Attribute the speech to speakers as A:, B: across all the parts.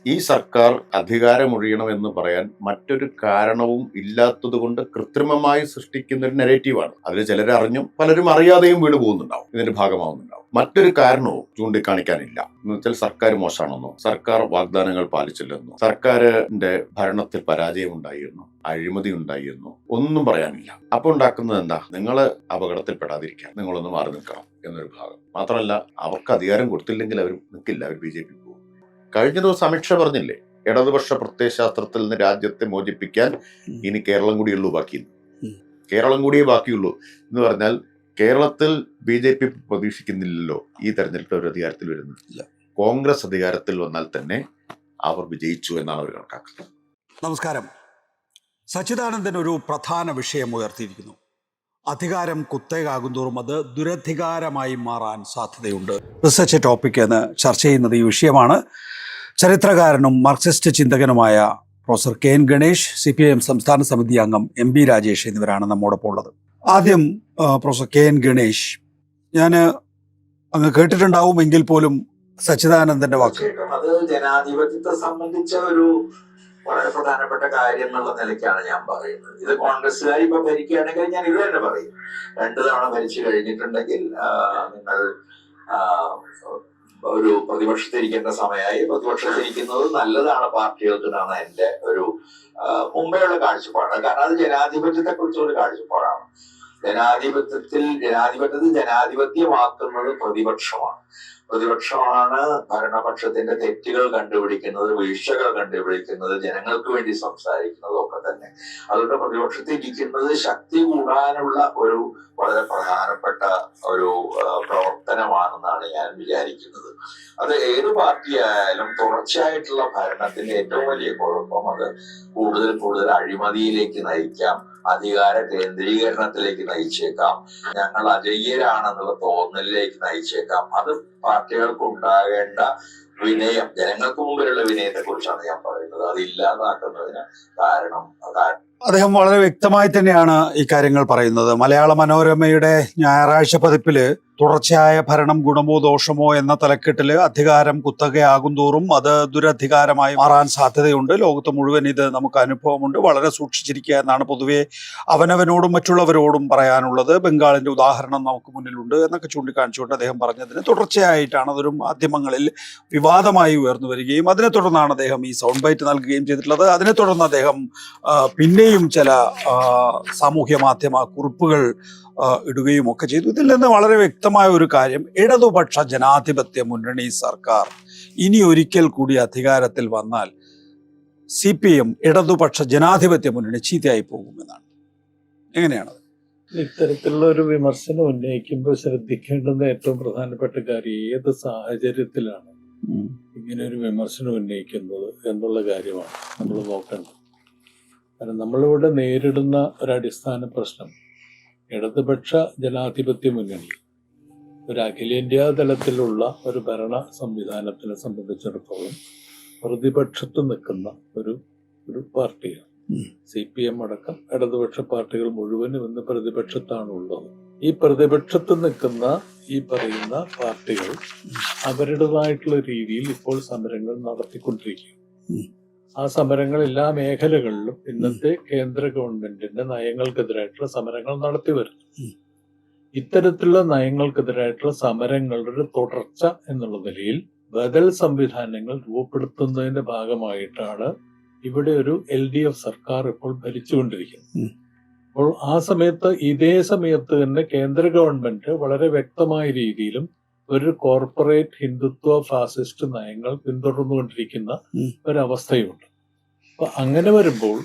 A: ഈ സർക്കാർ അധികാരമൊഴിയണമെന്ന് പറയാൻ മറ്റൊരു കാരണവും ഇല്ലാത്തതുകൊണ്ട് കൃത്രിമമായി സൃഷ്ടിക്കുന്ന ഒരു നെറേറ്റീവാണ്. അതിൽ ചിലർ അറിഞ്ഞും പലരും അറിയാതെയും വീണ് പോകുന്നുണ്ടാവും, ഇതിന്റെ ഭാഗമാവുന്നുണ്ടാവും. മറ്റൊരു കാരണവും ചൂണ്ടിക്കാണിക്കാനില്ല. എന്ന് വെച്ചാൽ സർക്കാർ മോശമാണെന്നോ, സർക്കാർ വാഗ്ദാനങ്ങൾ പാലിച്ചില്ലെന്നോ, സർക്കാരിന്റെ ഭരണത്തിൽ പരാജയം ഉണ്ടായിരുന്നു, അഴിമതി ഉണ്ടായിരുന്നു, ഒന്നും പറയാനില്ല. അപ്പൊ ഉണ്ടാക്കുന്നത് എന്താ? നിങ്ങൾ അപകടത്തിൽപ്പെടാതിരിക്കാൻ നിങ്ങളൊന്ന് മാറി നിൽക്കണം എന്നൊരു ഭാഗം. മാത്രമല്ല, അവർക്ക് അധികാരം കൊടുത്തില്ലെങ്കിൽ അവർ നിൽക്കില്ല, അവർ BJP പോകും. കഴിഞ്ഞ ദിവസം അമിത്ഷാ പറഞ്ഞില്ലേ, ഇടതുപക്ഷ പ്രത്യയശാസ്ത്രത്തിൽ നിന്ന് രാജ്യത്തെ മോചിപ്പിക്കാൻ ഇനി കേരളം കൂടിയുള്ളൂ ബാക്കി. കേരളം കൂടിയേ ബാക്കിയുള്ളൂ എന്ന് പറഞ്ഞാൽ കേരളത്തിൽ BJP പ്രതീക്ഷിക്കുന്നില്ലല്ലോ ഈ തെരഞ്ഞെടുപ്പ് അവർ അധികാരത്തിൽ വരുന്നില്ല. കോൺഗ്രസ് അധികാരത്തിൽ വന്നാൽ തന്നെ അവർ വിജയിച്ചു എന്നാണ് അവർ കണക്കാക്കുന്നത്.
B: നമസ്കാരം. സച്ചിദാനന്ദൻ ഒരു പ്രധാന വിഷയം ഉയർത്തിയിരിക്കുന്നു. അധികാരം കുത്തകയാകുന്തോറും അത് ദുരധികാരമായി മാറാൻ സാധ്യതയുണ്ട്. റിസർച്ച് ടോപ്പിക് എന്ന് ചർച്ച ചെയ്യുന്നത് ഈ വിഷയമാണ്. ചരിത്രകാരനും മാർക്സിസ്റ്റ് ചിന്തകനുമായ പ്രൊഫസർ KN ഗണേഷ്, CPIM സംസ്ഥാന സമിതി അംഗം MB രാജേഷ് എന്നിവരാണ് നമ്മോടൊപ്പം ഉള്ളത്. ആദ്യം പ്രൊഫസർ KN ഗണേഷ്, ഞാൻ അങ്ങ് കേട്ടിട്ടുണ്ടാവുമെങ്കിൽ പോലും സച്ചിദാനന്ദന്റെ വാക്ക്.
C: അത് ജനാധിപത്യത്തെ സംബന്ധിച്ച ഒരു വളരെ പ്രധാനപ്പെട്ട കാര്യം എന്നുള്ള നിലയ്ക്കാണ് ഞാൻ പറയുന്നത്. ഇത് കോൺഗ്രസ്സുകാർ ഇപ്പൊ ഭരിക്കുകയാണെങ്കിൽ ഞാൻ ഇത് തന്നെ പറയും. 2 തവണ ഭരിച്ചു കഴിഞ്ഞിട്ടുണ്ടെങ്കിൽ നിങ്ങൾ ഒരു പ്രതിപക്ഷത്തിരിക്കേണ്ട സമയമായി. പ്രതിപക്ഷത്തിരിക്കുന്നത് നല്ലതാണ് പാർട്ടികൾക്കെന്നാണ് എന്റെ ഒരു മുമ്പെയുള്ള കാഴ്ചപ്പാട്. കാരണം അത് ജനാധിപത്യത്തെ കുറിച്ചൊരു കാഴ്ചപ്പാടാണ്. ജനാധിപത്യത്തിൽ ജനാധിപത്യമാക്കുന്നത് പ്രതിപക്ഷമാണ്. പ്രതിപക്ഷമാണ് ഭരണപക്ഷത്തിന്റെ തെറ്റുകൾ കണ്ടുപിടിക്കുന്നത്, വീഴ്ചകൾ കണ്ടുപിടിക്കുന്നത്, ജനങ്ങൾക്ക് വേണ്ടി സംസാരിക്കുന്നതും ഒക്കെ തന്നെ. അതുകൊണ്ട് പ്രതിപക്ഷത്തിൽ ഇരിക്കുന്നത് ശക്തി കൂടാനുള്ള ഒരു വളരെ പ്രധാനപ്പെട്ട ഒരു പ്രവർത്തനമാണെന്നാണ് ഞാൻ വിചാരിക്കുന്നത്. അത് ഏത് പാർട്ടി ആയാലും തുടർച്ചയായിട്ടുള്ള ഭരണത്തിന്റെ ഏറ്റവും വലിയ കുഴപ്പം അത് കൂടുതൽ അഴിമതിയിലേക്ക് നയിക്കാം, അധികാര കേന്ദ്രീകരണത്തിലേക്ക് നയിച്ചേക്കാം, ഞങ്ങൾ അജയ്യരാണെന്നുള്ള തോന്നലിലേക്ക് നയിച്ചേക്കാം. അത് പാർട്ടികൾക്ക് ഉണ്ടാകേണ്ട വിനയം, ജനങ്ങൾക്ക് മുമ്പിലുള്ള വിനയത്തെ കുറിച്ചാണ് ഞാൻ പറയുന്നത്. അത് ഇല്ലാതാക്കുന്നതിന് കാരണം
B: അദ്ദേഹം വളരെ വ്യക്തമായി തന്നെയാണ് ഈ കാര്യങ്ങൾ പറയുന്നത്. മലയാള മനോരമയുടെ ഞായറാഴ്ച പതിപ്പില് തുടർച്ചയായ ഭരണം ഗുണമോ ദോഷമോ എന്ന തലക്കെട്ടില് അധികാരം കുത്തകയാകും തോറും അത് ദുരധികാരമായി മാറാൻ സാധ്യതയുണ്ട്. ലോകത്ത് മുഴുവൻ ഇത് നമുക്ക് അനുഭവമുണ്ട്. വളരെ സൂക്ഷിച്ചിരിക്കുക എന്നാണ് പൊതുവെ അവനവനോടും മറ്റുള്ളവരോടും പറയാനുള്ളത്. ബംഗാളിന്റെ ഉദാഹരണം നമുക്ക് മുന്നിലുണ്ട് എന്നൊക്കെ ചൂണ്ടിക്കാണിച്ചുകൊണ്ട് അദ്ദേഹം പറഞ്ഞതിന് തുടർച്ചയായിട്ടാണ് അതൊരു മാധ്യമങ്ങളിൽ വിവാദമായി ഉയർന്നു വരികയും അതിനെ തുടർന്നാണ് അദ്ദേഹം ഈ സൗണ്ട് ബൈറ്റ് നൽകുകയും ചെയ്തിട്ടുള്ളത്. അതിനെ തുടർന്ന് അദ്ദേഹം പിന്നെയും ചില സാമൂഹ്യ മാധ്യമ കുറിപ്പുകൾ ഇടുകയും ഒക്കെ ചെയ്തു. ഇതിൽ നിന്ന് വളരെ വ്യക്തമായ ഒരു കാര്യം, ഇടതുപക്ഷ ജനാധിപത്യ മുന്നണി സർക്കാർ ഇനി ഒരിക്കൽ കൂടി അധികാരത്തിൽ വന്നാൽ CPM ഇടതുപക്ഷ ജനാധിപത്യ മുന്നണി ചീത്തയായി പോകുമെന്നാണ്. എങ്ങനെയാണ്
D: ഇത്തരത്തിലുള്ള ഒരു വിമർശനം ഉന്നയിക്കുമ്പോൾ ശ്രദ്ധിക്കേണ്ടുന്ന ഏറ്റവും പ്രധാനപ്പെട്ട കാര്യം ഏത് സാഹചര്യത്തിലാണ് ഇങ്ങനെ ഒരു വിമർശനം ഉന്നയിക്കുന്നത് എന്നുള്ള കാര്യമാണ് നമ്മൾ നോക്കേണ്ടത്. കാരണം നമ്മളിവിടെ നേരിടുന്ന ഒരടിസ്ഥാന പ്രശ്നം, ഇടതുപക്ഷ ജനാധിപത്യ മുന്നണി ഒരു അഖിലേന്ത്യാ തലത്തിലുള്ള ഒരു ഭരണ സംവിധാനത്തിനെ സംബന്ധിച്ചിടത്തോളം പ്രതിപക്ഷത്ത് നിൽക്കുന്ന ഒരു പാർട്ടിയാണ്. CPM അടക്കം ഇടതുപക്ഷ പാർട്ടികൾ മുഴുവനും ഇന്ന് പ്രതിപക്ഷത്താണ് ഉള്ളത്. ഈ പ്രതിപക്ഷത്ത് നിൽക്കുന്ന ഈ പറയുന്ന പാർട്ടികൾ അവരുടേതായിട്ടുള്ള രീതിയിൽ ഇപ്പോൾ സമരങ്ങൾ നടത്തിക്കൊണ്ടിരിക്കുകയാണ്. ആ സമരങ്ങൾ എല്ലാ മേഖലകളിലും ഇന്നത്തെ കേന്ദ്ര ഗവൺമെന്റിന്റെ നയങ്ങൾക്കെതിരായിട്ടുള്ള സമരങ്ങൾ നടത്തി വരുന്നു. ഇത്തരത്തിലുള്ള നയങ്ങൾക്കെതിരായിട്ടുള്ള സമരങ്ങളുടെ ഒരു തുടർച്ച എന്നുള്ള നിലയിൽ ബദൽ സംവിധാനങ്ങൾ രൂപപ്പെടുത്തുന്നതിന്റെ ഭാഗമായിട്ടാണ് ഇവിടെ ഒരു LDF സർക്കാർ ഇപ്പോൾ ഭരിച്ചുകൊണ്ടിരിക്കുന്നത്. അപ്പോൾ ആ സമയത്ത് ഇതേ സമയത്ത് തന്നെ കേന്ദ്ര ഗവൺമെന്റ് വളരെ വ്യക്തമായ രീതിയിലും ഒരു കോർപ്പറേറ്റ് ഹിന്ദുത്വ ഫാസിസ്റ്റ് നയങ്ങൾ പിന്തുടർന്നുകൊണ്ടിരിക്കുന്ന ഒരവസ്ഥയുണ്ട്. അപ്പൊ അങ്ങനെ വരുമ്പോൾ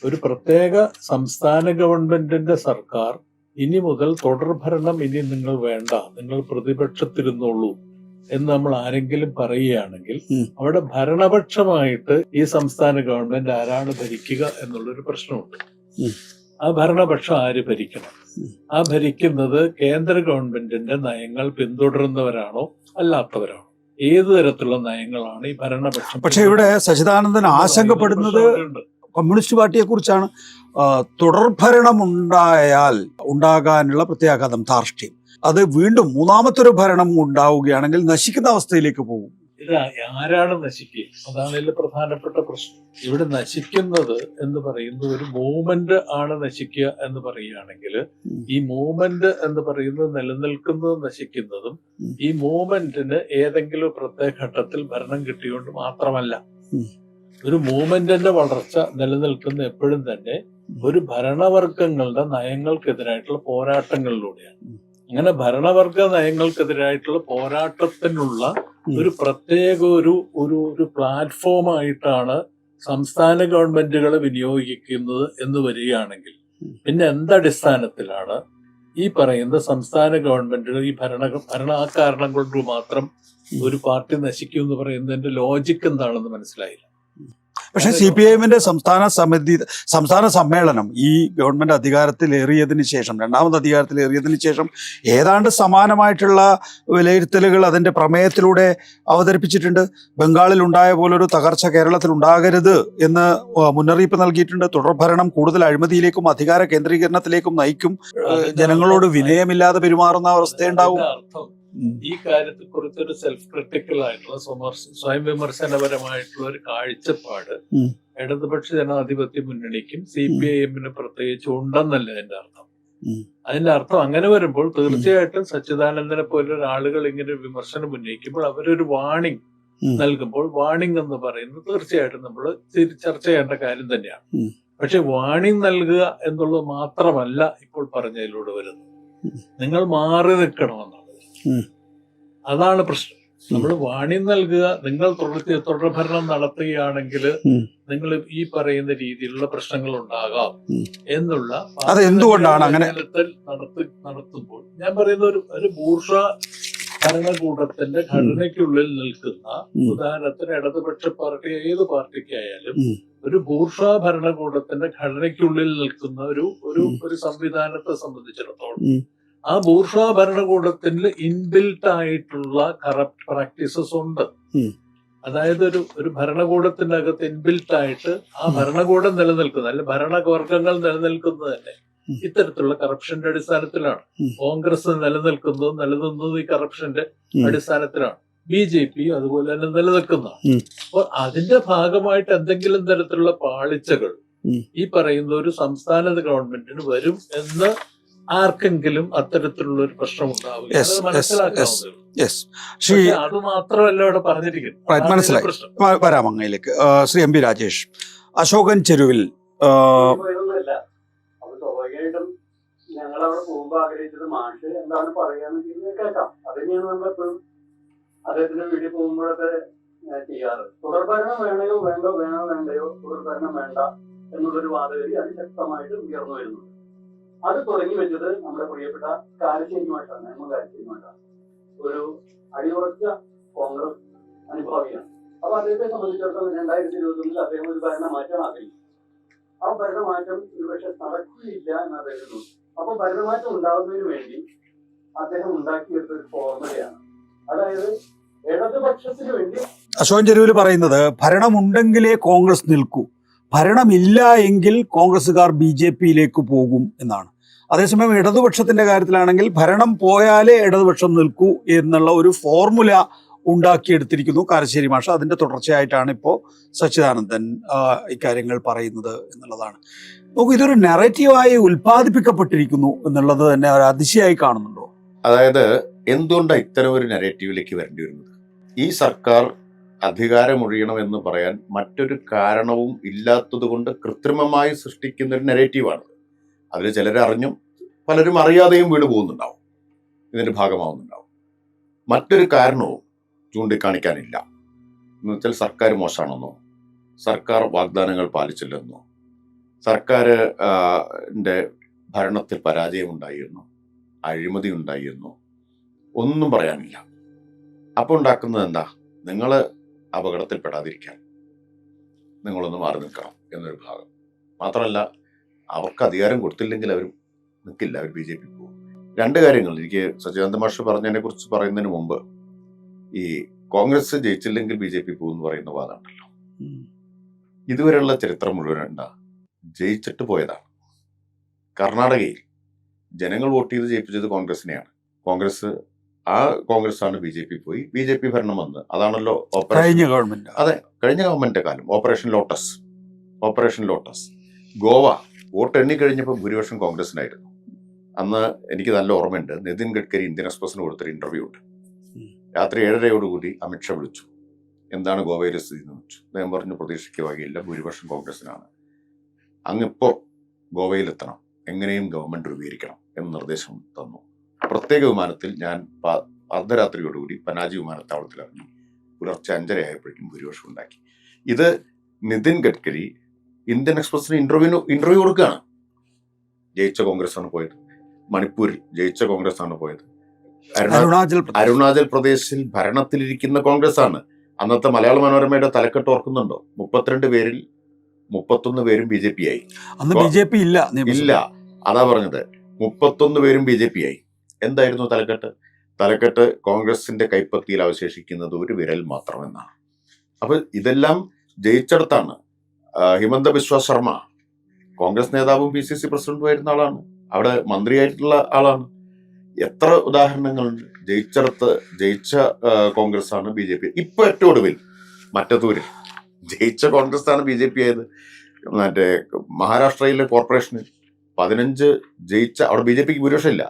D: ഒരു പ്രത്യേക സംസ്ഥാന ഗവൺമെന്റിന്റെ സർക്കാർ ഇനി മുതൽ തുടർഭരണം ഇനി നിങ്ങൾ വേണ്ട, നിങ്ങൾ പ്രതിപക്ഷത്തിരുന്നുള്ളൂ എന്ന് നമ്മൾ ആരെങ്കിലും പറയുകയാണെങ്കിൽ അവിടെ ഭരണപക്ഷമായിട്ട് ഈ സംസ്ഥാന ഗവൺമെന്റ് ആരാണ് ഭരിക്കുക എന്നുള്ളൊരു പ്രശ്നമുണ്ട്. ആ ഭരണപക്ഷം ആര് ഭരിക്കണം? ആ ഭരിക്കുന്നത് കേന്ദ്ര ഗവൺമെന്റിന്റെ നയങ്ങൾ പിന്തുടരുന്നവരാണോ അല്ലാത്തവരാണോ? ഏത് തരത്തിലുള്ള നയങ്ങളാണ് ഈ ഭരണപക്ഷം?
B: പക്ഷെ ഇവിടെ സച്ചിദാനന്ദൻ ആശങ്കപ്പെടുന്നത് കമ്മ്യൂണിസ്റ്റ് പാർട്ടിയെ കുറിച്ചാണ്. തുടർഭരണം ഉണ്ടാകാനുള്ള പ്രത്യാഘാതം, ധാർഷ്ട്യം, അത് വീണ്ടും മൂന്നാമത്തെ ഒരു ഭരണം ഉണ്ടാവുകയാണെങ്കിൽ നശിക്കുന്ന അവസ്ഥയിലേക്ക് പോകും.
D: ഇത് ആരാണ് നശിക്കുക? അതാണ് ഇതിൽ പ്രധാനപ്പെട്ട പ്രശ്നം. ഇവിടെ നശിക്കുന്നത് എന്ന് പറയുന്നത് ഒരു മൂവ്മെന്റ് ആണ് നശിക്കുക എന്ന് പറയുകയാണെങ്കിൽ, ഈ മൂവ്മെന്റ് എന്ന് പറയുന്നത് നിലനിൽക്കുന്നതും നശിക്കുന്നതും ഈ മൂവ്മെന്റിന് ഏതെങ്കിലും പ്രത്യേക ഘട്ടത്തിൽ ഭരണം കിട്ടിയോണ്ട് മാത്രമല്ല. ഒരു മൂവ്മെന്റിന്റെ വളർച്ച നിലനിൽക്കുന്ന എപ്പോഴും തന്നെ ഒരു ഭരണവർഗങ്ങളുടെ നയങ്ങൾക്കെതിരായിട്ടുള്ള പോരാട്ടങ്ങളിലൂടെയാണ്. അങ്ങനെ ഭരണവർഗ നയങ്ങൾക്കെതിരായിട്ടുള്ള പോരാട്ടത്തിനുള്ള ഒരു പ്രത്യേക ഒരു പ്ലാറ്റ്ഫോമായിട്ടാണ് സംസ്ഥാന ഗവൺമെന്റുകളെ വിനിയോഗിക്കുന്നത് എന്ന് വരികയാണെങ്കിൽ, പിന്നെ എന്തടിസ്ഥാനത്തിലാണ് ഈ പറയുന്ന സംസ്ഥാന ഗവൺമെന്റുകൾ ഈ ഭരണ കാരണം കൊണ്ട് മാത്രം ഒരു പാർട്ടി നശിക്കും എന്ന് പറയുന്നതിന്റെ ലോജിക്ക് എന്താണെന്ന് മനസ്സിലായില്ല.
B: പക്ഷെ CPIMന്റെ സംസ്ഥാന സമ്മേളനം ഈ ഗവൺമെന്റ് അധികാരത്തിലേറിയതിനു ശേഷം, രണ്ടാമത് അധികാരത്തിലേറിയതിനു ശേഷം ഏതാണ്ട് സമാനമായിട്ടുള്ള വിലയിരുത്തലുകൾ അതിന്റെ പ്രമേയത്തിലൂടെ അവതരിപ്പിച്ചിട്ടുണ്ട്. ബംഗാളിൽ ഉണ്ടായ പോലൊരു തകർച്ച കേരളത്തിൽ ഉണ്ടാകരുത് എന്ന് മുന്നറിയിപ്പ് നൽകിയിട്ടുണ്ട്. തുടർഭരണം കൂടുതൽ അഴിമതിയിലേക്കും അധികാര കേന്ദ്രീകരണത്തിലേക്കും നയിക്കും, ജനങ്ങളോട് വിനയമില്ലാതെ പെരുമാറുന്ന അവസ്ഥയുണ്ടാവും.
D: ഈ കാര്യത്തെ കുറിച്ചൊരു സെൽഫ് ക്രിട്ടിക്കൽ ആയിട്ടുള്ള സ്വയം വിമർശനപരമായിട്ടുള്ള ഒരു കാഴ്ചപ്പാട് ഇടതുപക്ഷ ജനാധിപത്യ മുന്നണിക്കും CPIMന് പ്രത്യേകിച്ച് ഉണ്ടെന്നല്ല എന്റെ അർത്ഥം. അതിന്റെ അർത്ഥം അങ്ങനെ വരുമ്പോൾ തീർച്ചയായിട്ടും സച്ചിദാനന്ദനെ പോലുള്ള ആളുകൾ ഇങ്ങനെ വിമർശനം ഉന്നയിക്കുമ്പോൾ അവരൊരു വാണിംഗ് നൽകുമ്പോൾ, വാണിംഗ് എന്ന് പറയുന്നത് തീർച്ചയായിട്ടും നമ്മൾ ചർച്ച ചെയ്യേണ്ട കാര്യം തന്നെയാണ്. പക്ഷെ വാണിംഗ് നൽകുക എന്നുള്ളത് മാത്രമല്ല ഇപ്പോൾ പറഞ്ഞതിലൂടെ വരുന്നത്. നിങ്ങൾ മാറി നിൽക്കണമെന്നാണ്. അതാണ് പ്രശ്നം. നമ്മൾ വാണിംഗ് നൽകുക, നിങ്ങൾ തുടർഭരണം നടത്തുകയാണെങ്കിൽ നിങ്ങൾ ഈ പറയുന്ന രീതിയിലുള്ള പ്രശ്നങ്ങൾ ഉണ്ടാകാം എന്നുള്ള
B: അതെന്തുകൊണ്ടാണ് അങ്ങനെ
D: നടത്തുമ്പോൾ ഞാൻ പറയുന്ന ഒരു ബൂർഷ്വാ ഭരണകൂടത്തിന്റെ ഘടനയ്ക്കുള്ളിൽ നിൽക്കുന്ന, ഉദാഹരണത്തിന് ഇടതുപക്ഷ പാർട്ടി ഏത് പാർട്ടിക്കായാലും ഒരു ബൂർഷ്വാ ഭരണകൂടത്തിന്റെ ഘടനയ്ക്കുള്ളിൽ നിൽക്കുന്ന ഒരു സംവിധാനത്തെ സംബന്ധിച്ചിടത്തോളം ആ ബൂർഷ്വാ ഭരണകൂടത്തിൽ ഇൻബിൽട്ട് ആയിട്ടുള്ള കറപ്റ്റ് പ്രാക്ടീസസ് ഉണ്ട്. അതായത് ഒരു ഭരണകൂടത്തിന്റെ അകത്ത് ഇൻബിൽട്ട് ആയിട്ട് ആ ഭരണകൂടം നിലനിൽക്കുന്നത്, അല്ലെ ഭരണവർഗങ്ങൾ നിലനിൽക്കുന്നത് തന്നെ ഇത്തരത്തിലുള്ള കറപ്ഷന്റെ അടിസ്ഥാനത്തിലാണ്. കോൺഗ്രസ് നിലനിന്നത് ഈ കറപ്ഷന്റെ അടിസ്ഥാനത്തിലാണ്. BJP അതുപോലെ തന്നെ നിലനിൽക്കുന്നതാണ്. അപ്പോൾ അതിന്റെ ഭാഗമായിട്ട് എന്തെങ്കിലും തരത്തിലുള്ള പാളിച്ചകൾ ഈ പറയുന്ന ഒരു സംസ്ഥാന ഗവൺമെന്റിന് വരും എന്ന് ആർക്കെങ്കിലും അത്തരത്തിലുള്ള ഒരു പ്രശ്നം ഉണ്ടാവില്ല. അത് മാത്രമല്ല ഇവിടെ പറഞ്ഞിരിക്കുന്നത്.
B: മനസ്സിലായി, വരാം അങ്ങയിലേക്ക്. ശ്രീ MP രാജേഷ്, അശോകൻ ചെരുവിൽ
E: സ്വാഭാവികമായിട്ടും ഞങ്ങൾ അവിടെ പോകുമ്പോൾ ആഗ്രഹിച്ചത് മാഷ് എന്താണ് പറയാന്ന് കേൾക്കാം. അത് തന്നെയാണ് നമ്മളെപ്പോഴും അദ്ദേഹത്തിന്റെ വീട്ടിൽ പോകുമ്പോഴൊക്കെ ചെയ്യാറ്. തുടർഭരണം വേണ്ടയോ തുടർഭരണം വേണ്ട എന്നുള്ളൊരു വാദഗതി അതിശക്തമായിട്ട് ഉയർന്നു വരുന്നുണ്ട്. അത് തുടങ്ങി വെച്ചത് നമ്മുടെ പ്രിയപ്പെട്ട കാരശ്ശേരി മാഷാണ്, കാരശ്ശേരി മാഷാണ്. ഒരു അടിയുറച്ച കോൺഗ്രസ് അനുഭാവിയാണ്. അപ്പൊ അദ്ദേഹത്തെ സംബന്ധിച്ചിടത്തോളം 2021 അദ്ദേഹം ഒരു ഭരണമാറ്റം ആഗ്രഹിച്ചു. ആ ഭരണമാറ്റം ഒരുപക്ഷെ നടക്കുകയില്ല എന്ന് അദ്ദേഹം തോന്നി. അപ്പൊ ഭരണമാറ്റം ഉണ്ടാകുന്നതിന് വേണ്ടി അദ്ദേഹം ഉണ്ടാക്കിയെടുത്തൊരു ഫോർമുലയാണ്. അതായത് ഇടതുപക്ഷത്തിന് വേണ്ടി
B: അശോകൻ ചെരുവിൽ പറയുന്നത് ഭരണമുണ്ടെങ്കിലേ കോൺഗ്രസ് നിൽക്കൂ, ഭരണമില്ല എങ്കിൽ കോൺഗ്രസുകാർ BJPയിലേക്ക് പോകും എന്നാണ്. അതേസമയം ഇടതുപക്ഷത്തിന്റെ കാര്യത്തിലാണെങ്കിൽ ഭരണം പോയാലേ ഇടതുപക്ഷം നിൽക്കൂ എന്നുള്ള ഒരു ഫോർമുല ഉണ്ടാക്കിയെടുത്തിരിക്കുന്നു കാരശ്ശേരി മാഷ. അതിന്റെ തുടർച്ചയായിട്ടാണ് ഇപ്പോൾ സച്ചിദാനന്ദൻ ഇക്കാര്യങ്ങൾ പറയുന്നത് എന്നുള്ളതാണ്. നമുക്ക് ഇതൊരു നെറേറ്റീവായി ഉൽപ്പാദിപ്പിക്കപ്പെട്ടിരിക്കുന്നു എന്നുള്ളത് തന്നെ ഒരു അതിശയായി കാണുന്നുണ്ടോ?
A: അതായത് എന്തുകൊണ്ടാണ് ഇത്തരം ഒരു നെറേറ്റീവിലേക്ക് വരേണ്ടി വരുന്നത്? ഈ സർക്കാർ അധികാരമൊഴിയണമെന്ന് പറയാൻ മറ്റൊരു കാരണവും ഇല്ലാത്തത് കൊണ്ട് കൃത്രിമമായി സൃഷ്ടിക്കുന്ന ഒരു നെറേറ്റീവാണ്. അതിൽ ചിലരറിഞ്ഞും പലരും അറിയാതെയും വീണ് പോകുന്നുണ്ടാവും, ഇതിന്റെ ഭാഗമാവുന്നുണ്ടാവും. മറ്റൊരു കാരണവും ചൂണ്ടിക്കാണിക്കാനില്ല. എന്ന് വെച്ചാൽ സർക്കാർ മോശമാണെന്നോ, സർക്കാർ വാഗ്ദാനങ്ങൾ പാലിച്ചില്ലെന്നോ, സർക്കാരിൻ്റെ ഭരണത്തിൽ പരാജയമുണ്ടായിരുന്നോ, അഴിമതി ഉണ്ടായിരുന്നോ, ഒന്നും പറയാനില്ല. അപ്പോൾ ഉണ്ടാക്കുന്നത് എന്താ? നിങ്ങൾ അപകടത്തിൽപ്പെടാതിരിക്കാൻ നിങ്ങളൊന്ന് മാറി നിൽക്കണം എന്നൊരു ഭാഗം. മാത്രമല്ല, അവർക്ക് അധികാരം കൊടുത്തില്ലെങ്കിൽ അവർ നിൽക്കില്ല, അവർ BJP പോകും. രണ്ട് കാര്യങ്ങൾ എനിക്ക് സച്ചിദാനന്ദ മാഷ് പറഞ്ഞതിനെ കുറിച്ച് പറയുന്നതിന് മുമ്പ്, ഈ കോൺഗ്രസ് ജയിച്ചില്ലെങ്കിൽ BJP പോകും എന്ന് പറയുന്ന വാദമുണ്ടല്ലോ. ഇതുവരെയുള്ള ചരിത്രം മുഴുവൻ എന്താ? ജയിച്ചിട്ട് പോയതാണ്. കർണാടകയിൽ ജനങ്ങൾ വോട്ട് ചെയ്ത് ജയിപ്പിച്ചത് കോൺഗ്രസിനെയാണ്. കോൺഗ്രസ് ആ കോൺഗ്രസ് ആണ് BJP പോയി, BJP ഭരണം വന്ന്. അതാണല്ലോ
B: കഴിഞ്ഞ ഗവൺമെന്റ്.
A: അതെ, കഴിഞ്ഞ ഗവൺമെന്റിന്റെ കാലം. Operation lotus. ഗോവ വോട്ട് എണ്ണി കഴിഞ്ഞപ്പോൾ ഭൂരിപക്ഷം കോൺഗ്രസിനായിരുന്നു. അന്ന് എനിക്ക് നല്ല ഓർമ്മയുണ്ട്, നിതിൻ ഗഡ്കരി ഇന്ത്യൻ എക്സ്പ്രസിന് കൊടുത്തൊരു ഇന്റർവ്യൂ ഉണ്ട്. രാത്രി 7:30 അമിത്ഷാ വിളിച്ചു, എന്താണ് ഗോവയിലെ സ്ഥിതി എന്ന് വെച്ചു. അദ്ദേഹം പറഞ്ഞു, പ്രതീക്ഷയ്ക്ക് വകയില്ല, ഭൂരിപക്ഷം കോൺഗ്രസിനാണ്. അങ്ങിപ്പോ ഗോവയിലെത്തണം, എങ്ങനെയും ഗവൺമെന്റ് രൂപീകരിക്കണം എന്ന് നിർദ്ദേശം തന്നു. പ്രത്യേക വിമാനത്തിൽ ഞാൻ അർദ്ധരാത്രിയോടുകൂടി പനാജി വിമാനത്താവളത്തിൽ ഇറങ്ങി. പുലർച്ചെ 5:30 ആയപ്പോഴേക്കും ഭൂരിപക്ഷം ഉണ്ടാക്കി. ഇത് നിതിൻ ഗഡ്കരി ഇന്ത്യൻ എക്സ്പ്രസിന് ഇന്റർവ്യൂ കൊടുക്കുകയാണ്. ജയിച്ച കോൺഗ്രസ് ആണ് പോയത്. മണിപ്പൂരിൽ ജയിച്ച കോൺഗ്രസ് ആണ് പോയത്. അരുണാചൽ പ്രദേശിൽ ഭരണത്തിലിരിക്കുന്ന കോൺഗ്രസ് ആണ്. അന്നത്തെ മലയാള മനോരമയുടെ തലക്കെട്ട് ഓർക്കുന്നുണ്ടോ? 32 പേരിൽ 31 പേരും BJP ആയി.
B: അന്ന് BJP ഇല്ല.
A: അതാ പറഞ്ഞത്, 31 പേരും BJP ആയി. എന്തായിരുന്നു തലക്കെട്ട്? കോൺഗ്രസിന്റെ കൈപ്പത്തിയിൽ അവശേഷിക്കുന്നത് ഒരു വിരൽ മാത്രമെന്നാണ്. അപ്പൊ ഇതെല്ലാം ജയിച്ചെടുത്താണ്. ഹിമന്ത ബിശ്വ ശർമ്മ കോൺഗ്രസ് നേതാവും PCC പ്രസിഡന്റും ആയിരുന്ന ആളാണ്, അവിടെ മന്ത്രിയായിട്ടുള്ള ആളാണ്. എത്ര ഉദാഹരണങ്ങളുണ്ട്. ജയിച്ച കോൺഗ്രസ് ആണ് BJP. ഇപ്പൊ ഏറ്റവും ഒടുവിൽ മറ്റത്തൂരിൽ ജയിച്ച കോൺഗ്രസ് ആണ് BJP ആയത്. മറ്റേ മഹാരാഷ്ട്രയിലെ കോർപ്പറേഷനിൽ 15 ജയിച്ച, അവിടെ BJPക്ക് ഭൂരിപക്ഷം ഇല്ല,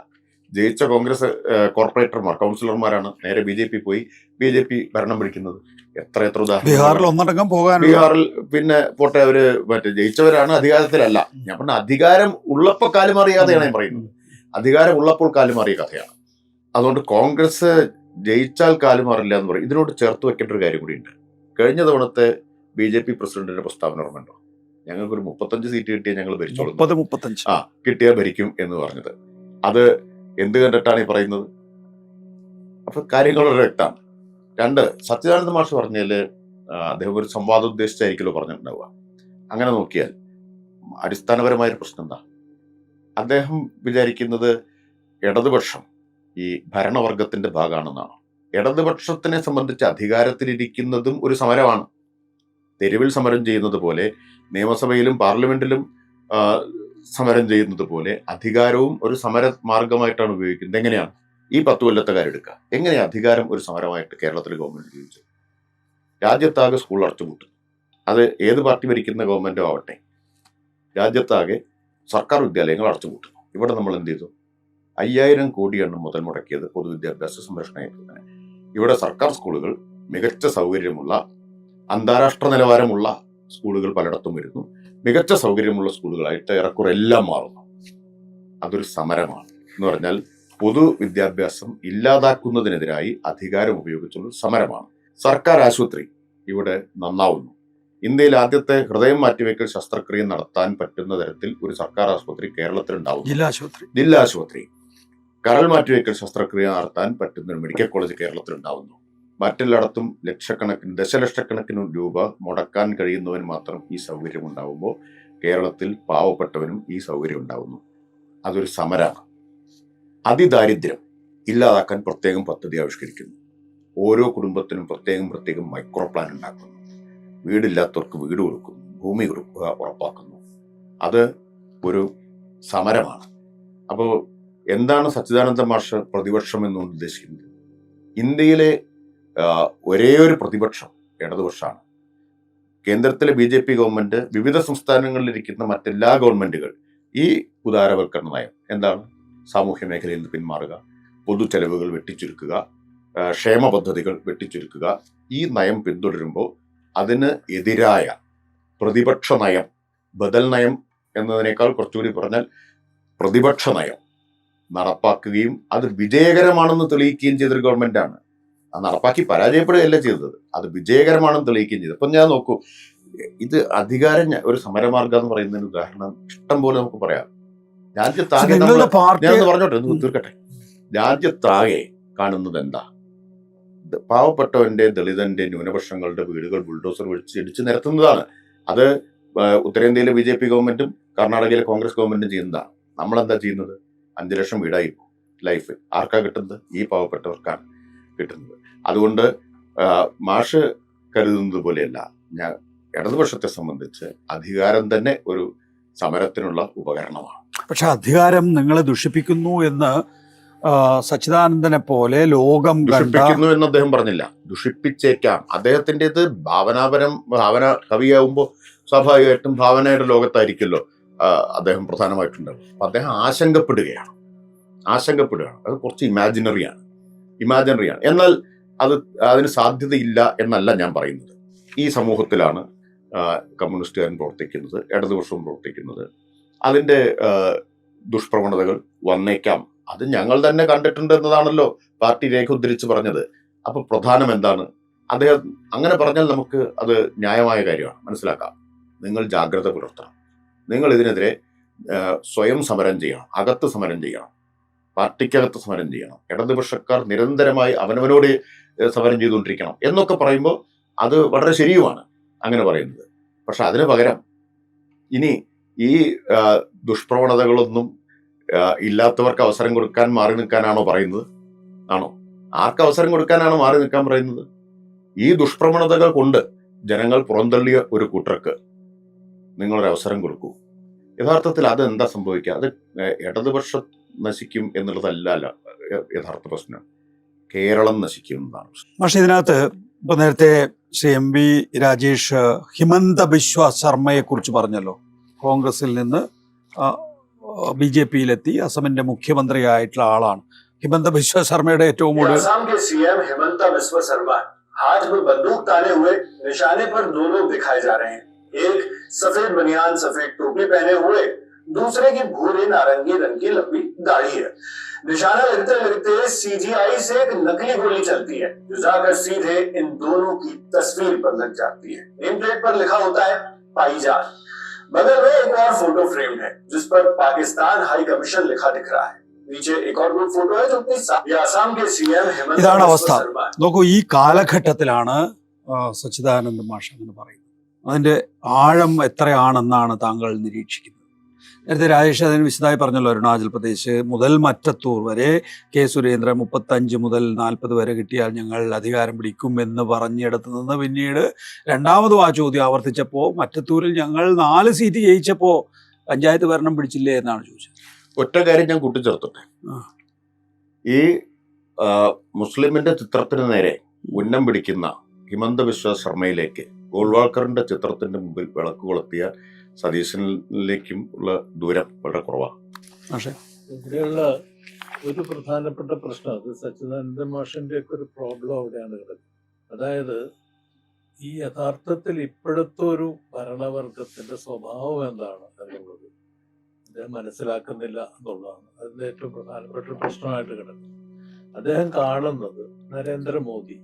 A: ജയിച്ച കോൺഗ്രസ് കോർപ്പറേറ്റർമാർ, കൗൺസിലർമാരാണ് നേരെ BJP പോയി BJP ഭരണം പിടിക്കുന്നത്. എത്ര
B: ഉദാഹരണം.
A: ബീഹാറിൽ പിന്നെ പോട്ടെ, അവര് മറ്റേ ജയിച്ചവരാണ്, അധികാരത്തിലല്ല. ഞാൻ പറഞ്ഞ അധികാരം ഉള്ളപ്പോൾ കാലുമാറിയാതെയാണ് ഞാൻ പറയുന്നത്. അധികാരം ഉള്ളപ്പോൾ കാലുമാറിയ കഥയാണ്. അതുകൊണ്ട് കോൺഗ്രസ് ജയിച്ചാൽ കാലുമാറില്ല എന്ന് പറയും. ഇതിനോട് ചേർത്ത് വെക്കേണ്ട ഒരു കാര്യം കൂടിയുണ്ട്. കഴിഞ്ഞ തവണത്തെ BJP പ്രസിഡന്റിന്റെ പ്രസ്താവന ഓർമ്മയുണ്ടോ? ഞങ്ങൾക്കൊരു 35 സീറ്റ് കിട്ടിയാൽ ഞങ്ങൾ ഭരിച്ചോളും,
B: 35
A: കിട്ടിയാൽ ഭരിക്കും എന്ന് പറഞ്ഞത്. അത് എന്ത് കണ്ടിട്ടാണ് ഈ പറയുന്നത്? അപ്പൊ കാര്യങ്ങൾ വളരെ വ്യക്തമാണ്. 2, സച്ചിദാനന്ദ മാഷ് പറഞ്ഞതില് അദ്ദേഹം ഒരു സംവാദം ഉദ്ദേശിച്ചായിരിക്കുമല്ലോ പറഞ്ഞിട്ടുണ്ടാവുക. അങ്ങനെ നോക്കിയാൽ അടിസ്ഥാനപരമായൊരു പ്രശ്നം എന്താ? അദ്ദേഹം വിചാരിക്കുന്നത് ഇടതുപക്ഷം ഈ ഭരണവർഗത്തിന്റെ ഭാഗമാണെന്നാണ്. ഇടതുപക്ഷത്തിനെ സംബന്ധിച്ച് അധികാരത്തിലിരിക്കുന്നതും ഒരു സമരമാണ്. തെരുവിൽ സമരം ചെയ്യുന്നത് പോലെ, നിയമസഭയിലും പാർലമെന്റിലും സമരം ചെയ്യുന്നത് പോലെ അധികാരവും ഒരു സമര മാർഗമായിട്ടാണ് ഉപയോഗിക്കുന്നത്. എങ്ങനെയാണ് ഈ 10 കൊല്ലത്തെ കാര്യം എടുക്കുക? എങ്ങനെയാണ് അധികാരം ഒരു സമരമായിട്ട് കേരളത്തിലെ ഗവൺമെന്റ് ഉപയോഗിച്ചത്? രാജ്യത്താകെ സ്കൂൾ അടച്ചുപൂട്ടുന്നു. അത് ഏത് പാർട്ടി ഭരിക്കുന്ന ഗവൺമെന്റോ ആവട്ടെ, രാജ്യത്താകെ സർക്കാർ വിദ്യാലയങ്ങൾ അടച്ചുപൂട്ടുന്നു. ഇവിടെ നമ്മൾ എന്ത് ചെയ്തു? 5000 കോടിയാണ് മുതൽ മുടക്കിയത് പൊതുവിദ്യാഭ്യാസ സംരക്ഷണ യജ്ഞത്തിന്. ഇവിടെ സർക്കാർ സ്കൂളുകൾ മികച്ച സൗകര്യമുള്ള, അന്താരാഷ്ട്ര നിലവാരമുള്ള സ്കൂളുകൾ പലയിടത്തും വരുന്നു. മികച്ച സൗകര്യമുള്ള സ്കൂളുകളായിട്ട് ഏറെക്കുറെ എല്ലാം മാറുന്നു. അതൊരു സമരമാണ്. എന്ന് പറഞ്ഞാൽ പൊതുവിദ്യാഭ്യാസം ഇല്ലാതാക്കുന്നതിനെതിരായി അധികാരം ഉപയോഗിച്ചുള്ള സമരമാണ്. സർക്കാർ ആശുപത്രി ഇവിടെ നന്നാവുന്നു. ഇന്ത്യയിൽ ആദ്യത്തെ ഹൃദയം മാറ്റിവെക്കൽ ശസ്ത്രക്രിയ നടത്താൻ പറ്റുന്ന തരത്തിൽ ഒരു സർക്കാർ ആശുപത്രി കേരളത്തിൽ ഉണ്ടാവുന്നു. ജില്ലാ ആശുപത്രി. കരൾ മാറ്റിവെക്കൽ ശസ്ത്രക്രിയ നടത്താൻ പറ്റുന്ന ഒരു മെഡിക്കൽ കോളേജ് കേരളത്തിൽ ഉണ്ടാവുന്നു. മറ്റെല്ലായിടത്തും ദശലക്ഷക്കണക്കിന് രൂപ മുടക്കാൻ കഴിയുന്നവന് മാത്രം ഈ സൗകര്യം ഉണ്ടാവുമ്പോൾ കേരളത്തിൽ പാവപ്പെട്ടവനും ഈ സൗകര്യം ഉണ്ടാവുന്നു. അതൊരു സമരമാണ്. അതിദാരിദ്ര്യം ഇല്ലാതാക്കാൻ പ്രത്യേകം പദ്ധതി ആവിഷ്കരിക്കുന്നു. ഓരോ കുടുംബത്തിനും പ്രത്യേകം മൈക്രോ പ്ലാൻ ഉണ്ടാക്കുന്നു. വീടില്ലാത്തവർക്ക് വീട് കൊടുക്കുന്നു, ഭൂമി ഉറപ്പാക്കുന്നു. അത് ഒരു സമരമാണ്. അപ്പോൾ എന്താണ് സച്ചിദാനന്ദ മാഷ് പ്രതിപക്ഷം എന്നുകൊണ്ട് ഉദ്ദേശിക്കുന്നത്? ഇന്ത്യയിലെ ഒരേ ഒരു പ്രതിപക്ഷം ഇടതുപക്ഷമാണ്. കേന്ദ്രത്തിലെ BJP ഗവൺമെന്റ്, വിവിധ സംസ്ഥാനങ്ങളിലിരിക്കുന്ന മറ്റെല്ലാ ഗവൺമെന്റുകൾ ഈ ഉദാരവൽക്കരണ നയം എന്താണ്? സാമൂഹ്യ മേഖലയിൽ നിന്ന് പിന്മാറുക, പൊതു ചെലവുകൾ വെട്ടിച്ചുരുക്കുക, ക്ഷേമ പദ്ധതികൾ വെട്ടിച്ചുരുക്കുക. ഈ നയം പിന്തുടരുമ്പോൾ അതിന് എതിരായ പ്രതിപക്ഷ നയം, ബദൽ നയം എന്നതിനേക്കാൾ കുറച്ചുകൂടി പറഞ്ഞാൽ പ്രതിപക്ഷ നയം നടപ്പാക്കുകയും അത് വിജയകരമാണെന്ന് തെളിയിക്കുകയും ചെയ്തൊരു ഗവൺമെന്റാണ്. അത് നടപ്പാക്കി പരാജയപ്പെടുകയല്ല ചെയ്തത്, അത് വിജയകരമാണെന്ന് തെളിയിക്കുകയും ചെയ്തത്. അപ്പം ഞാൻ നോക്കൂ, ഇത് അധികാരം ഒരു സമരമാർഗം എന്ന് പറയുന്നതിന് ഉദാഹരണം ഇഷ്ടം പോലെ നമുക്ക് പറയാം. രാജ്യത്താകെ ഞാനൊന്ന് പറഞ്ഞോട്ടെ, ഒന്ന് തീർക്കട്ടെ. രാജ്യത്താകെ കാണുന്നത് എന്താ? പാവപ്പെട്ടവന്റെ, ദളിതന്റെ, ന്യൂനപക്ഷങ്ങളുടെ വീടുകൾ ബുൾഡോസർ വെച്ച് ഇടിച്ച് നിരത്തുന്നതാണ്. അത് ഉത്തരേന്ത്യയിലെ BJP ഗവൺമെന്റും കർണാടകയിലെ കോൺഗ്രസ് ഗവൺമെന്റും ചെയ്യുന്നതാണ്. നമ്മളെന്താ ചെയ്യുന്നത്? 5 ലക്ഷം വീടായി ലൈഫ്. ആർക്കാ കിട്ടുന്നത്? ഈ പാവപ്പെട്ടവർക്കാണ് കിട്ടുന്നത്. അതുകൊണ്ട് മാഷ് കരുതുന്നത് പോലെയല്ല. ഞാൻ ഇടതുപക്ഷത്തെ സംബന്ധിച്ച് അധികാരം തന്നെ ഒരു സമരത്തിനുള്ള ഉപകരണമാണ്.
B: പക്ഷെ അധികാരം നിങ്ങളെ ദുഷിപ്പിക്കുന്നു എന്ന് സച്ചിദാനന്ദനെ പോലെ ലോകം കണ്ട
A: ദുഷിപ്പിക്കുന്നു എന്ന് അദ്ദേഹം പറഞ്ഞില്ല, ദുഷിപ്പിച്ചേക്കാം. അദ്ദേഹത്തിൻ്റെത് ഭാവന കവിയാവുമ്പോൾ സ്വാഭാവികമായിട്ടും ഭാവനയുടെ ലോകത്തായിരിക്കുമല്ലോ അദ്ദേഹം പ്രധാനമായിട്ടുണ്ടാവും. അപ്പം അദ്ദേഹം ആശങ്കപ്പെടുകയാണ്. അത് കുറച്ച് ഇമാജിനറിയാണ്. എന്നാൽ അതിന് സാധ്യതയില്ല എന്നല്ല ഞാൻ പറയുന്നത്. ഈ സമൂഹത്തിലാണ് കമ്മ്യൂണിസ്റ്റുകാരൻ പ്രവർത്തിക്കുന്നത്, ഇടതുപക്ഷവും പ്രവർത്തിക്കുന്നത്. അതിൻ്റെ ദുഷ്പ്രവണതകൾ വന്നേക്കാം. അത് ഞങ്ങൾ തന്നെ കണ്ടിട്ടുണ്ട് എന്നതാണല്ലോ പാർട്ടി രേഖ ഉദ്ധരിച്ച് പറഞ്ഞത്. അപ്പൊ പ്രധാനം എന്താണ്? അദ്ദേഹം അങ്ങനെ പറഞ്ഞാൽ നമുക്ക് അത് ന്യായമായ കാര്യമാണ്, മനസ്സിലാക്കാം. നിങ്ങൾ ജാഗ്രത പുലർത്തണം. നിങ്ങൾ ഇതിനെതിരെ സ്വയം സമരം ചെയ്യണം, അകത്ത് സമരം ചെയ്യണം, പാർട്ടിക്കകത്ത് സമരം ചെയ്യണം. ഇടതുപക്ഷക്കാർ നിരന്തരമായി അവനവനോട് സമരം ചെയ്തുകൊണ്ടിരിക്കണം എന്നൊക്കെ പറയുമ്പോൾ അത് വളരെ ശരിയുമാണ് അങ്ങനെ പറയുന്നത്. പക്ഷെ അതിന് പകരം ഇനി ഈ ദുഷ്പ്രവണതകളൊന്നും ഇല്ലാത്തവർക്ക് അവസരം കൊടുക്കാൻ മാറി നിൽക്കാനാണോ പറയുന്നത്? ആണോ? ആർക്ക് അവസരം കൊടുക്കാനാണ് മാറി നിൽക്കാൻ പറയുന്നത്? ഈ ദുഷ്പ്രവണതകൾ കൊണ്ട് ജനങ്ങൾ പുറന്തള്ളിയ ഒരു കൂട്ടർക്ക് നിങ്ങളൊരു അവസരം കൊടുക്കൂ. യഥാർത്ഥത്തിൽ അത് എന്താ സംഭവിക്കുക? അത് ഇടതുപക്ഷം നശിക്കും എന്നുള്ളതല്ല യഥാർത്ഥ പ്രശ്നം, കേരളം നശിക്കും എന്നതാണ്.
B: പക്ഷെ ഇതിനകത്ത് ഇപ്പൊ നേരത്തെ ശ്രീ MP രാജേഷ് ഹിമന്ത ബിശ്വ ശർമ്മയെ കുറിച്ച് പറഞ്ഞല്ലോ. കോൺഗ്രസിൽ നിന്ന് BJP-യിലെത്തി അസമിന്റെ മുഖ്യമന്ത്രിയായിട്ടുള്ള ആളാണ്. ഹിമന്ത ബിശ്വ ശർമ്മയുടെ ഏറ്റവും കൂടുതൽ
E: असम के CM हेमंता बिस्वा शर्मा हाथ में बंदूक ताने हुए निशाने पर दो लोग दिखाए जा रहे हैं। एक सफेद बनियान सफेद टोपी पहने हुए, दूसरे की भूरे नारंगी रंग की लंबी दाढ़ी है। निशाना लगते लगते CGI से एक नकली गोली चलती है जो जाकर सीधे इन दोनों की तस्वीर पर लग जाती है। नेम प्लेट पर लिखा होता है पाईजान। बगल में एक और फोटो फ्रेम है जिस पर पाकिस्तान हाई कमीशन लिखा दिख रहा है। नीचे एक और ग्रुप फोटो है जो अपनी असम के CM हेमंत
B: ഇതാണ് അവസ്ഥ.
E: बिस्वा शर्मा।
B: നോക്കൂ, ഈ കാലഘട്ടത്തിലാണ് സച്ചിദാനന്ദ മാഷ് അങ്ങനെ പറയുന്നത്. അതിന്റെ ആഴം എത്രയാണെന്നാണ് താങ്കൾ നിരീക്ഷിക്കുന്നത്? നേരത്തെ രാജേഷ് അതിന് വിശദമായി പറഞ്ഞല്ലോ. അരുണാചൽ പ്രദേശ് മുതൽ മറ്റത്തൂർ വരെ K. സുരേന്ദ്രൻ 35 മുതൽ 40 വരെ കിട്ടിയാൽ ഞങ്ങൾ അധികാരം പിടിക്കും എന്ന് പറഞ്ഞിടത്ത് നിന്ന് പിന്നീട് രണ്ടാമതും ആ ചോദ്യം ആവർത്തിച്ചപ്പോൾ മറ്റത്തൂരിൽ ഞങ്ങൾ 4 സീറ്റ് ജയിച്ചപ്പോൾ പഞ്ചായത്ത് ഭരണം പിടിച്ചില്ലേ എന്നാണ് ചോദിച്ചത്.
A: ഒറ്റ കാര്യം ഞാൻ കൂട്ടിച്ചേർത്തോട്ടെ. ഈ മുസ്ലിമിന്റെ ചിത്രത്തിന് നേരെ ഉന്നം പിടിക്കുന്ന ഹിമന്ത ബിശ്വ ശർമ്മയിലേക്ക് ഗോൾവാൾക്കറിന്റെ ചിത്രത്തിന്റെ മുമ്പിൽ വിളക്ക് കൊളുത്തിയ സതീശനിലേക്കും ഉള്ള ദൂരം വളരെ കുറവാണ്.
B: പക്ഷേ
D: ഇവിടെയുള്ള ഒരു പ്രധാനപ്പെട്ട പ്രശ്നം, അത് സച്ചിദാനന്ദ മാഷിന്റെ ഒക്കെ ഒരു പ്രോബ്ലം അവിടെയാണ് കിടക്കുന്നത്. അതായത് ഈ യഥാർത്ഥത്തിൽ ഇപ്പോഴത്തെ ഒരു ഭരണവർഗത്തിന്റെ സ്വഭാവം എന്താണ് എന്നുള്ളത് അദ്ദേഹം മനസ്സിലാക്കുന്നില്ല എന്നുള്ളതാണ് അതിന്റെ ഏറ്റവും പ്രധാനപ്പെട്ട ഒരു പ്രശ്നമായിട്ട് കിടക്കുന്നത്. അദ്ദേഹം കാണുന്നത് നരേന്ദ്രമോദി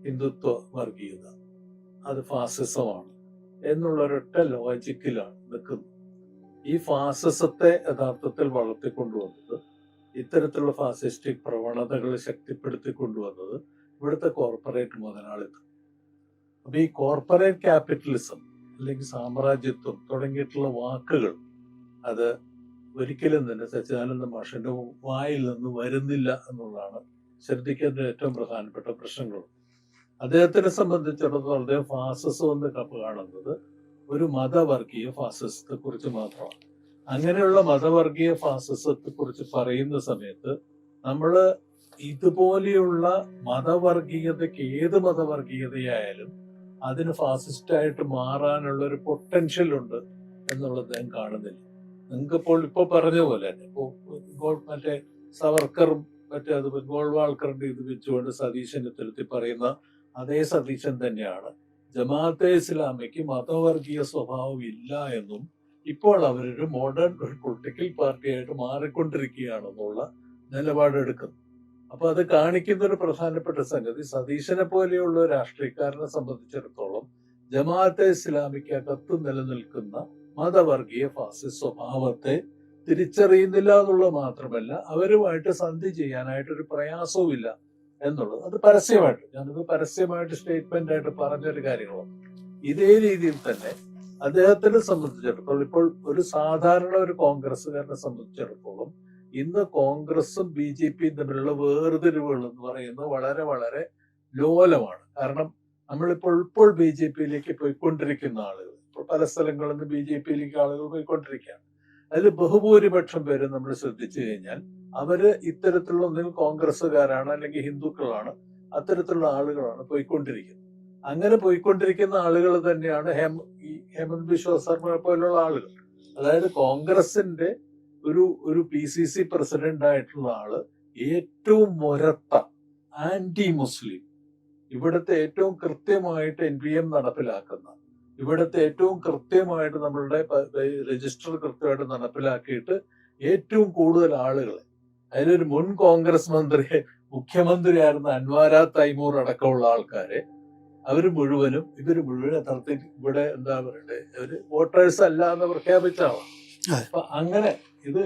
D: ഹിന്ദുത്വ വർഗീയത, അത് ഫാസിസമാണ് എന്നുള്ള ഒരൊറ്റ ലോജിക്കിലാണ് നിൽക്കുന്നത്. ഈ ഫാസിസത്തെ യഥാർത്ഥത്തിൽ വളർത്തിക്കൊണ്ടുവന്നത്, ഇത്തരത്തിലുള്ള ഫാസിസ്റ്റിക് പ്രവണതകൾ ശക്തിപ്പെടുത്തിക്കൊണ്ടുവന്നത് ഇവിടുത്തെ കോർപ്പറേറ്റ് മുതലാളിത്തം. അപ്പൊ ഈ കോർപ്പറേറ്റ് ക്യാപിറ്റലിസം അല്ലെങ്കിൽ സാമ്രാജ്യത്വം തുടങ്ങിയിട്ടുള്ള വാക്കുകൾ അത് ഒരിക്കലും തന്നെ സച്ചിദാനന്ദ മാഷിന്റെ വായിൽ നിന്ന് വരുന്നില്ല എന്നുള്ളതാണ് ശ്രദ്ധിക്കേണ്ട ഏറ്റവും പ്രധാനപ്പെട്ട പ്രശ്നങ്ങൾ. അദ്ദേഹത്തിനെ സംബന്ധിച്ചിടത്തോളം അദ്ദേഹം ഫാസിസം എന്ന് കാണുന്നത് ഒരു മതവർഗീയ ഫാസിസത്തെ കുറിച്ച് മാത്രമാണ്. അങ്ങനെയുള്ള മതവർഗീയ ഫാസിസത്തെ കുറിച്ച് പറയുന്ന സമയത്ത് നമ്മൾ ഇതുപോലെയുള്ള മതവർഗീയതയ്ക്ക്, ഏത് മതവർഗീയതയായാലും അതിന് ഫാസിസ്റ്റായിട്ട് മാറാനുള്ള ഒരു പൊട്ടൻഷ്യൽ ഉണ്ട് എന്നുള്ളത് അദ്ദേഹം കാണുന്നില്ല. നിങ്ങൾക്ക് ഇപ്പോൾ പറഞ്ഞ പോലെ തന്നെ മറ്റേ സവർക്കറും മറ്റേ അത് ഗോൾവാൾക്കറിന്റെ ഇത് വെച്ചുകൊണ്ട് സതീശനെ തിരുത്തി പറയുന്ന അതേ സതീശൻ തന്നെയാണ് ജമാഅത്തെ ഇസ്ലാമിക്ക് മതവർഗീയ സ്വഭാവം ഇല്ല എന്നും ഇപ്പോൾ അവരൊരു മോഡേൺ പൊളിറ്റിക്കൽ പാർട്ടിയായിട്ട് മാറിക്കൊണ്ടിരിക്കുകയാണെന്നുള്ള നിലപാടെടുക്കുന്നു. അപ്പൊ അത് കാണിക്കുന്ന ഒരു പ്രധാനപ്പെട്ട സംഗതി, സതീശനെ പോലെയുള്ള രാഷ്ട്രീയക്കാരനെ സംബന്ധിച്ചിടത്തോളം ജമാഅത്തെ ഇസ്ലാമിക്കകത്ത് നിലനിൽക്കുന്ന മതവർഗീയ ഫാസിസ്റ്റ് സ്വഭാവത്തെ തിരിച്ചറിയുന്നില്ല എന്നുള്ളത് മാത്രമല്ല, അവരുമായിട്ട് സന്ധി ചെയ്യാനായിട്ടൊരു പ്രയാസവും ഇല്ല എന്നുള്ളത്. അത് പരസ്യമായിട്ട്, ഞാനത് പരസ്യമായിട്ട് സ്റ്റേറ്റ്മെന്റ് ആയിട്ട് പറഞ്ഞൊരു കാര്യങ്ങളാണ്. ഇതേ രീതിയിൽ തന്നെ അദ്ദേഹത്തിനെ സംബന്ധിച്ചിടത്തോളം ഇപ്പോൾ ഒരു സാധാരണ ഒരു കോൺഗ്രസ്സുകാരനെ സംബന്ധിച്ചിടത്തോളം ഇന്ന് കോൺഗ്രസും BJPയും തമ്മിലുള്ള വേർതിരിവുകൾ എന്ന് പറയുന്നത് വളരെ വളരെ ലോലമാണ്. കാരണം നമ്മളിപ്പോൾ BJPയിലേക്ക് പോയിക്കൊണ്ടിരിക്കുന്ന ആളുകൾ, ഇപ്പോൾ പല സ്ഥലങ്ങളിൽ നിന്ന് BJPയിലേക്ക് ആളുകൾ പോയിക്കൊണ്ടിരിക്കുകയാണ്. അതിൽ ബഹുഭൂരിപക്ഷം പേരും നമ്മൾ ശ്രദ്ധിച്ചു കഴിഞ്ഞാൽ അവര് ഇത്തരത്തിലുള്ള ഒന്നുകിൽ കോൺഗ്രസ്സുകാരാണ് അല്ലെങ്കിൽ ഹിന്ദുക്കളാണ്, അത്തരത്തിലുള്ള ആളുകളാണ് പോയിക്കൊണ്ടിരിക്കുന്നത്. അങ്ങനെ പോയിക്കൊണ്ടിരിക്കുന്ന ആളുകൾ തന്നെയാണ് ഈ ഹേമന്ത് ബിശ്വ ശർമ്മ പോലുള്ള ആളുകൾ. അതായത് കോൺഗ്രസിന്റെ ഒരു PCC പ്രസിഡന്റ് ആയിട്ടുള്ള ആള് ഏറ്റവും മൊരത്ത ആന്റി മുസ്ലിം, ഇവിടുത്തെ ഏറ്റവും കൃത്യമായിട്ട് NPM നടപ്പിലാക്കുന്ന, ഇവിടുത്തെ ഏറ്റവും കൃത്യമായിട്ട് നമ്മളുടെ രജിസ്റ്റർ കൃത്യമായിട്ട് നടപ്പിലാക്കിയിട്ട് ഏറ്റവും കൂടുതൽ ആളുകളെ, അതിലൊരു മുൻ കോൺഗ്രസ് മുഖ്യമന്ത്രിയായിരുന്ന അൻവാര തൈമൂർ അടക്കമുള്ള ആൾക്കാരെ ഇവര് മുഴുവൻ യഥാർത്ഥത്തിൽ ഇവിടെ എന്താ പറയണ്ടേ, അവര് വോട്ടേഴ്സ് അല്ല എന്ന് പ്രഖ്യാപിച്ച ആളാണ്. അപ്പൊ അങ്ങനെ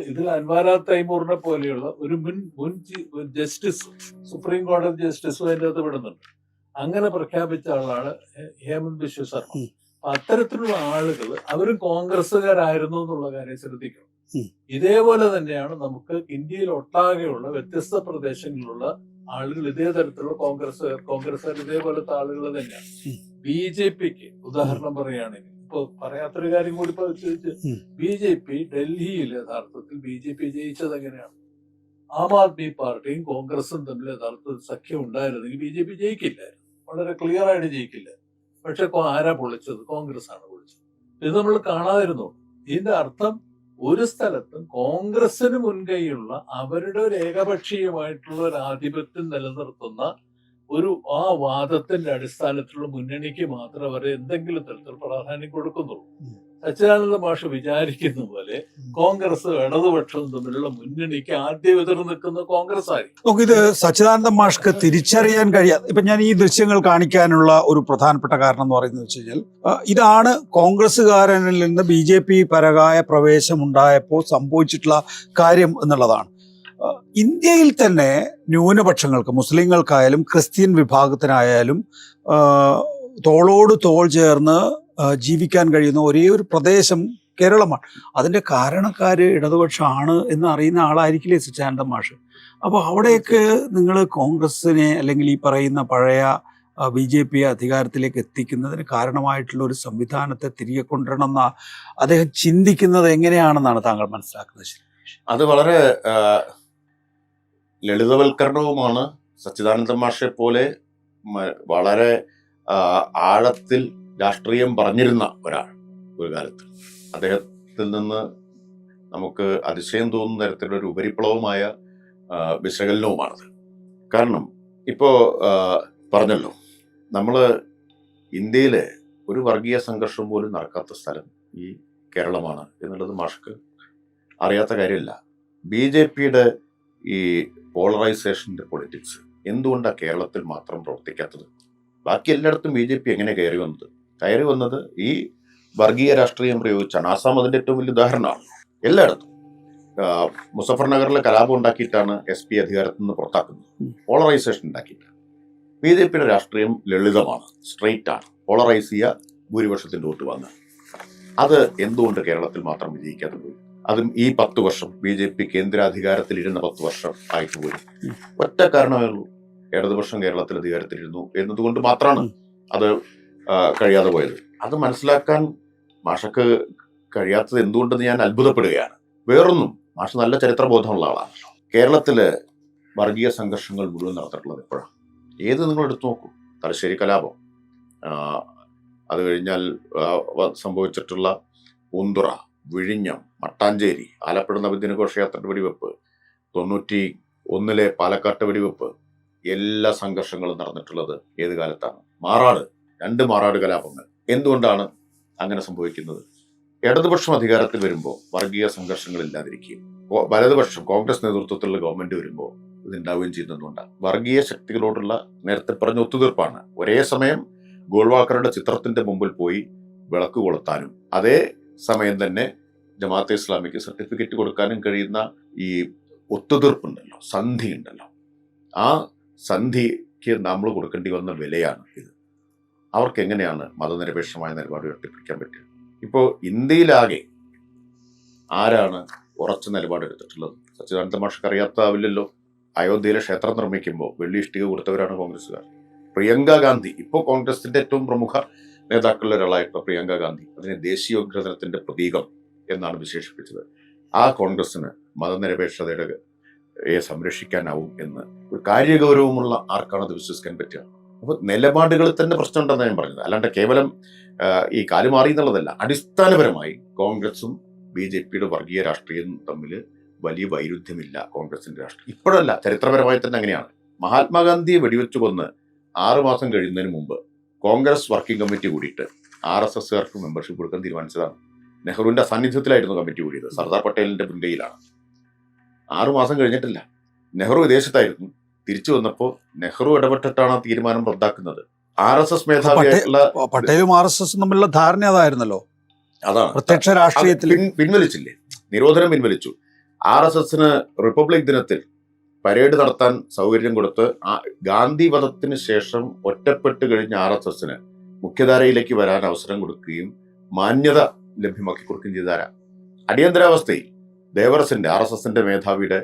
D: ഇതിൽ അൻവാര തൈമൂറിനെ പോലെയുള്ള ഒരു മുൻ ജസ്റ്റിസ്, സുപ്രീം കോടതി ജസ്റ്റിസും അതിൻ്റെ അകത്ത് വിടുന്നുണ്ട്. അങ്ങനെ പ്രഖ്യാപിച്ച ആളാണ് ഹേമന്ത് ബിശ്വ ശർമ്മ. അപ്പൊ അത്തരത്തിലുള്ള ആളുകൾ അവരും കോൺഗ്രസ്സുകാരായിരുന്നു എന്നുള്ള കാര്യം ശ്രദ്ധിക്കണം. ഇതേപോലെ തന്നെയാണ് നമുക്ക് ഇന്ത്യയിൽ ഒട്ടാകെയുള്ള വ്യത്യസ്ത പ്രദേശങ്ങളിലുള്ള ആളുകൾ ഇതേ തരത്തിലുള്ള കോൺഗ്രസ്സുകാർ ഇതേപോലത്തെ ആളുകൾ തന്നെയാണ്. BJPക്ക് ഉദാഹരണം പറയുകയാണെങ്കിൽ, ഇപ്പൊ പറയാത്തൊരു കാര്യം കൂടി BJP ഡൽഹിയിൽ യഥാർത്ഥത്തിൽ BJP ജയിച്ചത് എങ്ങനെയാണ്? ആം ആദ്മി പാർട്ടിയും കോൺഗ്രസും തമ്മിൽ യഥാർത്ഥത്തിൽ സഖ്യം ഉണ്ടായിരുന്നെങ്കിൽ BJP ജയിക്കില്ലായിരുന്നു, വളരെ ക്ലിയർ ആയിട്ട് ജയിക്കില്ല. പക്ഷെ ആരാ പൊളിച്ചത്? കോൺഗ്രസ് ആണ് പൊളിച്ചത്. ഇത് നമ്മൾ കാണാതിരുന്നു. ഇതിന്റെ അർത്ഥം ഒരു സ്ഥലത്തും കോൺഗ്രസിന് മുൻകൈയുള്ള അവരുടെ ഒരു ഏകപക്ഷീയമായിട്ടുള്ള ഒരു ആധിപത്യം നിലനിർത്തുന്ന ആ വാദത്തിന്റെ അടിസ്ഥാനത്തിലുള്ള മുന്നണിക്ക് മാത്രം അവർ എന്തെങ്കിലും തരത്തിൽ പ്രാധാന്യം കൊടുക്കുന്നുള്ളൂ. സച്ചിദാനന്ദ മാഷ് വിചാരിക്കുന്ന പോലെ കോൺഗ്രസ് ഇടതുപക്ഷവും തമ്മിലുള്ള മുന്നണിക്ക് ആദ്യം എതിർ നിൽക്കുന്ന കോൺഗ്രസ് ആയിരിക്കും.
B: നമുക്കിത് സച്ചിദാനന്ദ മാഷ്ക്ക് തിരിച്ചറിയാൻ കഴിയാതെ, ഇപ്പൊ ഞാൻ ഈ ദൃശ്യങ്ങൾ കാണിക്കാനുള്ള ഒരു പ്രധാനപ്പെട്ട കാരണം എന്ന് പറയുന്നത് വെച്ച് കഴിഞ്ഞാൽ, ഇതാണ് കോൺഗ്രസ്സുകാരനിൽ നിന്ന് BJP പരകായ പ്രവേശം ഉണ്ടായപ്പോൾ സംഭവിച്ചിട്ടുള്ള കാര്യം എന്നുള്ളതാണ്. ഇന്ത്യയിൽ തന്നെ ന്യൂനപക്ഷങ്ങൾക്ക്, മുസ്ലിങ്ങൾക്കായാലും ക്രിസ്ത്യൻ വിഭാഗത്തിനായാലും തോളോട് തോൾ ചേർന്ന് ജീവിക്കാൻ കഴിയുന്ന ഒരേ ഒരു പ്രദേശം കേരളമാണ്. അതിൻ്റെ കാരണക്കാര് ഇടതുപക്ഷമാണ് എന്ന് അറിയുന്ന ആളായിരിക്കില്ലേ സച്ചിദാനന്ദ മാഷ്. അപ്പോൾ അവിടെയൊക്കെ നിങ്ങൾ കോൺഗ്രസിനെ അല്ലെങ്കിൽ ഈ പറയുന്ന പഴയ BJP അധികാരത്തിലേക്ക് എത്തിക്കുന്നതിന് കാരണമായിട്ടുള്ള ഒരു സംവിധാനത്തെ തിരികെ കൊണ്ടുവരണമെന്ന അദ്ദേഹം ചിന്തിക്കുന്നത് എങ്ങനെയാണെന്നാണ് താങ്കൾ മനസ്സിലാക്കുന്നത്?
A: അത് വളരെ ലളിതവൽക്കരണവുമാണ്. സച്ചിദാനന്ദ മാഷെ പോലെ വളരെ ആഴത്തിൽ രാഷ്ട്രീയം പറഞ്ഞിരുന്ന ഒരാൾ ഒരു കാലത്ത്, അദ്ദേഹത്തിൽ നിന്ന് നമുക്ക് അതിശയം തോന്നുന്ന തരത്തിലുള്ള ഒരു ഉപരിപ്ലവമായ വിശകലനവുമാണത്. കാരണം ഇപ്പോൾ പറഞ്ഞല്ലോ, നമ്മൾ ഇന്ത്യയിലെ ഒരു വർഗീയ സംഘർഷം പോലും നടക്കാത്ത സ്ഥലം ഈ കേരളമാണ് എന്നുള്ളത് മാഷ്ക്ക് അറിയാത്ത കാര്യമില്ല. BJPയുടെ ഈ പോളറൈസേഷൻ്റെ പൊളിറ്റിക്സ് എന്തുകൊണ്ടാണ് കേരളത്തിൽ മാത്രം പ്രവർത്തിക്കാത്തത്? ബാക്കി എല്ലായിടത്തും BJP എങ്ങനെ കയറി വന്നത് ഈ വർഗീയ രാഷ്ട്രീയം പ്രയോഗിച്ചാണ്. ആസാം അതിൻ്റെ ഏറ്റവും വലിയ ഉദാഹരണമാണ്. എല്ലായിടത്തും മുസഫർ നഗറിലെ കലാപം ഉണ്ടാക്കിയിട്ടാണ് SP അധികാരത്തിൽ നിന്ന് പുറത്താക്കുന്നത്, പോളറൈസേഷൻ ഉണ്ടാക്കിയിട്ടാണ്. BJPയുടെ രാഷ്ട്രീയം ലളിതമാണ്, സ്ട്രെയിറ്റ് ആണ്. പോളറൈസ് ചെയ്യുക, ഭൂരിപക്ഷത്തിൻ്റെ വോട്ട് വാങ്ങുക. അത് എന്തുകൊണ്ട് കേരളത്തിൽ മാത്രം വിജയിക്കാതെ പോയി? അതും ഈ 10 വർഷം BJP കേന്ദ്രാധികാരത്തിലിരുന്ന 10 വർഷം ആയിട്ട് പോയി. ഒറ്റ കാരണമേ ഉള്ളൂ, ഇടതുപക്ഷം കേരളത്തിൽ അധികാരത്തിലിരുന്നു എന്നതുകൊണ്ട് മാത്രമാണ് അത് കഴിയാതെ പോയത്. അത് മനസ്സിലാക്കാൻ മാഷക്ക് കഴിയാത്തത് എന്തുകൊണ്ടെന്ന് ഞാൻ അത്ഭുതപ്പെടുകയാണ്. വേറൊന്നും, മാഷ് നല്ല ചരിത്രബോധമുള്ള ആളാണല്ലോ. കേരളത്തിലെ വർഗീയ സംഘർഷങ്ങൾ മുഴുവൻ നടന്നിട്ടുള്ളത് എപ്പോഴാണ്? ഏത് നിങ്ങൾ എടുത്തു നോക്കൂ. തലശ്ശേരി കലാപം, അത് കഴിഞ്ഞാൽ സംഭവിച്ചിട്ടുള്ള പൂന്തുറ, വിഴിഞ്ഞം, മട്ടാഞ്ചേരി, ആലപ്പുഴ നവദിന ഘോഷയാത്രയുടെ വെടിവെപ്പ്, 91 പാലക്കാട്ട് വെടിവെപ്പ്, എല്ലാ സംഘർഷങ്ങളും നടന്നിട്ടുള്ളത് ഏത് കാലത്താണ്? മാറാട്, 2 മാറാട് കലാപങ്ങൾ. എന്തുകൊണ്ടാണ് അങ്ങനെ സംഭവിക്കുന്നത്? ഇടതുപക്ഷം അധികാരത്തിൽ വരുമ്പോൾ വർഗീയ സംഘർഷങ്ങൾ ഇല്ലാതിരിക്കുകയും വലതുപക്ഷം കോൺഗ്രസ് നേതൃത്വത്തിലുള്ള ഗവൺമെന്റ് വരുമ്പോൾ ഇതുണ്ടാവുകയും ചെയ്യുന്നതുകൊണ്ടാണ്. വർഗീയ ശക്തികളോടുള്ള നേരത്തെ പറഞ്ഞ ഒത്തുതീർപ്പാണ്. ഒരേ സമയം ഗോൾവാക്കറുടെ ചിത്രത്തിന്റെ മുമ്പിൽ പോയി വിളക്ക് കൊളുത്താനും അതേ സമയം തന്നെ ജമാഅത്തെ ഇസ്ലാമിക്ക് സർട്ടിഫിക്കറ്റ് കൊടുക്കാനും കഴിയുന്ന ഈ ഒത്തുതീർപ്പുണ്ടല്ലോ, സന്ധി ഉണ്ടല്ലോ, ആ സന്ധിക്ക് നമ്മൾ കൊടുക്കേണ്ടി വന്ന വിലയാണ് ഇത്. അവർക്ക് എങ്ങനെയാണ് മതനിരപേക്ഷമായ നിലപാട് ഉയർത്തിപ്പിടിക്കാൻ പറ്റുക? ഇപ്പോൾ ഇന്ത്യയിലാകെ ആരാണ് ഉറച്ച നിലപാടെടുത്തിട്ടുള്ളത്? സച്ചിദാനന്ദ മാഷക്ക് അറിയാത്താവില്ലല്ലോ. അയോധ്യയിലെ ക്ഷേത്രം നിർമ്മിക്കുമ്പോൾ വെള്ളി ഇഷ്ടിക കൊടുത്തവരാണ് കോൺഗ്രസ്സുകാർ. പ്രിയങ്ക ഗാന്ധി, ഇപ്പോൾ കോൺഗ്രസിന്റെ ഏറ്റവും പ്രമുഖ നേതാക്കളിൽ ഒരാളായിട്ടുള്ള പ്രിയങ്ക ഗാന്ധി അതിനെ ദേശീയോദ്ഗ്രഥനത്തിന്റെ പ്രതീകം എന്നാണ് വിശേഷിപ്പിച്ചത്. ആ കോൺഗ്രസിന് മതനിരപേക്ഷതയുടെ സംരക്ഷിക്കാനാവും എന്ന് ഒരു കാര്യഗൗരവമുള്ള ആർക്കാണത് വിശ്വസിക്കാൻ പറ്റുക? അപ്പോൾ നിലപാടുകളിൽ തന്നെ പ്രശ്നമുണ്ടെന്ന് ഞാൻ പറഞ്ഞത്, അല്ലാണ്ട് കേവലം ഈ കാല് മാറി എന്നുള്ളതല്ല. അടിസ്ഥാനപരമായി കോൺഗ്രസും BJPയുടെ വർഗീയ രാഷ്ട്രീയം തമ്മിൽ വലിയ വൈരുദ്ധ്യമില്ല. കോൺഗ്രസിന്റെ രാഷ്ട്രീയം ഇപ്പോഴല്ല, ചരിത്രപരമായി തന്നെ അങ്ങനെയാണ്. മഹാത്മാഗാന്ധിയെ വെടിവെച്ച് കൊന്ന് 6 മാസം കഴിയുന്നതിന് മുമ്പ് കോൺഗ്രസ് വർക്കിംഗ് കമ്മിറ്റി കൂടിയിട്ട് RSSകാർക്ക് മെമ്പർഷിപ്പ് കൊടുക്കാൻ തീരുമാനിച്ചതാണ്. നെഹ്റുവിന്റെ സാന്നിധ്യത്തിലായിരുന്നു കമ്മിറ്റി കൂടിയത്, സർദാർ പട്ടേലിന്റെ ബൃന്ദയിലാണ്. 6 മാസം കഴിഞ്ഞിട്ടില്ല. നെഹ്റു വിദേശത്തായിരുന്നു. തിരിച്ചു വന്നപ്പോൾ നെഹ്റു ഇടപെട്ടിട്ടാണ് ആ തീരുമാനം റദ്ദാക്കുന്നത്. RSS മേധാവിയായിട്ടുള്ള
B: പട്ടേലും RSS തമ്മിലുള്ള ധാരണ അതായിരുന്നല്ലോ.
A: അതാണ്
B: പ്രത്യക്ഷ രാഷ്ട്രീയത്തിൽ
A: പിൻവലിച്ചില്ലേ, നിരോധനം പിൻവലിച്ചു. RSSന് റിപ്പബ്ലിക് ദിനത്തിൽ പരേഡ് നടത്താൻ സൗകര്യം കൊടുത്ത് ഗാന്ധി വധത്തിന് ശേഷം ഒറ്റപ്പെട്ട് കഴിഞ്ഞ RSSന് മുഖ്യധാരയിലേക്ക് വരാൻ അവസരം കൊടുക്കുകയും മാന്യത ലഭ്യമാക്കി കൊടുക്കുകയും ചെയ്താരാ? അടിയന്തരാവസ്ഥയിൽ ദേവറസിന്റെ RSSന്റെ മേധാവിയുടെ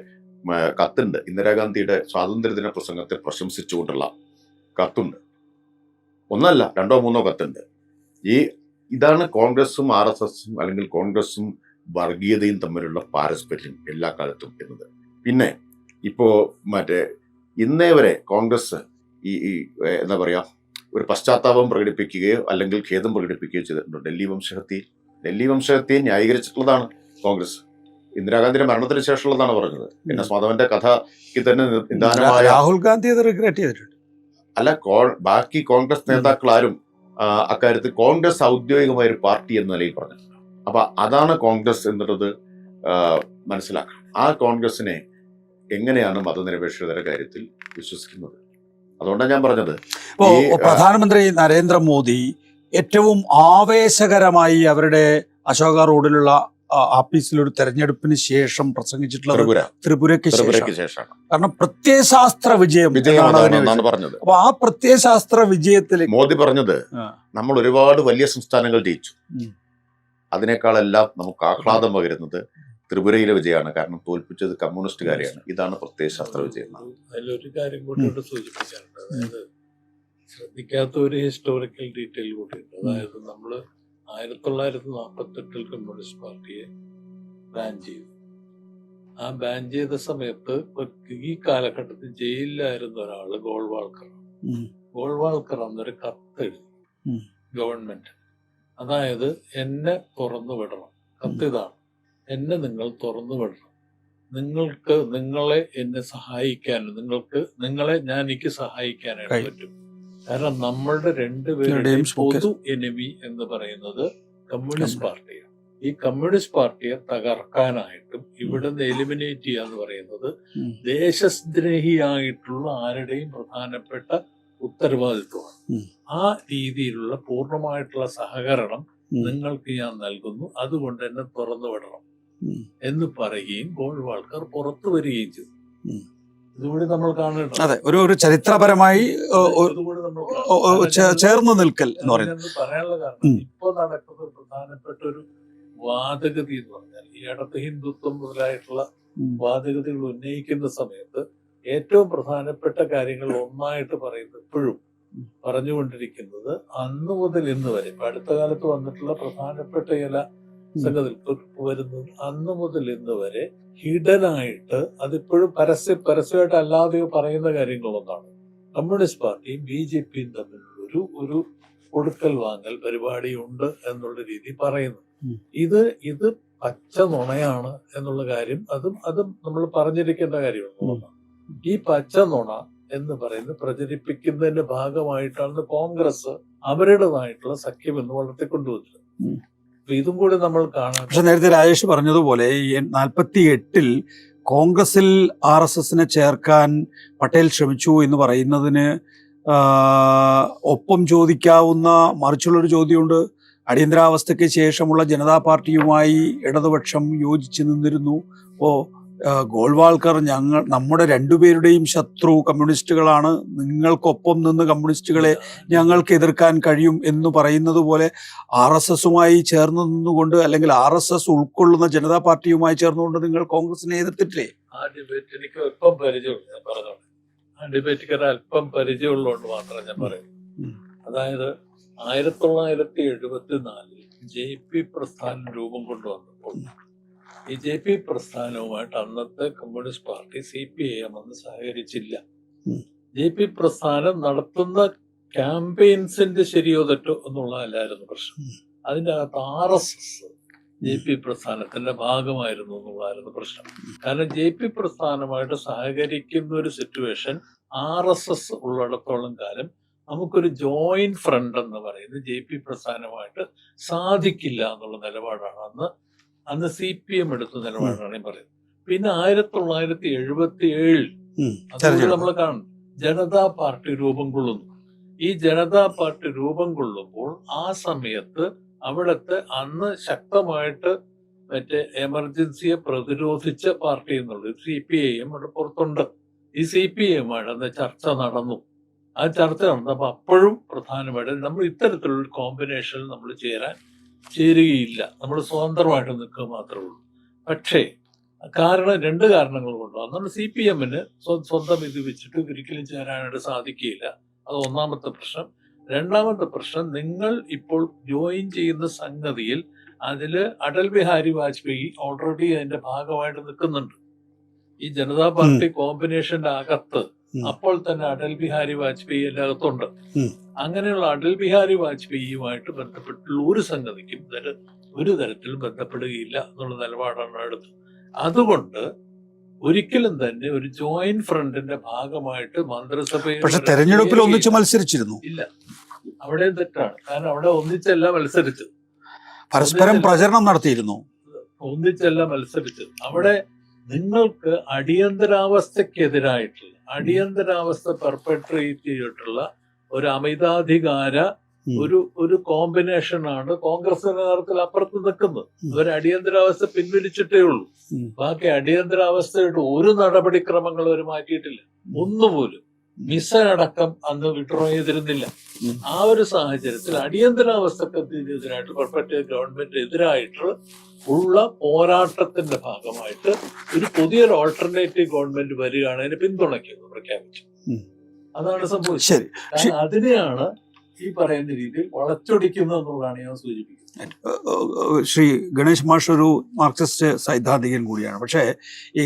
A: കത്തുണ്ട്. ഇന്ദിരാഗാന്ധിയുടെ സ്വാതന്ത്ര്യദിന പ്രസംഗത്തിൽ പ്രശംസിച്ചുകൊണ്ടുള്ള കത്തുണ്ട്. ഒന്നല്ല, 2 or 3 കത്തുണ്ട്. ഇതാണ് കോൺഗ്രസും RSSും അല്ലെങ്കിൽ കോൺഗ്രസും വർഗീയതയും തമ്മിലുള്ള പാരസ്പര്യം എല്ലാ കാലത്തും എന്നത്. പിന്നെ ഇപ്പോ ഇന്നേ വരെ കോൺഗ്രസ് ഈ എന്താ പറയാ, ഒരു പശ്ചാത്താപം പ്രകടിപ്പിക്കുകയോ അല്ലെങ്കിൽ ഖേദം പ്രകടിപ്പിക്കുകയോ ചെയ്തിട്ടുണ്ട്. ഡൽഹി വംശഹത്യയെ ന്യായീകരിച്ചിട്ടുള്ളതാണ് കോൺഗ്രസ്. ഇന്ദിരാഗാന്ധിയുടെ മരണത്തിന് ശേഷമുള്ളതാണ് പറഞ്ഞത്. പിന്നെ മാധവന്റെ കഥയ്ക്ക് തന്നെ നിദാനമായ
B: രാഹുൽ ഗാന്ധി അത് റിഗ്രറ്റ് ചെയ്തിട്ടുണ്ട്.
A: അല്ല, ബാക്കി കോൺഗ്രസ് നേതാക്കൾ ആരും അക്കാര്യത്തിൽ കോൺഗ്രസ് ഔദ്യോഗികമായ ഒരു പാർട്ടി എന്ന നിലയിൽ പറഞ്ഞിട്ടുണ്ട്. അപ്പൊ അതാണ് കോൺഗ്രസ് എന്നുള്ളത് മനസ്സിലാക്കണം. ആ കോൺഗ്രസിനെ എങ്ങനെയാണ് മതനിരപേക്ഷതയുടെ കാര്യത്തിൽ വിശ്വസിക്കുന്നത്? അതുകൊണ്ടാണ് ഞാൻ പറഞ്ഞത്,
B: പ്രധാനമന്ത്രി നരേന്ദ്രമോദി ഏറ്റവും ആവേശകരമായി അവരുടെ അശോക റോഡിലുള്ള ആഫീസിലൊരു തെരഞ്ഞെടുപ്പിന് ശേഷം പ്രസംഗിച്ചിട്ടുള്ളത് ത്രിപുരയ്ക്ക് ശേഷം. കാരണം പ്രത്യയശാസ്ത്ര വിജയം
A: എന്നാണ് പറഞ്ഞത്.
B: അപ്പൊ ആ പ്രത്യയശാസ്ത്ര വിജയത്തിൽ
A: മോദി പറഞ്ഞത്, നമ്മൾ ഒരുപാട് വലിയ സംസ്ഥാനങ്ങൾ ജയിച്ചു, അതിനേക്കാളെല്ലാം നമുക്ക് ആഹ്ലാദം പകരുന്നത് ത്രിപുരയിലെ വിജയമാണ്. കാരണം തോൽപ്പിച്ചത് കമ്മ്യൂണിസ്റ്റുകാരെയാണ്. ഇതാണ് പ്രത്യയശാസ്ത്ര വിജയം.
D: അതിലൊരു കാര്യം കൂടി സൂചിപ്പിക്കാറുണ്ട്. അതായത് ശ്രദ്ധിക്കാത്ത ഒരു ഹിസ്റ്റോറിക്കൽ ഡീറ്റെയിൽ കൂടിയുണ്ട്. അതായത് നമ്മള് 1948 കമ്മ്യൂണിസ്റ്റ് പാർട്ടിയെ ബാൻ ചെയ്തു. ആ ബാൻ ചെയ്ത സമയത്ത് ഈ കാലഘട്ടത്തിൽ ജയിലിലായിരുന്ന ഒരാള് ഗോൾവാൾക്കർ അന്നൊരു കത്തെഴുതി ഗവൺമെന്റ്. അതായത് എന്നെ തുറന്നു വിടണം, കത്തിതാണ്, എന്നെ നിങ്ങൾ തുറന്നു വിടണം, നിങ്ങളെ എന്നെ സഹായിക്കാനും നിങ്ങളെ എനിക്ക് സഹായിക്കാനായിട്ട് പറ്റും. കാരണം നമ്മളുടെ രണ്ടുപേരുടെയും പൊതു എനിമി എന്ന് പറയുന്നത് കമ്മ്യൂണിസ്റ്റ് പാർട്ടിയാണ്. ഈ കമ്മ്യൂണിസ്റ്റ് പാർട്ടിയെ തകർക്കാനായിട്ടും ഇവിടുന്ന് എലിമിനേറ്റ് ചെയ്യുക എന്ന് പറയുന്നത് ദേശസ്നേഹിയായിട്ടുള്ള ആരുടെയും പ്രധാനപ്പെട്ട ഉത്തരവാദിത്വമാണ്. ആ രീതിയിലുള്ള പൂർണ്ണമായിട്ടുള്ള സഹകരണം നിങ്ങൾക്ക് ഞാൻ നൽകുന്നു, അതുകൊണ്ട് എന്നെ തുറന്നു വിടണം എന്ന് പറയുകയും ഗോൾവാൾക്കർ പുറത്തു വരികയും ചെയ്തു. ഇതുകൂടി നമ്മൾ കാണേണ്ടത്.
B: അതെ, ഒരു ചരിത്രപരമായി ചേർന്ന് നിൽക്കൽ എന്ന് പറയുന്നത്.
D: പറയാനുള്ള കാരണം ഇപ്പൊ നടക്കുന്ന പ്രധാനപ്പെട്ട ഒരു വാദഗതി എന്ന് പറഞ്ഞാൽ ഈ ഇടത് ഹിന്ദുത്വം മുതലായിട്ടുള്ള വാദഗതികൾ ഉന്നയിക്കുന്ന സമയത്ത് ഏറ്റവും പ്രധാനപ്പെട്ട കാര്യങ്ങൾ ഒന്നായിട്ട് പറയുന്നത് ഇപ്പോഴും പറഞ്ഞുകൊണ്ടിരിക്കുന്നത് അന്ന് മുതൽ ഇന്ന് വരെ ഇപ്പൊ അടുത്ത കാലത്ത് വന്നിട്ടുള്ള പ്രധാനപ്പെട്ട ചില സംഗതികൾ വരുന്നത് അന്ന് മുതൽ ഇന്ന് വരെ ഹിഡനായിട്ട് അതിപ്പോഴും പരസ്യമായിട്ട് അല്ലാതെയോ പറയുന്ന കാര്യങ്ങളൊന്നാണ്. കമ്മ്യൂണിസ്റ്റ് പാർട്ടിയും BJPയും തമ്മിലുള്ള ഒരു കൊടുക്കൽ വാങ്ങൽ പരിപാടി ഉണ്ട് എന്നുള്ള രീതി പറയുന്നു. ഇത് പച്ച നുണയാണ് എന്നുള്ള കാര്യം അതും നമ്മൾ പറഞ്ഞിരിക്കേണ്ട കാര്യമാണ്. ഈ പച്ച നുണ എന്ന് പറയുന്നത് പ്രചരിപ്പിക്കുന്നതിന്റെ ഭാഗമായിട്ടാണ് കോൺഗ്രസ് അവരുടേതായിട്ടുള്ള സഖ്യം എന്ന് വളർത്തിക്കൊണ്ടുവന്നത്. ഇതും കൂടി നമ്മൾ കാണാം.
B: പക്ഷെ നേരത്തെ രാജേഷ് പറഞ്ഞതുപോലെ 48-ൽ കോൺഗ്രസിൽ RSSനെ ചേർക്കാൻ പട്ടേൽ ശ്രമിച്ചു എന്ന് പറയുന്നതിന് ഒപ്പം ചോദിക്കാവുന്ന മറിച്ചുള്ളൊരു ചോദ്യമുണ്ട്. അടിയന്തരാവസ്ഥയ്ക്ക് ശേഷമുള്ള ജനതാ പാർട്ടിയുമായി ഇടതുപക്ഷം യോജിച്ചു നിന്നിരുന്നു. ഗോൾവാൾക്കർ നമ്മുടെ രണ്ടുപേരുടെയും ശത്രു കമ്മ്യൂണിസ്റ്റുകളാണ്, നിങ്ങൾക്കൊപ്പം നിന്ന് കമ്മ്യൂണിസ്റ്റുകളെ ഞങ്ങൾക്ക് എതിർക്കാൻ കഴിയും എന്ന് പറയുന്നത് പോലെ RSSുമായി ചേർന്ന് നിന്നുകൊണ്ട് അല്ലെങ്കിൽ RSS ഉൾക്കൊള്ളുന്ന ജനതാ പാർട്ടിയുമായി ചേർന്നുകൊണ്ട് നിങ്ങൾ കോൺഗ്രസിനെ എതിർത്തിട്ടില്ലേ?
D: ആ ഡിബേറ്റ് എനിക്ക് അല്പം പരിചയമുള്ളൂ. ഞാൻ പറഞ്ഞോളൂ, ആ ഡിബേറ്റ് അല്പം പരിചയമുള്ളതുകൊണ്ട് മാത്രം ഞാൻ പറയുന്നു. അതായത് 1974 JP പ്രസ്ഥാനം രൂപം കൊണ്ടുവന്നപ്പോൾ ഈ JP പ്രസ്ഥാനവുമായിട്ട് അന്നത്തെ കമ്മ്യൂണിസ്റ്റ് പാർട്ടി CPIM അന്ന് സഹകരിച്ചില്ല. JP പ്രസ്ഥാനം നടത്തുന്ന ക്യാമ്പയിൻസിന്റെ ശരിയോ തെറ്റോ എന്നുള്ളതല്ലായിരുന്നു പ്രശ്നം. അതിൻ്റെ അകത്ത് RSS JP പ്രസ്ഥാനത്തിന്റെ ഭാഗമായിരുന്നു എന്നുള്ളതായിരുന്നു പ്രശ്നം. കാരണം JP പ്രസ്ഥാനമായിട്ട് സഹകരിക്കുന്ന ഒരു സിറ്റുവേഷൻ RSS ഉള്ളിടത്തോളം കാലം നമുക്കൊരു ജോയിന്റ് ഫ്രണ്ട് എന്ന് പറയുന്നത് JP പ്രസ്ഥാനമായിട്ട് സാധിക്കില്ല എന്നുള്ള നിലപാടാണ് അന്ന് CPM എടുത്ത നിലപാടാണ് ഞാൻ പറയുന്നത്. പിന്നെ 1977 അതുകൊണ്ട് നമ്മൾ കാണും ജനതാ പാർട്ടി രൂപം കൊള്ളുന്നു. ഈ ജനതാ പാർട്ടി രൂപം കൊള്ളുമ്പോൾ ആ സമയത്ത് അവിടുത്തെ അന്ന് ശക്തമായിട്ട് മറ്റേ എമർജൻസിയെ പ്രതിരോധിച്ച പാർട്ടി എന്നുള്ളത് CPIM അവിടെ പുറത്തുണ്ട്. ഈ CPIM ആയിട്ട് അന്ന് ചർച്ച നടന്നു. ആ ചർച്ച നടന്നപ്പോൾ അപ്പോഴും പ്രധാനമായിട്ട് നമ്മൾ ഇത്തരത്തിലുള്ള കോമ്പിനേഷനിൽ നമ്മൾ ചേരുകയില്ല, നമ്മൾ സ്വതന്ത്രമായിട്ട് നിൽക്കുക മാത്രമേ ഉള്ളൂ. പക്ഷേ രണ്ട് കാരണങ്ങൾ കൊണ്ട് അന്നാണ് CPM-ന് സ്വന്തം ഇത് വെച്ചിട്ട് ഒരിക്കലും ചേരാനായിട്ട് സാധിക്കുകയില്ല. അത് ഒന്നാമത്തെ പ്രശ്നം. രണ്ടാമത്തെ പ്രശ്നം, നിങ്ങൾ ഇപ്പോൾ ജോയിൻ ചെയ്യുന്ന സംഗതിയിൽ അതിൽ അടൽ ബിഹാരി വാജ്പേയി ഓൾറെഡി അതിന്റെ ഭാഗമായിട്ട് നിൽക്കുന്നുണ്ട്. ഈ ജനതാ പാർട്ടി കോമ്പിനേഷന്റെ അകത്ത് അപ്പോൾ തന്നെ അടൽ ബിഹാരി വാജ്പേയി എൻ്റെ അകത്തുണ്ട്. അങ്ങനെയുള്ള അടൽ ബിഹാരി വാജ്പേയിയുമായിട്ട് ബന്ധപ്പെട്ടുള്ള ഒരു സംഗതിക്കും ഒരു തരത്തിലും ബന്ധപ്പെടുകയില്ല എന്നുള്ള നിലപാടാണ് എടുത്തത്. അതുകൊണ്ട് ഒരിക്കലും തന്നെ ഒരു ജോയിന്റ് ഫ്രണ്ടിന്റെ ഭാഗമായിട്ട് മന്ത്രിസഭയിൽ
B: പക്ഷെ തെരഞ്ഞെടുപ്പിൽ ഒന്നിച്ച് മത്സരിച്ചിരുന്നു.
D: ഇല്ല, അവിടെയും തെറ്റാണ്. കാരണം അവിടെ ഒന്നിച്ചല്ല മത്സരിച്ചത്,
B: പരസ്പരം പ്രചരണം നടത്തിയിരുന്നു.
D: ഒന്നിച്ചല്ല മത്സരിച്ചത്. അവിടെ നിങ്ങൾക്ക് അടിയന്തരാവസ്ഥക്കെതിരായിട്ടുള്ള അടിയന്തരാവസ്ഥ പെർപെട്രേറ്റ് ചെയ്തിട്ടുള്ള ഒരു അമിതാധികാര ഒരു കോമ്പിനേഷനാണ് കോൺഗ്രസിന്റെ നേതൃത്വത്തിൽ അപ്പുറത്ത് നിൽക്കുന്നത്. അവർ അടിയന്തരാവസ്ഥ പിൻവലിച്ചിട്ടേ ഉള്ളൂ. ബാക്കി അടിയന്തരാവസ്ഥയുടെ ഒരു നടപടിക്രമങ്ങൾ അവർ മാറ്റിയിട്ടില്ല, ഒന്നുപോലും. മിസ അടക്കം അന്ന് വിഡ്രോ ചെയ്തിരുന്നില്ല. ആ ഒരു സാഹചര്യത്തിൽ അടിയന്തരാവസ്ഥക്കെതിരായിട്ട് പെർപെട്രേറ്റ് ഗവൺമെന്റ് എതിരായിട്ട് ഉള്ള പോരാട്ടത്തിന്റെ ഭാഗമായിട്ട് ഒരു പുതിയൊരു ഓൾട്ടർനേറ്റീവ് ഗവൺമെന്റ് വരികയാണ് അതിനെ പിന്തുണയ്ക്കുന്നത് പ്രഖ്യാപിച്ചു. അതാണ് സംഭവിച്ചത്. കാരണം അതിനെയാണ് ഈ പറയുന്ന രീതിയിൽ വളച്ചൊടിക്കുന്നത് എന്നുള്ളതാണ് ഞാൻ സൂചിപ്പിക്കുന്നത്.
B: ശ്രീ ഗണേഷ് മാഷ് ഒരു മാർക്സിസ്റ്റ് സൈദ്ധാന്തികൻ കൂടിയാണ്. പക്ഷേ ഈ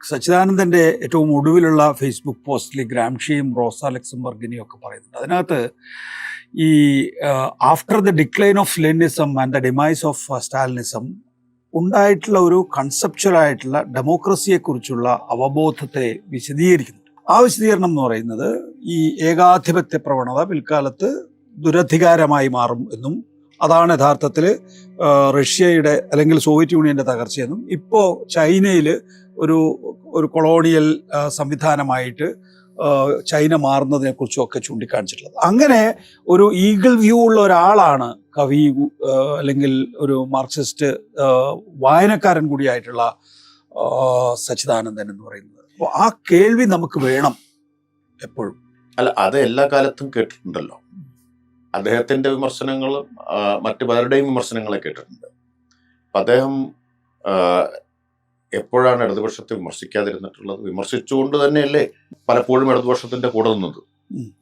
B: സച്ചിദാനന്ദന്റെ ഏറ്റവും ഒടുവിലുള്ള ഫേസ്ബുക്ക് പോസ്റ്റിൽ ഗ്രാംഷിയും റോസ ലക്സംബർഗിനെയും ഒക്കെ പറയുന്നുണ്ട്. അതിനകത്ത് ഈ after the decline of Leninism and the demise of Stalinism ഉണ്ടായിട്ടുള്ള ഒരു കൺസെപ്ച്വലായിട്ടുള്ള ഡെമോക്രസിയെക്കുറിച്ചുള്ള അവബോധത്തെ വിശദീകരിക്കുന്നുണ്ട്. ആ വിശദീകരണം എന്ന് പറയുന്നത് ഈ ഏകാധിപത്യ പ്രവണത പിൽക്കാലത്ത് ദുരധികാരമായി മാറും എന്നും അതാണ് യഥാർത്ഥത്തിൽ റഷ്യയുടെ അല്ലെങ്കിൽ സോവിയറ്റ് യൂണിയന്റെ തകർച്ചയെന്നും ഇപ്പോൾ ചൈനയിൽ ഒരു കൊളോണിയൽ സംവിധാനമായിട്ട് ചൈന മാറുന്നതിനെ കുറിച്ചൊക്കെ ചൂണ്ടിക്കാണിച്ചിട്ടുള്ളത്. അങ്ങനെ ഒരു ഈഗിൾ വ്യൂ ഉള്ള ഒരാളാണ് കവി അല്ലെങ്കിൽ ഒരു മാർക്സിസ്റ്റ് വായനക്കാരൻ കൂടിയായിട്ടുള്ള സച്ചിദാനന്ദൻ എന്ന് പറയുന്നത്. അപ്പോൾ ആ കേൾവി നമുക്ക് വേണം എപ്പോഴും.
A: അല്ല, അത് എല്ലാ കാലത്തും കേട്ടിട്ടുണ്ടല്ലോ. അദ്ദേഹത്തിന്റെ വിമർശനങ്ങൾ മറ്റു പലരുടെയും വിമർശനങ്ങളെ കേട്ടിട്ടുണ്ട്. അപ്പം അദ്ദേഹം എപ്പോഴാണ് ഇടതുപക്ഷത്തെ വിമർശിക്കാതിരുന്നിട്ടുള്ളത്? വിമർശിച്ചുകൊണ്ട് തന്നെയല്ലേ പലപ്പോഴും ഇടതുപക്ഷത്തിന്റെ കൂടെ നിന്നത്,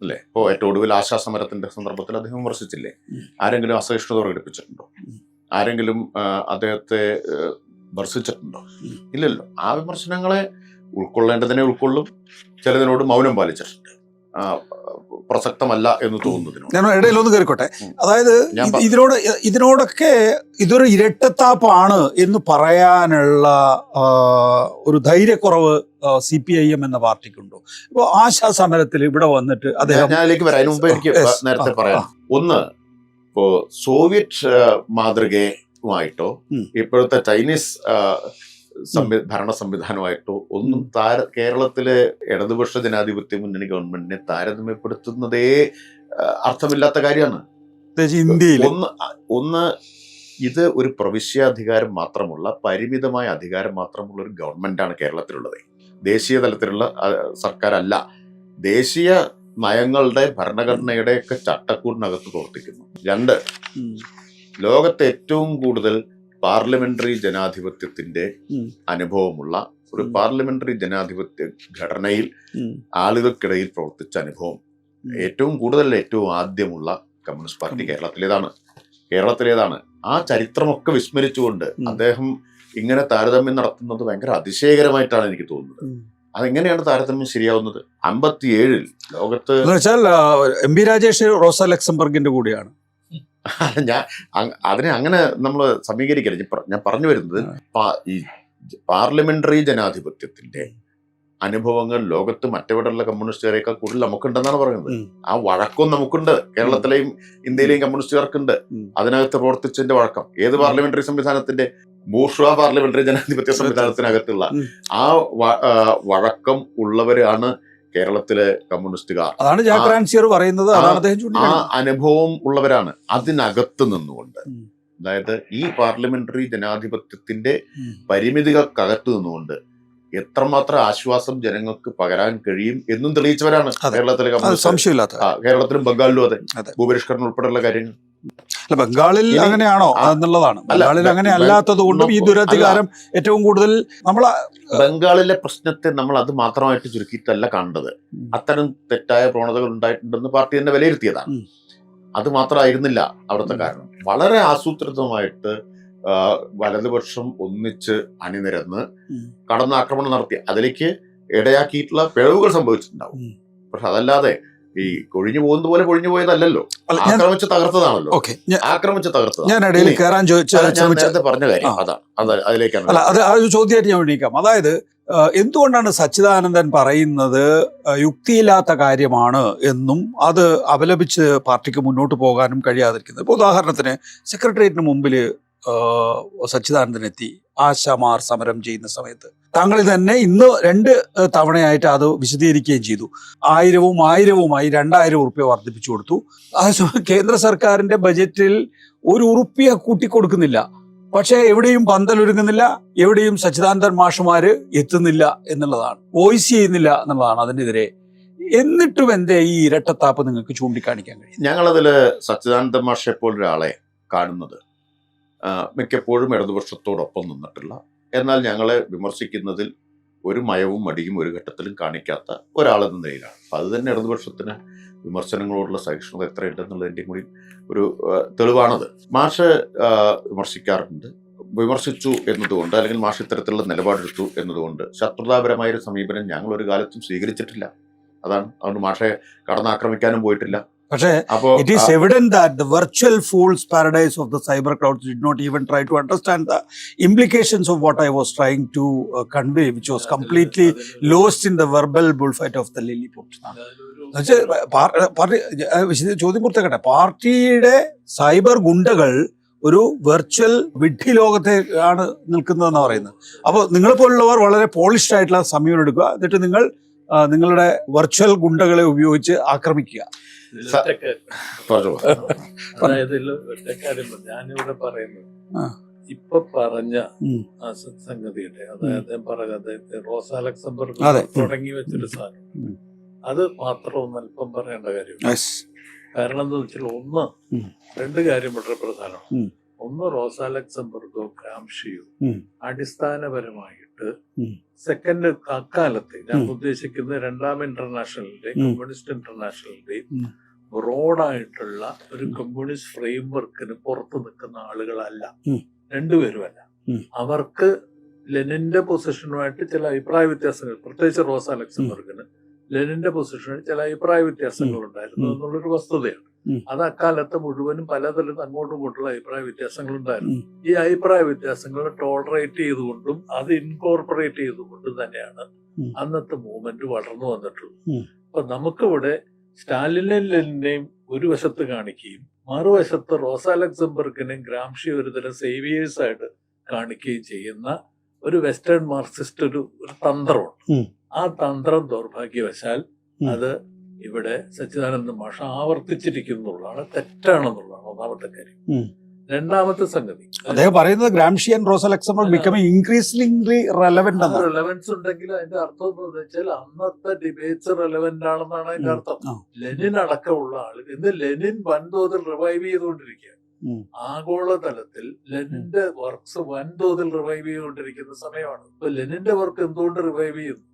A: അല്ലേ? ഇപ്പോൾ ഏറ്റവും ഒടുവിൽ ആശാസമരത്തിന്റെ സന്ദർഭത്തിൽ അദ്ദേഹം വിമർശിച്ചില്ലേ? ആരെങ്കിലും അസഹിഷ്ണുത പ്രകടിപ്പിച്ചിട്ടുണ്ടോ? ആരെങ്കിലും അദ്ദേഹത്തെ ഭർഷിച്ചിട്ടുണ്ടോ? ഇല്ലല്ലോ. ആ വിമർശനങ്ങളെ ഉൾക്കൊള്ളേണ്ടതിനെ ഉൾക്കൊള്ളും, ചിലതിനോട് മൗനം പാലിച്ചിട്ടുണ്ട്. പ്രസക്തമല്ല എന്ന് തോന്നുന്നതിനോട്
B: ഞാൻ ഇടയിലൊന്ന് കയറിക്കോട്ടെ. അതായത് ഇതിനോടൊക്കെ ഇതൊരു ഇരട്ടത്താപ്പാണ് എന്ന് പറയാനുള്ള ഒരു ധൈര്യക്കുറവ് CPIM എന്ന പാർട്ടിക്കുണ്ടോ? ഇപ്പോൾ ആശാ സമരത്തിൽ ഇവിടെ വന്നിട്ട് അദ്ദേഹം
A: ഞാനിലേക്ക് വരാം. അതിന് മുമ്പ് എനിക്ക് നേരത്തെ പറയാം. ഒന്ന്, ഇപ്പോ സോവിയറ്റ് മാതൃകയുമായിട്ടോ ഇപ്പോഴത്തെ ചൈനീസ് ഭരണ സംവിധാനമായിട്ടോ ഒന്നും കേരളത്തിലെ ഇടതുപക്ഷ ജനാധിപത്യ മുന്നണി ഗവൺമെന്റിനെ താരതമ്യപ്പെടുത്തുന്നതേ അർത്ഥമില്ലാത്ത കാര്യമാണ്. ഒന്ന് ഇത് ഒരു പ്രവിശ്യാധികാരം മാത്രമുള്ള പരിമിതമായ അധികാരം മാത്രമുള്ള ഒരു ഗവൺമെന്റാണ് കേരളത്തിലുള്ളത്. ദേശീയ തലത്തിലുള്ള സർക്കാരല്ല. ദേശീയ നയങ്ങളുടെ ഭരണഘടനയുടെയൊക്കെ ചട്ടക്കൂടിനകത്ത് പ്രവർത്തിക്കുന്നു. രണ്ട്, ലോകത്തെ ഏറ്റവും കൂടുതൽ പാർലമെന്ററി ജനാധിപത്യത്തിന്റെ അനുഭവമുള്ള ഒരു പാർലമെന്ററി ജനാധിപത്യ ഘടനയിൽ ആളുകൾക്കിടയിൽ പ്രവർത്തിച്ച അനുഭവം ഏറ്റവും ആദ്യമുള്ള കമ്മ്യൂണിസ്റ്റ് പാർട്ടി കേരളത്തിലേതാണ്. ആ ചരിത്രമൊക്കെ വിസ്മരിച്ചുകൊണ്ട് അദ്ദേഹം ഇങ്ങനെ താരതമ്യം നടത്തുന്നത് ഭയങ്കര അതിശയകരമായിട്ടാണ് എനിക്ക് തോന്നുന്നത്. അതെങ്ങനെയാണ് താരതമ്യം ശരിയാവുന്നത്? 57 ലോകത്ത്
B: എന്ന് വെച്ചാൽ എം.പി. രാജേഷ് റോസ ലക്സംബർഗിന്റെ കൂടിയാണ്.
A: ഞാൻ അതിനെ അങ്ങനെ നമ്മൾ സമീകരിക്കരുത്. ഞാൻ പറഞ്ഞു വരുന്നത് ഈ പാർലമെന്ററി ജനാധിപത്യത്തിന്റെ അനുഭവങ്ങൾ ലോകത്ത് മറ്റെവിടെയുള്ള കമ്മ്യൂണിസ്റ്റുകാരേക്കാൾ കൂടുതൽ നമുക്കുണ്ടെന്നാണ് പറയുന്നത്. ആ വഴക്കം നമുക്കുണ്ട്. കേരളത്തിലെയും ഇന്ത്യയിലെയും കമ്മ്യൂണിസ്റ്റുകാർക്കുണ്ട് അതിനകത്ത് പ്രവർത്തിച്ചതിന്റെ വഴക്കം. ഏത് പാർലമെന്ററി സംവിധാനത്തിന്റെ? ബൂർഷ്വാ പാർലമെന്ററി ജനാധിപത്യ സംവിധാനത്തിനകത്തുള്ള ആ വഴക്കം ഉള്ളവരാണ് കേരളത്തിലെ കമ്മ്യൂണിസ്റ്റുകാർ.
B: അതാണ് ജാക്ക് റാൻസിയർ പറയുന്നത്.
A: ആ അനുഭവം ഉള്ളവരാണ്. അതിനകത്ത് നിന്നുകൊണ്ട്, അതായത് ഈ പാർലമെന്ററി ജനാധിപത്യത്തിന്റെ പരിമിതികൾക്കകത്ത് നിന്നുകൊണ്ട് എത്രമാത്രം ആശ്വാസം ജനങ്ങൾക്ക് പകരാൻ കഴിയും എന്നും തെളിയിച്ചവരാണ് കേരളത്തിലെ
B: സംശയമില്ലാത്ത.
A: കേരളത്തിലും ബംഗാളിലും അതെ. ഭൂപരിഷ്കരണം ഉൾപ്പെടെയുള്ള കാര്യങ്ങൾ.
B: ബംഗാളിൽ അങ്ങനെയാണോ എന്നുള്ളതാണ്. ബംഗാളിൽ അങ്ങനെ അല്ലാത്തത് കൊണ്ടും ഈ ദുരധികാരം ഏറ്റവും കൂടുതൽ
A: ബംഗാളിലെ പ്രശ്നത്തെ നമ്മൾ അത് മാത്രമായിട്ട് ചുരുക്കിയിട്ടല്ല കണ്ടത്. അത്തരം തെറ്റായ പ്രവണതകൾ ഉണ്ടായിട്ടുണ്ടെന്ന് പാർട്ടി തന്നെ വിലയിരുത്തിയതാണ്. അത് മാത്രമായിരുന്നില്ല അവിടുത്തെ കാരണം. വളരെ ആസൂത്രിതമായിട്ട് വലതുപക്ഷം ഒന്നിച്ച് അണിനിരന്ന് കടന്നാക്രമണം നടത്തി അതിലേക്ക് ഇടയാക്കിയിട്ടുള്ള പിഴവുകൾ സംഭവിച്ചിട്ടുണ്ടാവും. പക്ഷെ അതല്ലാതെ ഈ കൊഴിഞ്ഞു പോകുന്നത് പോലെ കൊഴിഞ്ഞു പോയതല്ലല്ലോ, ആക്രമിച്ച് തകർത്തതാണല്ലോ. ആക്രമിച്ച് തകർത്തത്.
B: ഞാൻ ഇടയിൽ കയറാൻ
A: നേരത്തെ പറഞ്ഞ കാര്യം അതാണ്. അതിലേക്കാണ്
B: അത് ആ ഒരു ചോദ്യമായിട്ട് ഞാൻ ഉന്നയിക്കാം. അതായത് എന്തുകൊണ്ടാണ് സച്ചിദാനന്ദൻ പറയുന്നത് യുക്തിയില്ലാത്ത കാര്യമാണ് എന്നും അത് അപലപിച്ച് പാർട്ടിക്ക് മുന്നോട്ട് പോകാനും കഴിയാതിരിക്കുന്നത്? ഇപ്പോൾ ഉദാഹരണത്തിന് സെക്രട്ടേറിയറ്റിന് മുമ്പിൽ സച്ചിദാനന്ദൻ എത്തി ആശമാർ സമരം ചെയ്യുന്ന സമയത്ത് താങ്കൾ തന്നെ ഇന്ന് 2 തവണയായിട്ട് അത് വിശദീകരിക്കുകയും ചെയ്തു. 1000-1000-ആയി 2000 ഉറുപ്പ്യ വർദ്ധിപ്പിച്ചു കൊടുത്തു. കേന്ദ്ര സർക്കാരിന്റെ ബജറ്റിൽ 1 ഉറുപ്പ്യ കൂട്ടിക്കൊടുക്കുന്നില്ല. പക്ഷെ എവിടെയും പന്തലൊരുങ്ങുന്നില്ല, എവിടെയും സച്ചിദാനന്ദൻ മാഷുമാര് എത്തുന്നില്ല എന്നുള്ളതാണ്, വോയിസ് ചെയ്യുന്നില്ല എന്നുള്ളതാണ് അതിനെതിരെ. എന്നിട്ടും എന്തേ ഈ ഇരട്ടത്താപ്പ് നിങ്ങൾക്ക് ചൂണ്ടിക്കാണിക്കാൻ കഴിയും?
A: ഞങ്ങളതില് സച്ചിദാനന്ദൻ മാഷെ പോലൊരാളെ കാണുന്നത് മിക്കപ്പോഴും ഇടതുപക്ഷത്തോടൊപ്പം നിന്നിട്ടുള്ള, എന്നാൽ ഞങ്ങളെ വിമർശിക്കുന്നതിൽ ഒരു മയവും മടിയും ഒരു ഘട്ടത്തിലും കാണിക്കാത്ത ഒരാളെന്ന നിലയിലാണ്. അപ്പം അത് തന്നെ ഇടതുപക്ഷത്തിന് വിമർശനങ്ങളോടുള്ള സഹിഷ്ണുത എത്രയുണ്ടെന്നുള്ളതിൻ്റെ കൂടി ഒരു തെളിവാണത്. മാഷ് വിമർശിക്കാറുണ്ട്. വിമർശിച്ചു എന്നതുകൊണ്ട് അല്ലെങ്കിൽ മാഷ് ഇത്തരത്തിലുള്ള നിലപാടെടുത്തു എന്നതുകൊണ്ട് ശത്രുതാപരമായൊരു സമീപനം ഞങ്ങൾ ഒരു കാലത്തും സ്വീകരിച്ചിട്ടില്ല. അതാണ്. അതുകൊണ്ട് മാഷെ കടന്നാക്രമിക്കാനും പോയിട്ടില്ല.
B: പക്ഷേ it is evident that the virtual fool's paradise of the cyber crowds did not even try to understand the implications of what I was trying to convey, which was completely lost in the verbal bullfight of the Lilliput. ചോദ്യം പൂർത്തിയാക്കട്ടെ. പാർട്ടിയുടെ cyber ഗുണ്ടകൾ ഒരു virtual വിഡ്ഢി ലോകത്തെ ആണ് നിൽക്കുന്നതെന്ന് പറയുന്നത്. അപ്പോൾ നിങ്ങളെപ്പോലുള്ളവർ വളരെ പോളിഷ്ഡ് ആയിട്ടുള്ള സമയം എടുക്കുക, എന്നിട്ട് നിങ്ങൾ നിങ്ങളുടെ വെർച്വൽ ഗുണ്ടകളെ ഉപയോഗിച്ച് ആക്രമിക്കുക.
D: അതായത് ഞാനിവിടെ പറയുന്നത് ഇപ്പൊ പറഞ്ഞ സംഗതിയുടെ, അതായത് പറഞ്ഞത് റോസ ലക്സംബർഗ് തുടങ്ങി വെച്ചൊരു സാധനം, അത് മാത്രം ഒന്ന് അല്പം പറയേണ്ട കാര്യം. കാരണം എന്താ വെച്ചാൽ 2 കാര്യം വളരെ പ്രധാനമാണ്. ഒന്ന്, റോസ ലക്സംബർഗോ ഗ്രാംഷിയോ അടിസ്ഥാനപരമായിട്ട് സെക്കൻഡ് അക്കാലത്ത് ഞാൻ ഉദ്ദേശിക്കുന്നത് 2ാം ഇന്റർനാഷണലിന്റെയും കമ്മ്യൂണിസ്റ്റ് ഇന്റർനാഷണലിന്റെയും ബ്രോഡായിട്ടുള്ള ഒരു കമ്മ്യൂണിസ്റ്റ് ഫ്രെയിംവർക്കിന് പുറത്ത് നിൽക്കുന്ന ആളുകളല്ല, 2 പേരുമല്ല. അവർക്ക് ലെനിന്റെ പൊസിഷനുമായിട്ട് ചില അഭിപ്രായ വ്യത്യാസങ്ങൾ, പ്രത്യേകിച്ച് റോസ ലക്സംബർഗിന് ലെനിന്റെ പൊസിഷനിൽ ചില അഭിപ്രായ വ്യത്യാസങ്ങൾ ഉണ്ടായിരുന്നു എന്നുള്ളൊരു വസ്തുതയാണ്. അത് അക്കാലത്ത് മുഴുവനും പലതരം അങ്ങോട്ടും ഇങ്ങോട്ടുള്ള അഭിപ്രായ വ്യത്യാസങ്ങൾ ഉണ്ടായിരുന്നു. ഈ അഭിപ്രായ വ്യത്യാസങ്ങൾ ടോളറേറ്റ് ചെയ്തുകൊണ്ടും അത് ഇൻകോർപ്പറേറ്റ് ചെയ്തുകൊണ്ടും തന്നെയാണ് അന്നത്തെ മൂവ്മെന്റ് വളർന്നു വന്നിട്ടുള്ളത്. അപ്പൊ നമുക്കിവിടെ സ്റ്റാലിനെയും ലെനിനെയും ഒരു വശത്ത് കാണിക്കുകയും മറുവശത്ത് റോസ ലക്സംബർഗിനെയും ഗ്രാംഷി ഒരുതരം സേവിയേഴ്സ് ആയിട്ട് കാണിക്കുകയും ചെയ്യുന്ന ഒരു വെസ്റ്റേൺ മാർക്സിസ്റ്റ് ഒരു തന്ത്രമുണ്ട്. ആ തന്ത്രം ദൗർഭാഗ്യവശാൽ അത് ഇവിടെ സച്ചിദാനന്ദ മാഷ ആവർത്തിച്ചിരിക്കുന്നുള്ളതാണ്, തെറ്റാണെന്നുള്ളതാണ് ഒന്നാമത്തെ കാര്യം. 2ാമത്തെ സംഗതി,
B: അദ്ദേഹം പറയുന്നത് Gramsci and Rosa Luxemburg becoming increasingly relevant.
D: Relevance ഉണ്ടെങ്കിൽ അതിന്റെ അർത്ഥം എന്താണെന്ന് വെച്ചാൽ അന്നത്തെ ഡിബേറ്റ്സ് റെലവന്റ് ആണെന്നാണ് അതിന്റെ അർത്ഥം. ലെനിൻ അടക്കമുള്ള ആളുകൾ ഇന്ന് ലെനിൻ വൻതോതിൽ റിവൈവ് ചെയ്തുകൊണ്ടിരിക്കുകയാണ്. ആഗോളതലത്തിൽ ലെനിന്റെ വർക്ക്സ് വൻതോതിൽ റിവൈവ് ചെയ്തുകൊണ്ടിരിക്കുന്ന സമയമാണ്. ഇപ്പൊ ലെനിന്റെ വർക്ക് എന്തുകൊണ്ട് റിവൈവ് ചെയ്യുന്നു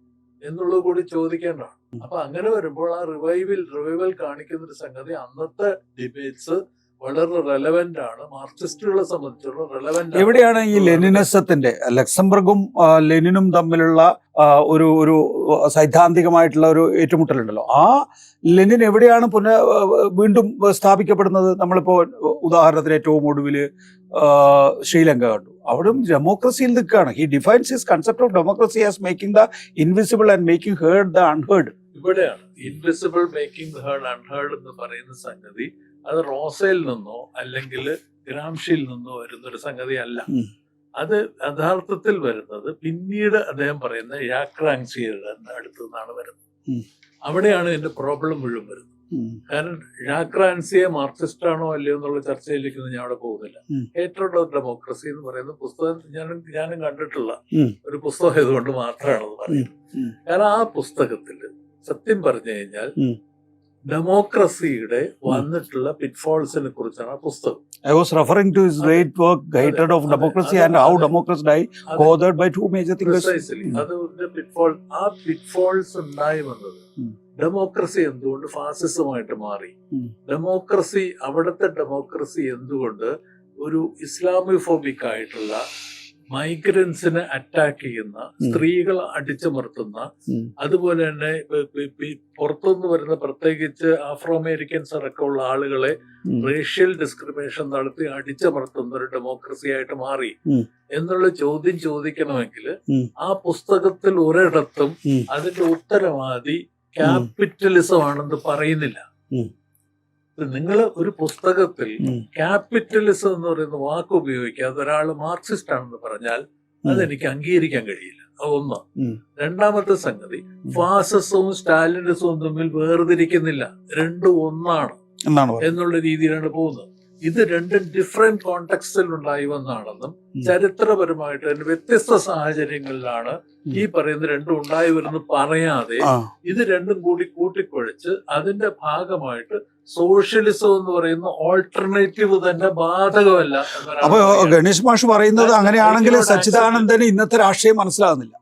D: എന്നുള്ളത് കൂടി ചോദിക്കേണ്ടതാണ്. അപ്പൊ അങ്ങനെ വരുമ്പോൾ ആ റിവൈവൽ കാണിക്കുന്ന ഒരു സംഗതി അന്നത്തെ ഡിബേറ്റ്സ് വളരെ റെലവെന്റ് ആണ്, മാർക്സിസ്റ്റുകളെ സംബന്ധിച്ചുള്ള റെലവെന്റ്.
B: എവിടെയാണ് ഈ ലെനിനിസത്തിന്റെ, ലക്സംബർഗും ലെനിനും തമ്മിലുള്ള ഒരു സൈദ്ധാന്തികമായിട്ടുള്ള ഒരു ഏറ്റുമുട്ടലുണ്ടല്ലോ, ആ ലെനിൻ എവിടെയാണ് വീണ്ടും സ്ഥാപിക്കപ്പെടുന്നത്? നമ്മളിപ്പോ ഉദാഹരണത്തിന് ഏറ്റവും ഒടുവില് ശ്രീലങ്ക കണ്ടു, അവിടെ ഡെമോക്രസിയിൽ നിൽക്കുകയാണ്. He defines his concept of democracy as making the invisible and making heard the unheard.
D: ഇവിടെയാണ് invisible making the heard unheard എന്ന് പറയുന്ന സംഗതി. അത് റോസയിൽ നിന്നോ അല്ലെങ്കിൽ ഗ്രാംഷിയിൽ നിന്നോ വരുന്നൊരു സംഗതി അല്ല. അത് യഥാർത്ഥത്തിൽ വരുന്നത് പിന്നീട് അദ്ദേഹം പറയുന്ന യാക്രാങ്സിയുടെ അടുത്ത് നിന്നാണ് വരുന്നത്. അവിടെയാണ് ഇതിന്റെ പ്രോബ്ലം മുഴുവൻ വരുന്നത്. കാരണം യാക്രാൻസിയെ മാർക്സിസ്റ്റ് ആണോ അല്ലയോ എന്നുള്ള ചർച്ചയിലേക്ക് ഞാൻ അവിടെ പോകുന്നില്ല. ഹേറ്റഡ് ഓഫ് ഡെമോക്രസി എന്ന് പറയുന്ന പുസ്തകം ഞാനും കണ്ടിട്ടുള്ള ഒരു പുസ്തകം ആയതുകൊണ്ട് മാത്രമാണ് അത് പറയുന്നത്. കാരണം ആ പുസ്തകത്തിൽ സത്യം പറഞ്ഞു കഴിഞ്ഞാൽ ഡെമോക്രസിയുടെ വന്നിട്ടുള്ള പിറ്റ്ഫോൾസിനെ കുറിച്ചാണ് ആ പുസ്തകം.
B: I was referring to his great work, Hatred of Democracy, and how democracy died, co-authored by two major thinkers.
D: അതിന്റെ പിറ്റ്ഫോൾ, ആ പിറ്റ്ഫോൾസ് ഉണ്ടായി വന്നത് ഡെമോക്രസി എന്തുകൊണ്ട് ഫാസിസമായിട്ട് മാറി, ഡെമോക്രസി അവിടുത്തെ ഡെമോക്രസി എന്തുകൊണ്ട് ഒരു ഇസ്ലാമിഫോബിക് ആയിട്ടുള്ള മൈഗ്രൻസിനെ അറ്റാക്ക് ചെയ്യുന്ന, സ്ത്രീകളെ അടിച്ചമർത്തുന്ന, അതുപോലെ തന്നെ പുറത്തുനിന്ന് വരുന്ന പ്രത്യേകിച്ച് ആഫ്രോ അമേരിക്കൻസ് അടക്കമുള്ള ആളുകളെ റേഷ്യൽ ഡിസ്ക്രിമിനേഷൻ നടത്തി അടിച്ചമർത്തുന്ന ഒരു ഡെമോക്രസി ആയിട്ട് മാറി എന്നുള്ള ചോദ്യം ചോദിക്കണമെങ്കിൽ ആ പുസ്തകത്തിൽ ഒരിടത്തും അതിന്റെ ഉത്തരവാദി ക്യാപിറ്റലിസം ആണെന്ന് പറയുന്നില്ല. നിങ്ങൾ ഒരു പുസ്തകത്തിൽ ക്യാപിറ്റലിസം എന്ന് പറയുന്ന വാക്ക് ഉപയോഗിക്കാതെ ഒരാൾ മാർക്സിസ്റ്റ് ആണെന്ന് പറഞ്ഞാൽ അതെനിക്ക് അംഗീകരിക്കാൻ കഴിയില്ല. ഒന്ന്. രണ്ടാമത്തെ സംഗതി, ഫാസിസവും സ്റ്റാലിനിസവും തമ്മിൽ വേർതിരിക്കുന്നില്ല, രണ്ടും ഒന്നാണ് എന്നുള്ള രീതിയിലാണ് പോകുന്നത്. ഇത് രണ്ടും ഡിഫറെന്റ് കോണ്ടെക്സ്റ്റിൽ ഉണ്ടായി വന്നാണെന്നും ചരിത്രപരമായിട്ട് തന്നെ വ്യത്യസ്ത സാഹചര്യങ്ങളിലാണ് ഈ പറയുന്ന രണ്ടും ഉണ്ടായി വരുന്നത് പറയാതെ ഇത് രണ്ടും കൂടി കൂട്ടിക്കുഴച്ച് അതിന്റെ ഭാഗമായിട്ട് സോഷ്യലിസം എന്ന് പറയുന്ന ഓൾട്ടർനേറ്റീവ് തന്നെ ബാധകമല്ല.
B: അപ്പൊ ഗണേഷ് മാഷ് പറയുന്നത് അങ്ങനെയാണെങ്കിൽ സച്ചിദാനന്ദന് ഇന്നത്തെ രാഷ്ട്രീയം മനസ്സിലാകുന്നില്ല.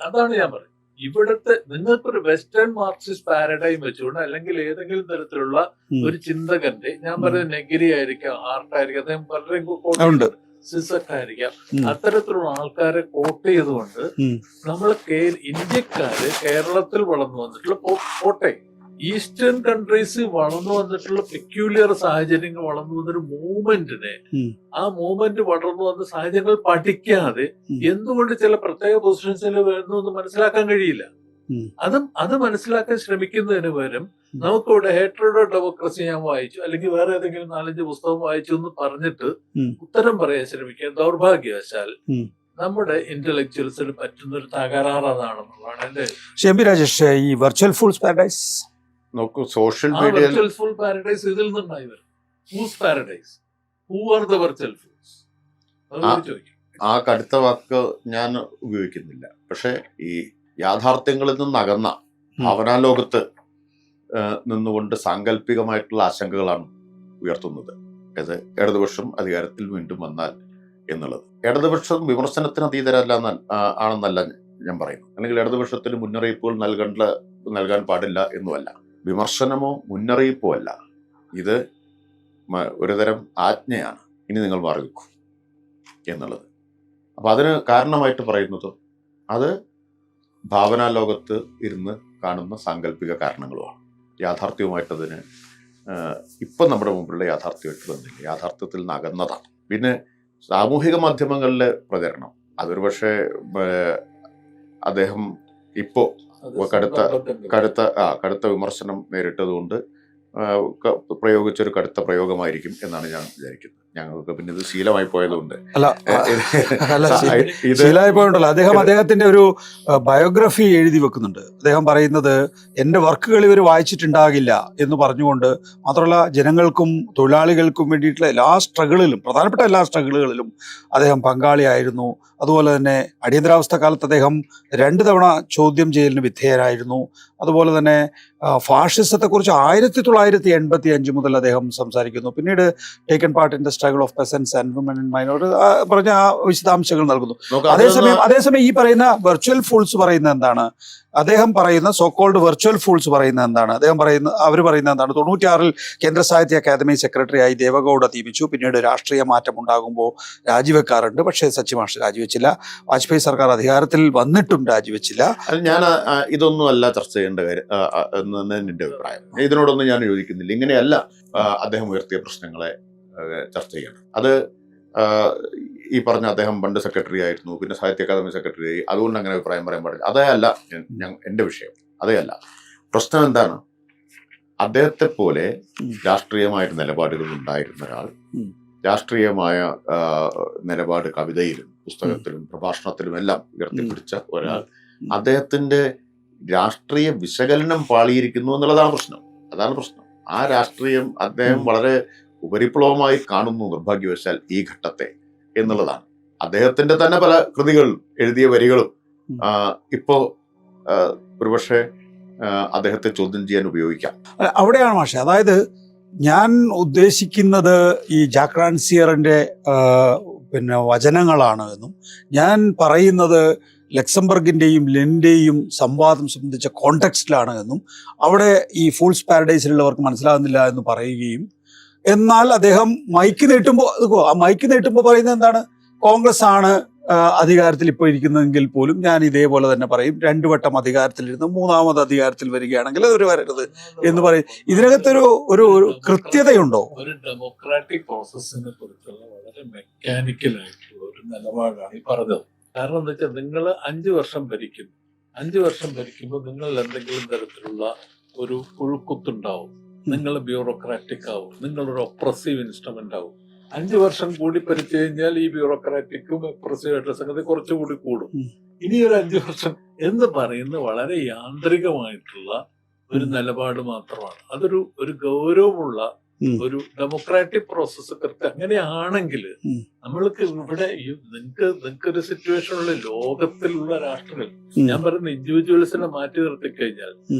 D: അതാണ് ഞാൻ പറയുന്നത്. ഇവിടുത്തെ നിങ്ങൾക്കൊരു വെസ്റ്റേൺ മാർക്സിസ്റ്റ് പാരഡൈം വെച്ചുകൊണ്ട് അല്ലെങ്കിൽ ഏതെങ്കിലും തരത്തിലുള്ള ഒരു ചിന്തകന്റെ, ഞാൻ പറയുന്നത് നെഗരി ആയിരിക്കാം, ഹാർട്ട് ആയിരിക്കാം, അദ്ദേഹം പലരും സിസക് ആയിരിക്കാം, അത്തരത്തിലുള്ള ആൾക്കാരെ കോട്ട് ചെയ്തുകൊണ്ട് നമ്മൾ ഇന്ത്യക്കാര് കേരളത്തിൽ വളർന്നു വന്നിട്ടുള്ള പോട്ടെ ഈസ്റ്റേൺ കൺട്രീസ് വളർന്നു വന്നിട്ടുള്ള പെക്യൂലിയർ സാഹചര്യങ്ങൾ വളർന്നു വന്നൊരു മൂവ്മെന്റിനെ, ആ മൂവ്മെന്റ് വളർന്നു വന്ന സാഹചര്യങ്ങൾ പഠിക്കാതെ എന്തുകൊണ്ട് ചില പ്രത്യേക പൊസിഷൻസിൽ വരുന്നു എന്ന് മനസ്സിലാക്കാൻ കഴിയില്ല. അത് മനസ്സിലാക്കാൻ ശ്രമിക്കുന്നതിന് പകരം നമുക്കിവിടെ ഹേറ്റഡ് ഓഫ് ഡെമോക്രസി ഞാൻ വായിച്ചു അല്ലെങ്കിൽ വേറെ ഏതെങ്കിലും 4-5 പുസ്തകം വായിച്ചു എന്ന് പറഞ്ഞിട്ട് ഉത്തരം പറയാൻ ശ്രമിക്കുക ദൗർഭാഗ്യവശാൽ നമ്മുടെ ഇന്റലക്ച്വൽസിന് പറ്റുന്ന ഒരു തകരാറാണെന്നുള്ളതാണ് എന്റെ.
B: രാജേഷ്, ഈ വെർച്വൽ ഫൂൾസ് പാരഡൈസ്
A: നോക്കൂ, സോഷ്യൽ മീഡിയയിൽ
D: വെർച്വൽ പാരഡൈസ് ഇതിൽ നിന്നുണ്ടായി വരും. Whose paradise? Who are the virtual fools?
A: ആ കടുത്ത വാക്ക് ഞാൻ ഉപയോഗിക്കുന്നില്ല. പക്ഷെ ഈ യാഥാർത്ഥ്യങ്ങളിൽ നിന്നകന്ന ഭാവനാലോകത്ത് നിന്നുകൊണ്ട് സാങ്കല്പികമായിട്ടുള്ള ആശങ്കകളാണ് ഉയർത്തുന്നത്. അത് ഇടതുപക്ഷം അധികാരത്തിൽ വീണ്ടും വന്നാൽ എന്നുള്ളത്. ഇടതുപക്ഷം വിമർശനത്തിന് അതീതരല്ല ആണെന്നല്ല ഞാൻ പറയുന്നു, അല്ലെങ്കിൽ ഇടതുപക്ഷത്തിന് മുന്നറിയിപ്പുകൾ നൽകാൻ പാടില്ല എന്നുമല്ല. വിമർശനമോ മുന്നറിയിപ്പോ അല്ല, ഇത് ഒരുതരം ആജ്ഞയാണ്, ഇനി നിങ്ങൾ മാറി വെക്കൂ എന്നുള്ളത്. അപ്പം അതിന് കാരണമായിട്ട് പറയുന്നത് അത് ഭാവനാലോകത്ത് ഇരുന്ന് കാണുന്ന സാങ്കല്പിക കാരണങ്ങളുമാണ്. യാഥാർത്ഥ്യവുമായിട്ടതിന് ഇപ്പം നമ്മുടെ മുമ്പിലുള്ള യാഥാർത്ഥ്യമായിട്ട് ബന്ധമില്ല, യാഥാർത്ഥ്യത്തിൽ നിന്ന് അകന്നതാണ്. പിന്നെ സാമൂഹിക മാധ്യമങ്ങളിലെ പ്രചരണം, അതൊരു പക്ഷേ അദ്ദേഹം ഇപ്പോൾ കടുത്ത വിമർശനം നേരിട്ടതുകൊണ്ട് പ്രയോഗിച്ചൊരു കടുത്ത പ്രയോഗമായിരിക്കും എന്നാണ് ഞാൻ വിചാരിക്കുന്നത്. ഞങ്ങൾക്ക് പിന്നെ ഇത് ശീലമായി പോയതുകൊണ്ട്
B: ശീലമായി പോയതുകൊണ്ടല്ല. അദ്ദേഹത്തിന്റെ ഒരു ബയോഗ്രഫി എഴുതി വെക്കുന്നുണ്ട്. അദ്ദേഹം പറയുന്നത് എൻ്റെ വർക്കുകൾ ഇവർ വായിച്ചിട്ടുണ്ടാകില്ല എന്ന് പറഞ്ഞുകൊണ്ട്, മാത്രമല്ല ജനങ്ങൾക്കും തൊഴിലാളികൾക്കും വേണ്ടിയിട്ടുള്ള എല്ലാ സ്ട്രഗിളിലും, പ്രധാനപ്പെട്ട എല്ലാ സ്ട്രഗിളുകളിലും അദ്ദേഹം പങ്കാളിയായിരുന്നു. അതുപോലെ തന്നെ അടിയന്തരാവസ്ഥ കാലത്ത് അദ്ദേഹം 2 തവണ ചോദ്യം ചെയ്യലിന് വിധേയരായിരുന്നു. അതുപോലെ തന്നെ ഫാഷിസത്തെക്കുറിച്ച് 1985 മുതൽ അദ്ദേഹം സംസാരിക്കുന്നു. പിന്നീട് taken part in the struggle of peasants and women and minority പറഞ്ഞ ആ വിശദാംശങ്ങൾ നൽകുന്നു.
A: നമുക്ക്
B: അതേസമയം ഈ പറയുന്ന വെർച്വൽ ഫൂൾസ് പറയുന്നത് എന്താണ്? അദ്ദേഹം പറയുന്ന സോക്കോൾഡ് വെർച്വൽ ഫൂൾസ് പറയുന്നത് എന്താണ്? അവർ പറയുന്നത് എന്താണ്? 96-ൽ കേന്ദ്ര സാഹിത്യ അക്കാദമി സെക്രട്ടറിയായി ദേവഗൌഡ നിയമിച്ചു. പിന്നീട് രാഷ്ട്രീയ മാറ്റം ഉണ്ടാകുമ്പോൾ രാജിവെക്കാറുണ്ട്. പക്ഷേ സച്ചി മാഷ് രാജിവെച്ചില്ല. വാജ്പേയി സർക്കാർ അധികാരത്തിൽ വന്നിട്ടും രാജിവെച്ചില്ല.
A: ഞാൻ ഇതൊന്നും അല്ല ചർച്ച ചെയ്യേണ്ട കാര്യം എന്നാണ് എൻ്റെ അഭിപ്രായം. ഇതിനോടൊന്നും ഞാൻ യോജിക്കുന്നില്ല. ഇങ്ങനെയല്ല അദ്ദേഹം ഉയർത്തിയ പ്രശ്നങ്ങളെ ചർച്ച ചെയ്യണം. അത് ഈ പറഞ്ഞ അദ്ദേഹം പണ്ട് സെക്രട്ടറി ആയിരുന്നു, പിന്നെ സാഹിത്യ അക്കാദമി സെക്രട്ടറി ആയി, അതുകൊണ്ട് അങ്ങനെ അഭിപ്രായം പറയാൻ പാടില്ല. അതേ അല്ല എൻ്റെ വിഷയം. അതേ അല്ല. പ്രശ്നം എന്താണ്? അദ്ദേഹത്തെ പോലെ രാഷ്ട്രീയമായിട്ട് നിലപാടുകൾ ഉണ്ടായിരുന്ന ഒരാൾ, രാഷ്ട്രീയമായ നിലപാട് കവിതയിലും പുസ്തകത്തിലും പ്രഭാഷണത്തിലും എല്ലാം ഉയർത്തിപ്പിടിച്ച ഒരാൾ, അദ്ദേഹത്തിന്റെ രാഷ്ട്രീയ വിശകലനം പാളിയിരിക്കുന്നു എന്നുള്ളതാണ് പ്രശ്നം. അതാണ് പ്രശ്നം. ആ രാഷ്ട്രീയം അദ്ദേഹം വളരെ ഉപരിപ്ലവമായി കാണുന്നു നിർഭാഗ്യവശാൽ ഈ ഘട്ടത്തെ എന്നുള്ളതാണ്. അദ്ദേഹത്തിന്റെ തന്നെ പല കൃതികൾ എഴുതിയ വരികളും ഇപ്പോ ഒരുപക്ഷെ അദ്ദേഹത്തെ ചോദ്യം ചെയ്യാൻ ഉപയോഗിക്കാം.
B: അവിടെയാണ് മാഷെ. അതായത് ഞാൻ ഉദ്ദേശിക്കുന്നത് ഈ ജാക്ക് റാൻസിയറിന്റെ പിന്നെ വചനങ്ങളാണ് എന്നും, ഞാൻ പറയുന്നത് ലക്സംബർഗിന്റെയും ലെനിന്റെയും സംവാദം സംബന്ധിച്ച കോണ്ടെക്സ്റ്റിലാണ് എന്നും, അവിടെ ഈ ഫൂൾസ് പാരഡൈസിലുള്ളവർക്ക് മനസ്സിലാകുന്നില്ല എന്ന് പറയുകയും, എന്നാൽ അദ്ദേഹം മൈക്ക് നീട്ടുമ്പോൾ പറയുന്നത് എന്താണ്? കോൺഗ്രസ് ആണ് അധികാരത്തിൽ ഇപ്പോൾ ഇരിക്കുന്നതെങ്കിൽ പോലും ഞാൻ ഇതേപോലെ തന്നെ പറയും, 2 വട്ടം അധികാരത്തിലിരുന്ന് 3ാമത് അധികാരത്തിൽ വരികയാണെങ്കിൽ അവർ വരരുത് എന്ന് പറയും. ഇതിനകത്തൊരു ഒരു കൃത്യതയുണ്ടോ?
D: ഒരു ഡെമോക്രാറ്റിക് പ്രോസസ്സിനെ കുറിച്ചുള്ള വളരെ മെക്കാനിക്കൽ ആയിട്ടുള്ള ഒരു നിലപാടാണ് ഈ പറഞ്ഞത്. കാരണം എന്താ വെച്ചാൽ നിങ്ങൾ 5 വർഷം ഭരിക്കുന്നു. 5 വർഷം ഭരിക്കുമ്പോൾ നിങ്ങൾ എന്തെങ്കിലും തരത്തിലുള്ള ഒരു പുഴുക്കുത്തുണ്ടാവും, നിങ്ങൾ ബ്യൂറോക്രാറ്റിക് ആവും, നിങ്ങളൊരു ഒപ്രസീവ് ഇൻസ്ട്രുമെന്റ് ആവും. 5 വർഷം കൂടി ഭരിച്ചു കഴിഞ്ഞാൽ ഈ ബ്യൂറോക്രാറ്റിക്കും ഒപ്രസീവ് ആയിട്ടുള്ള സംഗതി കുറച്ചുകൂടി കൂടും. ഇനി ഒരു 5 വർഷം എന്ന് പറയുന്നത് വളരെ യാന്ത്രികമായിട്ടുള്ള ഒരു നിലപാട് മാത്രമാണ്. ഒരു ഗൗരവമുള്ള ഒരു ഡെമോക്രാറ്റിക് പ്രോസസ്സ് കൃത്യം അങ്ങനെയാണെങ്കിൽ നമ്മൾക്ക് ഇവിടെ നിങ്ങൾക്കൊരു സിറ്റുവേഷനുള്ള ലോകത്തിലുള്ള രാഷ്ട്രങ്ങൾ, ഞാൻ പറയുന്ന ഇൻഡിവിജ്വൽസിനെ മാറ്റി നിർത്തി കഴിഞ്ഞാൽ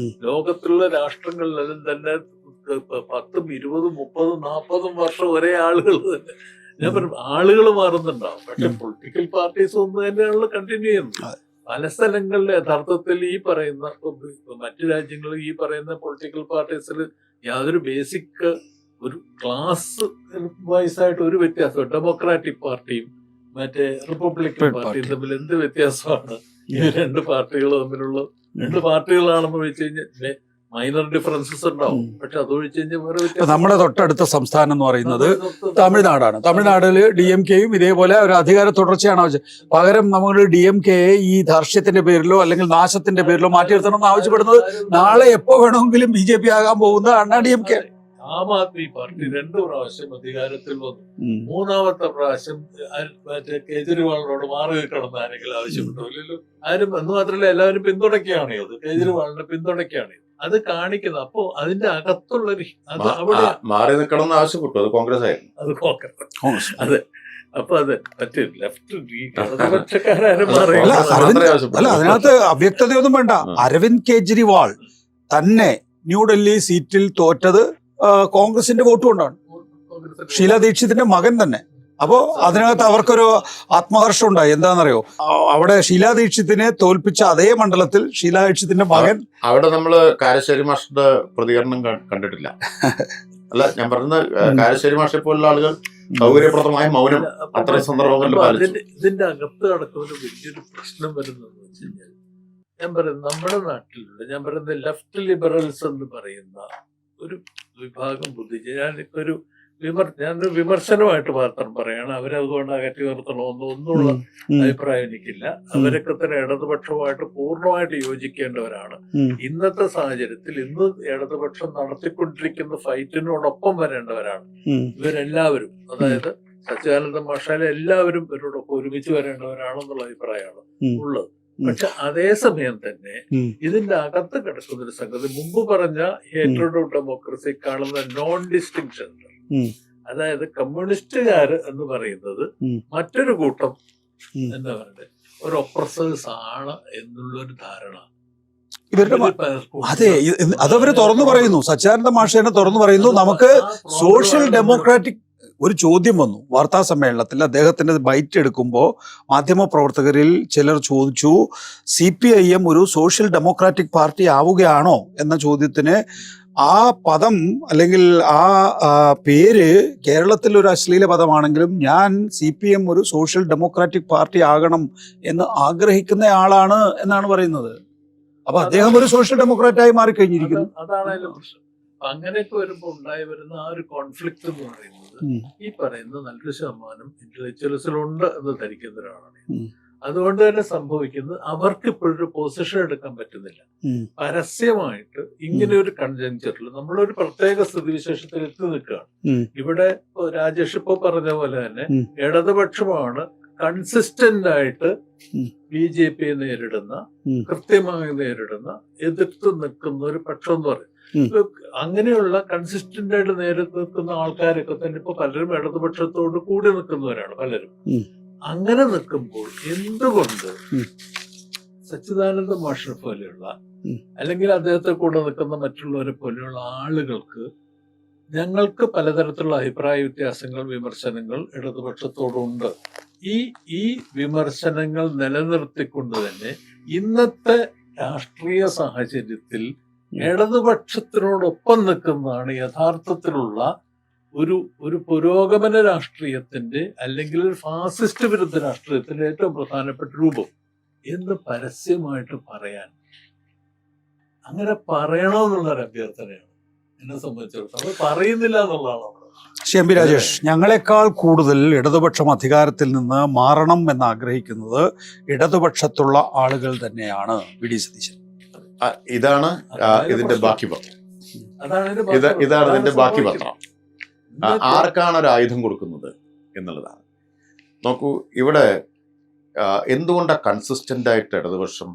D: ലോകത്തിലുള്ള രാഷ്ട്രങ്ങളിലെല്ലാം തന്നെ 10, 20, 30, 40 വർഷം ഒരേ ആളുകൾ തന്നെ, ഞാൻ പറയും ആളുകൾ മാറുന്നുണ്ടാവും, പക്ഷെ പൊളിറ്റിക്കൽ പാർട്ടീസ് ഒന്ന് തന്നെയാണല്ലോ കണ്ടിന്യൂ ചെയ്യുന്നത്. പല സ്ഥലങ്ങളിൽ യഥാർത്ഥത്തിൽ ഈ പറയുന്ന മറ്റു രാജ്യങ്ങളിൽ ഈ പറയുന്ന പൊളിറ്റിക്കൽ പാർട്ടീസിൽ യാതൊരു ബേസിക് ഒരു ക്ലാസ് വൈസായിട്ട് ഒരു വ്യത്യാസം. ഡെമോക്രാറ്റിക് പാർട്ടിയും മറ്റേ റിപ്പബ്ലിക്കൻ പാർട്ടിയും തമ്മിൽ എന്ത് വ്യത്യാസമാണ് ഈ 2 പാർട്ടികൾ തമ്മിലുള്ള? 2 പാർട്ടികളാണെന്ന് വെച്ച് കഴിഞ്ഞാൽ മൈനർ ഡിഫറൻസസ് ഉണ്ടാവും, പക്ഷെ അതൊഴിച്ച് കഴിഞ്ഞാൽ വേറെ വ്യത്യാസം.
B: നമ്മുടെ തൊട്ടടുത്ത സംസ്ഥാനം എന്ന് പറയുന്നത് തമിഴ്നാടാണ്. തമിഴ്നാട്ടില് DMK-യും ഇതേപോലെ ഒരു അധികാര തുടർച്ചയാണ് ആവശ്യം. പകരം നമ്മൾ DMK-യെ ഈ ധാർഷ്ട്യത്തിന്റെ പേരിലോ അല്ലെങ്കിൽ നാശത്തിന്റെ പേരിലോ മാറ്റി നിർത്തണം എന്ന് ആവശ്യപ്പെടുന്നത് നാളെ എപ്പോ വേണമെങ്കിലും BJP ആകാൻ പോകുന്ന അണ്ണാ DMK.
D: ആം ആദ്മി പാർട്ടി 2 പ്രാവശ്യം അധികാരത്തിൽ വന്നു. 3ാമത്തെ പ്രാവശ്യം മറ്റേ കേജ്രിവാളിനോട് മാറി കിടന്ന ആരെങ്കിലും ആവശ്യപ്പെട്ടില്ലല്ലോ. ആരും എന്ന് മാത്രമല്ല എല്ലാവരും പിന്തുണയ്ക്കുകയാണ് ഇത്, കേജ്രിവാളിനെ പിന്തുണയ്ക്കുകയാണ്. അത് കാണിക്കുന്നത്. അപ്പോ അതിന്റെ അകത്തുള്ളൊരു അവിടെ
A: മാറി നിൽക്കണം ആവശ്യപ്പെട്ടു. അത് കോൺഗ്രസ് ആയിരുന്നു.
D: അത് കോൺഗ്രസ്. അതെ. അപ്പൊ അത് മറ്റേ ലെഫ്റ്റ് ഇടതുപക്ഷക്കാരും പറയില്ല.
B: അല്ല, അതിനകത്ത് അവ്യക്തതയൊന്നും വേണ്ട. അരവിന്ദ് കെജ്രിവാൾ തന്നെ ന്യൂഡൽഹി സീറ്റിൽ തോറ്റത് കോൺഗ്രസിന്റെ വോട്ട് കൊണ്ടാണ്. ഷീല ദീക്ഷിതിന്റെ മകൻ തന്നെ. അപ്പോ അതിനകത്ത് അവർക്കൊരു ആത്മഹർഷം ഉണ്ടായി. എന്താണെന്നറിയോ? അവിടെ ഷീലാ ദീക്ഷിത്തിനെ തോൽപ്പിച്ച അതേ മണ്ഡലത്തിൽ ഷീലാ ദീക്ഷിത്തിന്റെ മകൻ. അവിടെ
A: നമ്മള് കാരശ്ശേരി മാഷിന്റെ പ്രതികരണം കണ്ടിട്ടില്ല. അല്ല, ഞാൻ പറയുന്നത് കാരശ്ശേരി മാഷെ പോലുള്ള ആളുകൾ സൗകര്യപ്രദമായ മൗനം അത്തരം സന്ദർഭങ്ങളിൽ
D: ഇതിന്റെ അകത്ത് നടക്കുന്ന വലിയൊരു പ്രശ്നം വരുന്നതെന്ന് വെച്ച് കഴിഞ്ഞാൽ, ഞാൻ പറയുന്നത് നമ്മുടെ നാട്ടിലുള്ള, ഞാൻ പറയുന്നത് ലെഫ്റ്റ് ലിബറൽസ് എന്ന് പറയുന്ന ഒരു വിഭാഗം ബുദ്ധിജീവി, ഞാനൊരു വിമർശനമായിട്ട് മാത്രം പറയാണ്. അവരതുകൊണ്ട് അകറ്റി നിർത്തണമെന്നുള്ള അഭിപ്രായം എനിക്കില്ല. അവരൊക്കെ തന്നെ ഇടതുപക്ഷവുമായിട്ട് പൂർണ്ണമായിട്ട് യോജിക്കേണ്ടവരാണ്. ഇന്നത്തെ സാഹചര്യത്തിൽ ഇന്ന് ഇടതുപക്ഷം നടത്തിക്കൊണ്ടിരിക്കുന്ന ഫൈറ്റിനോടൊപ്പം വരേണ്ടവരാണ് ഇവരെല്ലാവരും. അതായത് സച്ചിദാനന്ദ മാഷാലെ എല്ലാവരും ഇവരോടൊപ്പം ഒരുമിച്ച് വരേണ്ടവരാണെന്നുള്ള അഭിപ്രായമാണ് ഉള്ളത്. പക്ഷെ അതേസമയം തന്നെ ഇതിന്റെ അകത്ത് കിടക്കുന്ന ഒരു സംഗതി, മുമ്പ് പറഞ്ഞ ഹേറ്റഡ് ഡെമോക്രസി കാണുന്ന നോൺ ഡിസ്റ്റിങ്ഷൻ. അതായത് കമ്മ്യൂണിസ്റ്റുകാര് എന്ന് പറയുന്നത് മറ്റൊരു കൂട്ടം എന്താ പറയുക, ഒരു ഒപ്രസേഴ്സ് ആണ് എന്നുള്ളൊരു ധാരണ
B: അതെ, അതവര് തുറന്നു പറയുന്നു. സച്ചിദാനന്ദ മാഷേനെ തുറന്നു പറയുന്നു. നമുക്ക് സോഷ്യൽ ഡെമോക്രാറ്റിക് ഒരു ചോദ്യം വന്നു വാർത്താ സമ്മേളനത്തിൽ. അദ്ദേഹത്തിൻ്റെ ബൈറ്റ് എടുക്കുമ്പോൾ മാധ്യമപ്രവർത്തകരിൽ ചിലർ ചോദിച്ചു, CPIM ഒരു സോഷ്യൽ ഡെമോക്രാറ്റിക് പാർട്ടി ആവുകയാണോ എന്ന ചോദ്യത്തിന് ആ പദം അല്ലെങ്കിൽ ആ പേര് കേരളത്തിൽ ഒരു അശ്ലീല പദമാണെങ്കിലും ഞാൻ CPM ഒരു സോഷ്യൽ ഡെമോക്രാറ്റിക് പാർട്ടി ആകണം എന്ന് ആഗ്രഹിക്കുന്ന ആളാണ് എന്നാണ് പറയുന്നത്. അപ്പൊ അദ്ദേഹം ഒരു സോഷ്യൽ ഡെമോക്രാറ്റായി മാറിക്കഴിഞ്ഞിരിക്കുന്നു.
D: അതാണ് അതിന്റെ പ്രശ്നം. അങ്ങനെയൊക്കെ വരുമ്പോൾ ഉണ്ടായി വരുന്ന ആ ഒരു കോൺഫ്ലിക്ട് എന്ന് പറയുന്നത് ഈ പറയുന്ന നല്ലൊരു ശതമാനം ഇന്റലക്ച്വൽസിലുണ്ട് എന്ന് ധരിക്കുന്ന ഒരാളാണ്. അതുകൊണ്ട് തന്നെ സംഭവിക്കുന്നത് അവർക്ക് ഇപ്പോഴൊരു പൊസിഷൻ എടുക്കാൻ പറ്റുന്നില്ല. പരസ്യമായിട്ട് ഇങ്ങനെ ഒരു കൺജങ്ചറിൽ നമ്മളൊരു പ്രത്യേക സ്ഥിതിവിശേഷത്തിൽ എത്തി നിൽക്കുകയാണ്. ഇവിടെ രാജേഷ് ഇപ്പൊ പറഞ്ഞ പോലെ തന്നെ ഇടതുപക്ഷമാണ് കൺസിസ്റ്റന്റ് ആയിട്ട് BJP നേരിടുന്ന, കൃത്യമായി നേരിടുന്ന, എതിർത്ത് നിൽക്കുന്ന ഒരു പക്ഷം എന്ന് പറയും. അങ്ങനെയുള്ള കൺസിസ്റ്റന്റ് ആയിട്ട് നേരിട്ട് നിൽക്കുന്ന ആൾക്കാരൊക്കെ തന്നെ ഇപ്പൊ പലരും ഇടതുപക്ഷത്തോട് കൂടി നിൽക്കുന്നവരാണ് പലരും. അങ്ങനെ നിൽക്കുമ്പോൾ എന്തുകൊണ്ട് സച്ചിദാനന്ദ മാഷിനെ പോലെയുള്ള അല്ലെങ്കിൽ അദ്ദേഹത്തെ കൂടെ നിൽക്കുന്ന മറ്റുള്ളവരെ പോലെയുള്ള ആളുകൾക്ക് ഞങ്ങൾക്ക് പലതരത്തിലുള്ള അഭിപ്രായ വ്യത്യാസങ്ങൾ, വിമർശനങ്ങൾ ഇടതുപക്ഷത്തോടുണ്ട്. ഈ വിമർശനങ്ങൾ നിലനിർത്തിക്കൊണ്ട് തന്നെ ഇന്നത്തെ രാഷ്ട്രീയ സാഹചര്യത്തിൽ ഇടതുപക്ഷത്തിനോടൊപ്പം നിൽക്കുന്നതാണ് യഥാർത്ഥത്തിലുള്ള ഒരു പുരോഗമന രാഷ്ട്രീയത്തിന്റെ അല്ലെങ്കിൽ ഒരു ഫാസിസ്റ്റ് വിരുദ്ധ രാഷ്ട്രീയത്തിന്റെ ഏറ്റവും പ്രധാനപ്പെട്ട രൂപം എന്ന് പരസ്യമായിട്ട് പറയാൻ, അങ്ങനെ പറയണമെന്നുള്ളൊരു അഭ്യർത്ഥനയാണ് എന്നെ സംബന്ധിച്ചിടത്തോളം. അത് പറയുന്നില്ല എന്നുള്ളതാണ്.
B: MP രാജേഷ്, ഞങ്ങളെക്കാൾ കൂടുതൽ ഇടതുപക്ഷം അധികാരത്തിൽ നിന്ന് മാറണം എന്ന് ആഗ്രഹിക്കുന്നത് ഇടതുപക്ഷത്തുള്ള ആളുകൾ തന്നെയാണ്. VD സതീശൻ,
A: ഇതാണ് ഇതിന്റെ ബാക്കി പത്രം. ഇതാണ് ഇതിന്റെ ബാക്കി പത്രം. ആർക്കാണ് ഒരു ആയുധം കൊടുക്കുന്നത് എന്നുള്ളതാണ്. നോക്കൂ, ഇവിടെ എന്തുകൊണ്ടാണ് കൺസിസ്റ്റന്റ് ആയിട്ട് ഇടതുപക്ഷം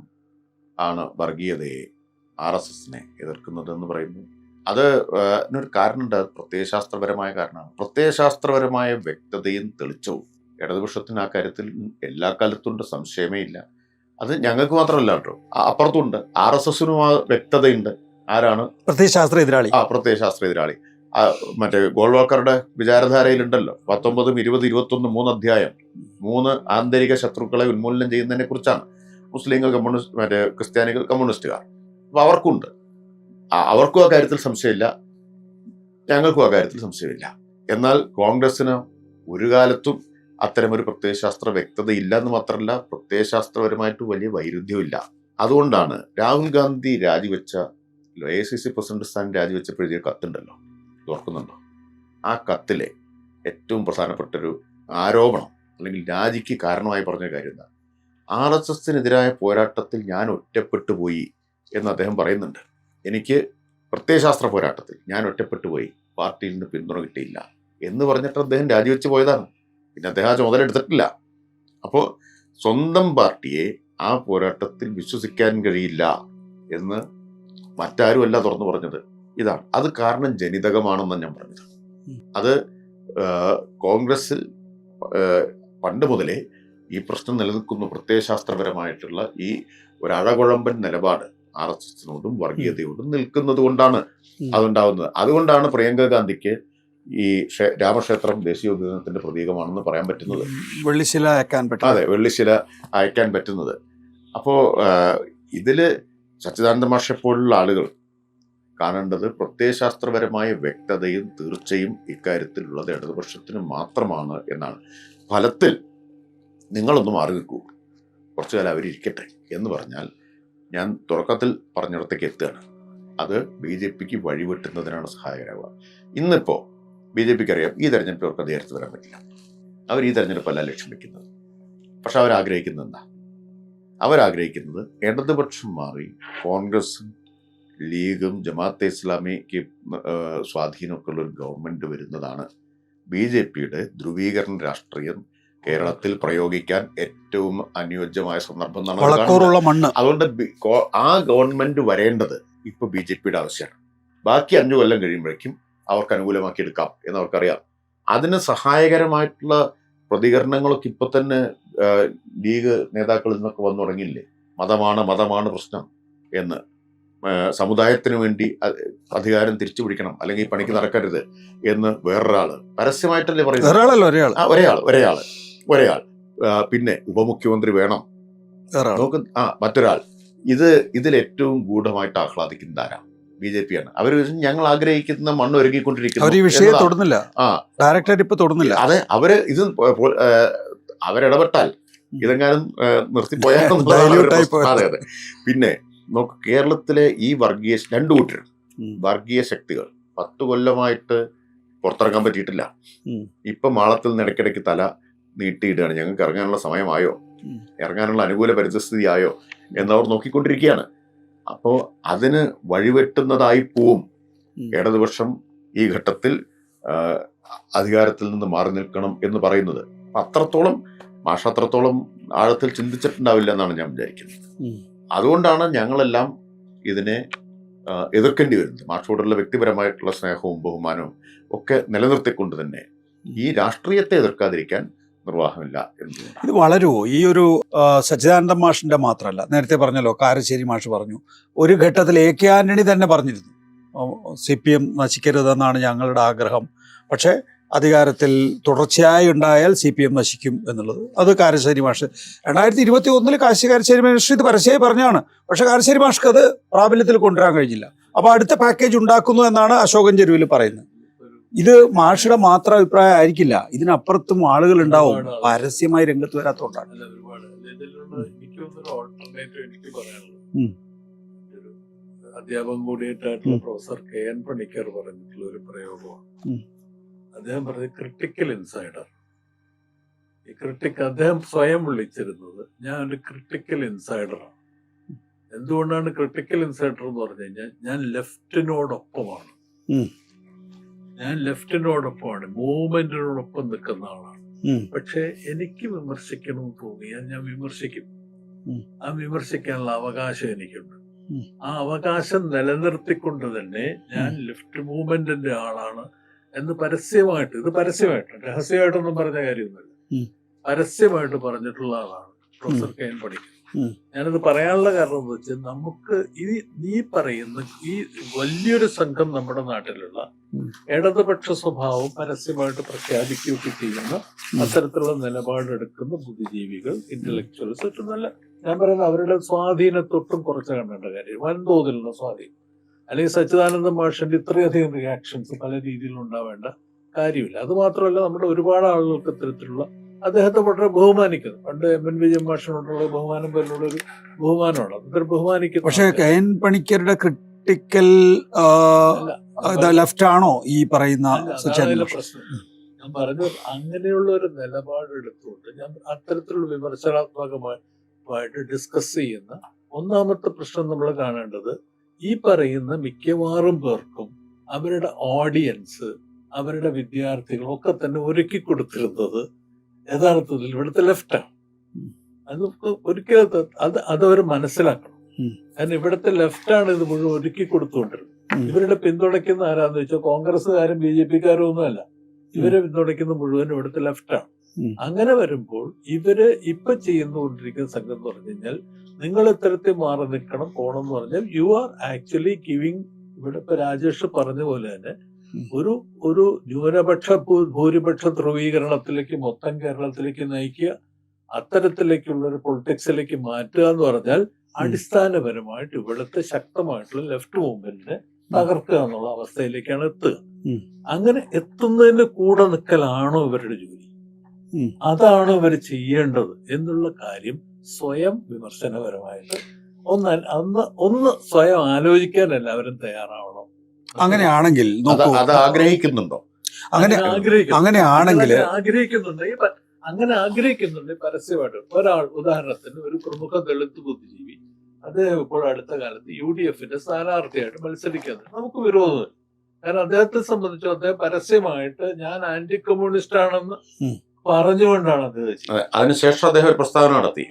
A: ആണ് വർഗീയതയെ, RSSനെ എതിർക്കുന്നത് എന്ന് പറയുന്നു. അത് ഒരു കാരണമുണ്ട്. അത് പ്രത്യയശാസ്ത്രപരമായ കാരണമാണ്. പ്രത്യയശാസ്ത്രപരമായ വ്യക്തതയും തെളിച്ചവും ഇടതുപക്ഷത്തിന് ആ കാര്യത്തിൽ എല്ലാ കാലത്തുണ്ട്, സംശയമേ ഇല്ല. അത് ഞങ്ങൾക്ക് മാത്രമല്ല കേട്ടോ, അപ്പുറത്തുണ്ട്. RSSനും ആ വ്യക്തതയുണ്ട്. ആരാണ്
B: പ്രത്യയശാസ്ത്ര എതിരാളി?
A: പ്രത്യയശാസ്ത്ര എതിരാളി. മറ്റേ ഗോൾവാക്കറുടെ വിചാരധാരയിലുണ്ടല്ലോ 19, 20, 21 3 അധ്യായം 3 ആന്തരിക ശത്രുക്കളെ ഉന്മൂലനം ചെയ്യുന്നതിനെ കുറിച്ചാണ്. മുസ്ലിങ്ങൾ, കമ്മ്യൂണിസ്റ്റ്, മറ്റേ ക്രിസ്ത്യാനികൾ, കമ്മ്യൂണിസ്റ്റുകാർ. അപ്പൊ അവർക്കും ആ കാര്യത്തിൽ സംശയമില്ല, ഞങ്ങൾക്കും ആ കാര്യത്തിൽ സംശയമില്ല. എന്നാൽ കോൺഗ്രസിന് ഒരു കാലത്തും അത്തരമൊരു പ്രത്യയശാസ്ത്ര വ്യക്തത ഇല്ല എന്ന് മാത്രമല്ല, പ്രത്യയശാസ്ത്രപരമായിട്ട് വലിയ വൈരുദ്ധ്യമില്ല. അതുകൊണ്ടാണ് രാഹുൽ ഗാന്ധി രാജിവെച്ച, AICC പ്രസിഡന്റ് സ്ഥാനം രാജിവെച്ചപ്പോൾ എഴുതിയ കത്തുണ്ടല്ലോ, ഓർക്കുന്നുണ്ടോ? ആ കത്തിലെ ഏറ്റവും പ്രധാനപ്പെട്ടൊരു ആരോപണം അല്ലെങ്കിൽ രാജിക്ക് കാരണമായി പറഞ്ഞ കാര്യം എന്താ? RSSനെതിരായ പോരാട്ടത്തിൽ ഞാൻ ഒറ്റപ്പെട്ടു പോയി എന്ന് അദ്ദേഹം പറയുന്നുണ്ട്. എനിക്ക് പ്രത്യയശാസ്ത്ര പോരാട്ടത്തിൽ ഞാൻ ഒറ്റപ്പെട്ടു പോയി, പാർട്ടിയിൽ നിന്ന് പിന്തുണ കിട്ടിയില്ല എന്ന് പറഞ്ഞിട്ട് അദ്ദേഹം രാജിവെച്ച് പോയതാണ്. പിന്നെ അദ്ദേഹം ആ ചുമതല എടുത്തിട്ടില്ല. അപ്പോൾ സ്വന്തം പാർട്ടിയെ ആ പോരാട്ടത്തിൽ വിശ്വസിക്കാൻ കഴിയില്ല എന്ന് മറ്റാരുമല്ല തുറന്നു പറഞ്ഞത്. ഇതാണ് അത്. കാരണം ജനിതകമാണെന്ന് ഞാൻ പറഞ്ഞത്. അത് കോൺഗ്രസിൽ പണ്ട് മുതലേ ഈ പ്രശ്നം നിലനിൽക്കുന്നു. പ്രത്യയശാസ്ത്രപരമായിട്ടുള്ള ഈ ഒരു അഴകുഴമ്പൻ നിലപാട് RSSനോടും വർഗീയതയോടും നിൽക്കുന്നത് കൊണ്ടാണ് അതുണ്ടാവുന്നത്. അതുകൊണ്ടാണ് പ്രിയങ്ക ഗാന്ധിക്ക് ഈ രാമക്ഷേത്രം ദേശീയോദ്യാനത്തിന്റെ പ്രതീകമാണെന്ന് പറയാൻ പറ്റുന്നത്.
B: വെള്ളിശില അയക്കാൻ പറ്റും.
A: അതെ, വെള്ളിശില അയക്കാൻ പറ്റുന്നത്. അപ്പോ ഇതില് സച്ചിദാനന്ദ മാഷെ പോലുള്ള ആളുകൾ കാണേണ്ടത് പ്രത്യയശാസ്ത്രപരമായ വ്യക്തതയും തീർച്ചയും ഇക്കാര്യത്തിലുള്ളത് ഇടതുപക്ഷത്തിന് മാത്രമാണ് എന്നാണ്. ഫലത്തിൽ നിങ്ങളൊന്ന് മാറി നിൽക്കൂ, കുറച്ചു കാലം അവരിയ്ക്കട്ടെ എന്ന് പറഞ്ഞാൽ ഞാൻ തുടക്കത്തിൽ പറഞ്ഞിടത്തേക്ക് എത്തുകയാണ്. അത് BJPക്ക് വഴിവെട്ടുന്നതിനാണ് സഹായകരമാവുക. ഇന്നിപ്പോൾ BJPക്ക് അറിയാം ഈ തെരഞ്ഞെടുപ്പ് അവർക്ക് അധികാരത്തിൽ വരാൻ പറ്റില്ല. അവർ ഈ തെരഞ്ഞെടുപ്പല്ല ലക്ഷ്യം വയ്ക്കുന്നത്. പക്ഷെ അവരാഗ്രഹിക്കുന്നത് എന്താ? അവരാഗ്രഹിക്കുന്നത് ഇടതുപക്ഷം മാറി കോൺഗ്രസും ലീഗും ജമാഅത്തെ ഇസ്ലാമിക്ക് സ്വാധീനമൊക്കെ ഉള്ള ഒരു ഗവൺമെന്റ് വരുന്നതാണ്. BJPയുടെ ധ്രുവീകരണ രാഷ്ട്രീയം കേരളത്തിൽ പ്രയോഗിക്കാൻ ഏറ്റവും അനുയോജ്യമായ സന്ദർഭം എന്നാണ്. അതുകൊണ്ട് ആ ഗവൺമെന്റ് വരേണ്ടത് ഇപ്പൊ BJPയുടെ ആവശ്യമാണ്. ബാക്കി 5 കൊല്ലം കഴിയുമ്പോഴേക്കും അവർക്ക് അനുകൂലമാക്കി എടുക്കാം എന്നവർക്കറിയാം. അതിന് സഹായകരമായിട്ടുള്ള പ്രതികരണങ്ങളൊക്കെ ഇപ്പൊ തന്നെ ലീഗ് നേതാക്കളിൽ നിന്നൊക്കെ വന്നു തുടങ്ങിയില്ലേ? മതമാണ് പ്രശ്നം എന്ന്. സമുദായത്തിന് വേണ്ടി അധികാരം തിരിച്ചു പിടിക്കണം, അല്ലെങ്കിൽ പണിക്ക് നടക്കരുത് എന്ന് വേറൊരാള് പരസ്യമായിട്ടല്ലേ പറയുന്നത്. ഒരേയാൾ പിന്നെ ഉപമുഖ്യമന്ത്രി വേണം, മറ്റൊരാൾ. ഇതിൽ ഏറ്റവും ഗൂഢമായിട്ട് ആഹ്ലാദിക്കുന്നത് ആരാ? BJP ആണ്. അവർ ഞങ്ങൾ ആഗ്രഹിക്കുന്ന മണ്ണ് ഒരുക്കിക്കൊണ്ടിരിക്കുന്നു. അതെ, അവര് ഇത് അവരിടപെട്ടാൽ ഇതെങ്ങാനും നിർത്തിപ്പോയാൽ. അതെ. പിന്നെ നമുക്ക് കേരളത്തിലെ ഈ രണ്ടു കൂട്ടർ വർഗീയ ശക്തികൾ 10 കൊല്ലമായിട്ട് പുറത്തിറങ്ങാൻ പറ്റിയിട്ടില്ല. ഇപ്പൊ മാളത്തിൽ നിന്ന് ഇടയ്ക്കിടയ്ക്ക് തല നീട്ടിയിടുകയാണ്. ഞങ്ങൾക്ക് ഇറങ്ങാനുള്ള സമയമായോ, ഇറങ്ങാനുള്ള അനുകൂല പരിസ്ഥിതി ആയോ എന്നവർ നോക്കിക്കൊണ്ടിരിക്കുകയാണ്. അപ്പോൾ അതിന് വഴിവെട്ടുന്നതായി പോവും ഇടതുപക്ഷം ഈ ഘട്ടത്തിൽ അധികാരത്തിൽ നിന്ന് മാറി നിൽക്കണം എന്ന് പറയുന്നത്. അത്രത്തോളം ആഴത്തിൽ ചിന്തിച്ചിട്ടുണ്ടാവില്ല എന്നാണ് ഞാൻ വിചാരിക്കുന്നത്. അതുകൊണ്ടാണ് ഞങ്ങളെല്ലാം ഇതിനെ എതിർക്കേണ്ടി വരുന്നത്. മാഷോടുള്ള വ്യക്തിപരമായിട്ടുള്ള സ്നേഹവും ബഹുമാനവും ഒക്കെ നിലനിർത്തിക്കൊണ്ട് തന്നെ ഈ രാഷ്ട്രീയത്തെ എതിർക്കാതിരിക്കാൻ നിർവാഹമില്ല എന്ന്.
B: ഇത് വളരുമോ? ഈ ഒരു സച്ചിദാനന്ദ മാഷിന്റെ മാത്രമല്ല, നേരത്തെ പറഞ്ഞല്ലോ, കാരശ്ശേരി മാഷ് പറഞ്ഞു, ഒരു ഘട്ടത്തിൽ AK ആന്റണി തന്നെ പറഞ്ഞിരുന്നു CPM നശിക്കരുതെന്നാണ് ഞങ്ങളുടെ ആഗ്രഹം, പക്ഷേ അധികാരത്തിൽ തുടർച്ചയായി ഉണ്ടായാൽ CPM നശിക്കും എന്നുള്ളത്. അത് കാരശ്ശേരി മാഷ് 2021 കാരശ്ശേരി മാഷ് ഇത് പരസ്യമായി പറഞ്ഞാണ്. പക്ഷെ കാരശ്ശേരി മാഷ്ക്ക് അത് പ്രാബല്യത്തിൽ കൊണ്ടുവരാൻ കഴിഞ്ഞില്ല. അപ്പൊ അടുത്ത പാക്കേജ് ഉണ്ടാക്കുന്നു എന്നാണ് അശോകൻ ചെരുവിൽ പറയുന്നത്. ഇത് മാഷിയുടെ മാത്രം അഭിപ്രായം ആയിരിക്കില്ല, ഇതിനപ്പുറത്തും ആളുകൾ ഉണ്ടാവും പരസ്യമായി രംഗത്ത് വരാത്തോണ്ടാണ്.
D: അധ്യാപകം കൂടിയിട്ടായിട്ടുള്ള പ്രൊഫസർ KN പണിക്കർ പറഞ്ഞിട്ടുള്ള ഒരു പ്രയോഗമാണ്. അദ്ദേഹം പറഞ്ഞത് ക്രിട്ടിക്കൽ ഇൻസൈഡർ. അദ്ദേഹം സ്വയം വിളിച്ചിരുന്നത് ഞാൻ ഒരു ക്രിട്ടിക്കൽ ഇൻസൈഡറാണ്. എന്തുകൊണ്ടാണ് ക്രിട്ടിക്കൽ ഇൻസൈഡർ എന്ന് പറഞ്ഞു കഴിഞ്ഞാൽ ഞാൻ ലെഫ്റ്റിനോടൊപ്പമാണ്, മൂവ്മെന്റിനോടൊപ്പം നിൽക്കുന്ന ആളാണ്. പക്ഷെ എനിക്ക് വിമർശിക്കണമെന്ന് തോന്നിയാൽ ഞാൻ വിമർശിക്കും. ആ വിമർശിക്കാനുള്ള അവകാശം എനിക്കുണ്ട്. ആ അവകാശം നിലനിർത്തിക്കൊണ്ട് തന്നെ ഞാൻ ലെഫ്റ്റ് മൂവ്മെന്റിന്റെ ആളാണ് എന്ന് പരസ്യമായിട്ട്, രഹസ്യമായിട്ടൊന്നും പറഞ്ഞ കാര്യമൊന്നുമില്ല, പരസ്യമായിട്ട് പറഞ്ഞിട്ടുള്ള ആളാണ് പ്രൊഫസർ KN പണിക്കർ. ഞാനത് പറയാനുള്ള കാരണം എന്ന് വെച്ചാൽ നമുക്ക് നീ പറയുന്ന ഈ വലിയൊരു സംഘം നമ്മുടെ നാട്ടിലുള്ള ഇടതുപക്ഷ സ്വഭാവം പരസ്യമായിട്ട് പ്രഖ്യാപിക്കുകയൊക്കെ ചെയ്യുന്ന അത്തരത്തിലുള്ള നിലപാടെടുക്കുന്ന ബുദ്ധിജീവികൾ, ഇന്റലക്ച്വൽസ്, ഏറ്റവും നല്ല, ഞാൻ പറയുന്നത് അവരുടെ സ്വാധീനത്തൊട്ടും കുറച്ച് കണ്ടേണ്ട കാര്യം, വൻതോതിലുള്ള സ്വാധീനം. അല്ലെങ്കിൽ സച്ചിദാനന്ദ മാഷിന്റെ ഇത്രയധികം റിയാക്ഷൻസ് പല രീതിയിലും ഉണ്ടാവേണ്ട കാര്യമില്ല. അത് മാത്രമല്ല, നമ്മുടെ ഒരുപാട് ആളുകൾക്ക് ഇത്തരത്തിലുള്ള അദ്ദേഹത്തെ വളരെ ബഹുമാനിക്കുന്നു. പണ്ട് MN വിജയൻ മാഷിനോടുള്ള ബഹുമാനം പോലുള്ള ഒരു ബഹുമാനമാണ്, അതൊരു ബഹുമാനിക്കുന്നു.
B: പക്ഷേ KN പണിക്കരുടെ ക്രിട്ടിക്കൽ ലെഫ്റ്റ് ആണോ ഈ പറയുന്ന
D: പ്രശ്നം? ഞാൻ പറഞ്ഞത് അങ്ങനെയുള്ള ഒരു നിലപാടെടുത്തുകൊണ്ട് ഞാൻ അത്തരത്തിലുള്ള വിമർശനാത്മകമായിട്ട് ഡിസ്കസ് ചെയ്യുന്ന ഒന്നാമത്തെ പ്രശ്നം നമ്മൾ കാണേണ്ടത്, ഈ പറയുന്ന മിക്കവാറും പേർക്കും അവരുടെ ഓഡിയൻസ്, അവരുടെ വിദ്യാർത്ഥികൾ ഒക്കെ തന്നെ ഒരുക്കി കൊടുത്തിരുന്നത് യഥാർത്ഥത്തിൽ ഇവിടുത്തെ ലെഫ്റ്റാണ്. അത് ഒരിക്കലും അതവർ മനസ്സിലാക്കണം. കാരണം ഇവിടുത്തെ ലെഫ്റ്റാണ് ഇത് മുഴുവൻ ഒരുക്കി കൊടുത്തുകൊണ്ടിരുന്നത്. ഇവരുടെ പിന്തുണയ്ക്കുന്ന ആരാന്ന് വെച്ചാൽ കോൺഗ്രസ്സുകാരും BJPക്കാരും ഒന്നുമല്ല, ഇവരെ പിന്തുണയ്ക്കുന്ന മുഴുവൻ ഇവിടുത്തെ ലെഫ്റ്റാണ്. അങ്ങനെ വരുമ്പോൾ ഇവര് ഇപ്പൊ ചെയ്തുകൊണ്ടിരിക്കുന്ന സംഘം എന്ന് പറഞ്ഞു കഴിഞ്ഞാൽ, നിങ്ങൾ ഇത്തരത്തിൽ മാറി നിൽക്കണം പോണം എന്ന് പറഞ്ഞാൽ യു ആർ ആക്ച്വലി ഗിവിങ്, ഇവിടെ ഇപ്പൊ രാജേഷ് പറഞ്ഞ പോലെ തന്നെ ഒരു ന്യൂനപക്ഷ ഭൂരിപക്ഷ ധ്രുവീകരണത്തിലേക്ക് മൊത്തം കേരളത്തിലേക്ക് നയിക്കുക, അത്തരത്തിലേക്കുള്ള ഒരു പൊളിറ്റിക്സിലേക്ക് മാറ്റുക എന്ന് പറഞ്ഞാൽ അടിസ്ഥാനപരമായിട്ട് ഇവിടുത്തെ ശക്തമായിട്ടുള്ള ലെഫ്റ്റ് മൂവ്മെന്റിനെ തകർക്കുക എന്നുള്ള അവസ്ഥയിലേക്കാണ് എത്തുക. അങ്ങനെ എത്തുന്നതിന് കൂടെ നിൽക്കലാണോ ഇവരുടെ ജോലി? അതാണ് ഇവർ ചെയ്യേണ്ടത് എന്നുള്ള കാര്യം സ്വയം വിമർശനപരമായിട്ട് ഒന്ന് സ്വയം ആലോചിക്കാൻ എല്ലാവരും തയ്യാറാവണം.
B: അങ്ങനെയാണെങ്കിൽ
A: അത് ആഗ്രഹിക്കുന്നുണ്ടോ?
B: അങ്ങനെ
D: ആഗ്രഹിക്കുന്നുണ്ട് പരസ്യമായിട്ട്. ഒരാൾ, ഉദാഹരണത്തിന് ഒരു പ്രമുഖ ദളിത് ബുദ്ധിജീവി, അദ്ദേഹം ഇപ്പോൾ അടുത്ത കാലത്ത് UDFന്റെ സ്ഥാനാർത്ഥിയായിട്ട് മത്സരിക്കുന്നത് നമുക്ക് വിരോധമില്ല. കാരണം അദ്ദേഹത്തെ സംബന്ധിച്ച് അദ്ദേഹം പരസ്യമായിട്ട് ഞാൻ ആന്റി കമ്മ്യൂണിസ്റ്റ് ആണെന്ന് പറഞ്ഞുകൊണ്ടാണ് അദ്ദേഹം.
A: അതിനുശേഷം അദ്ദേഹം ഒരു പ്രസ്താവന നടത്തി,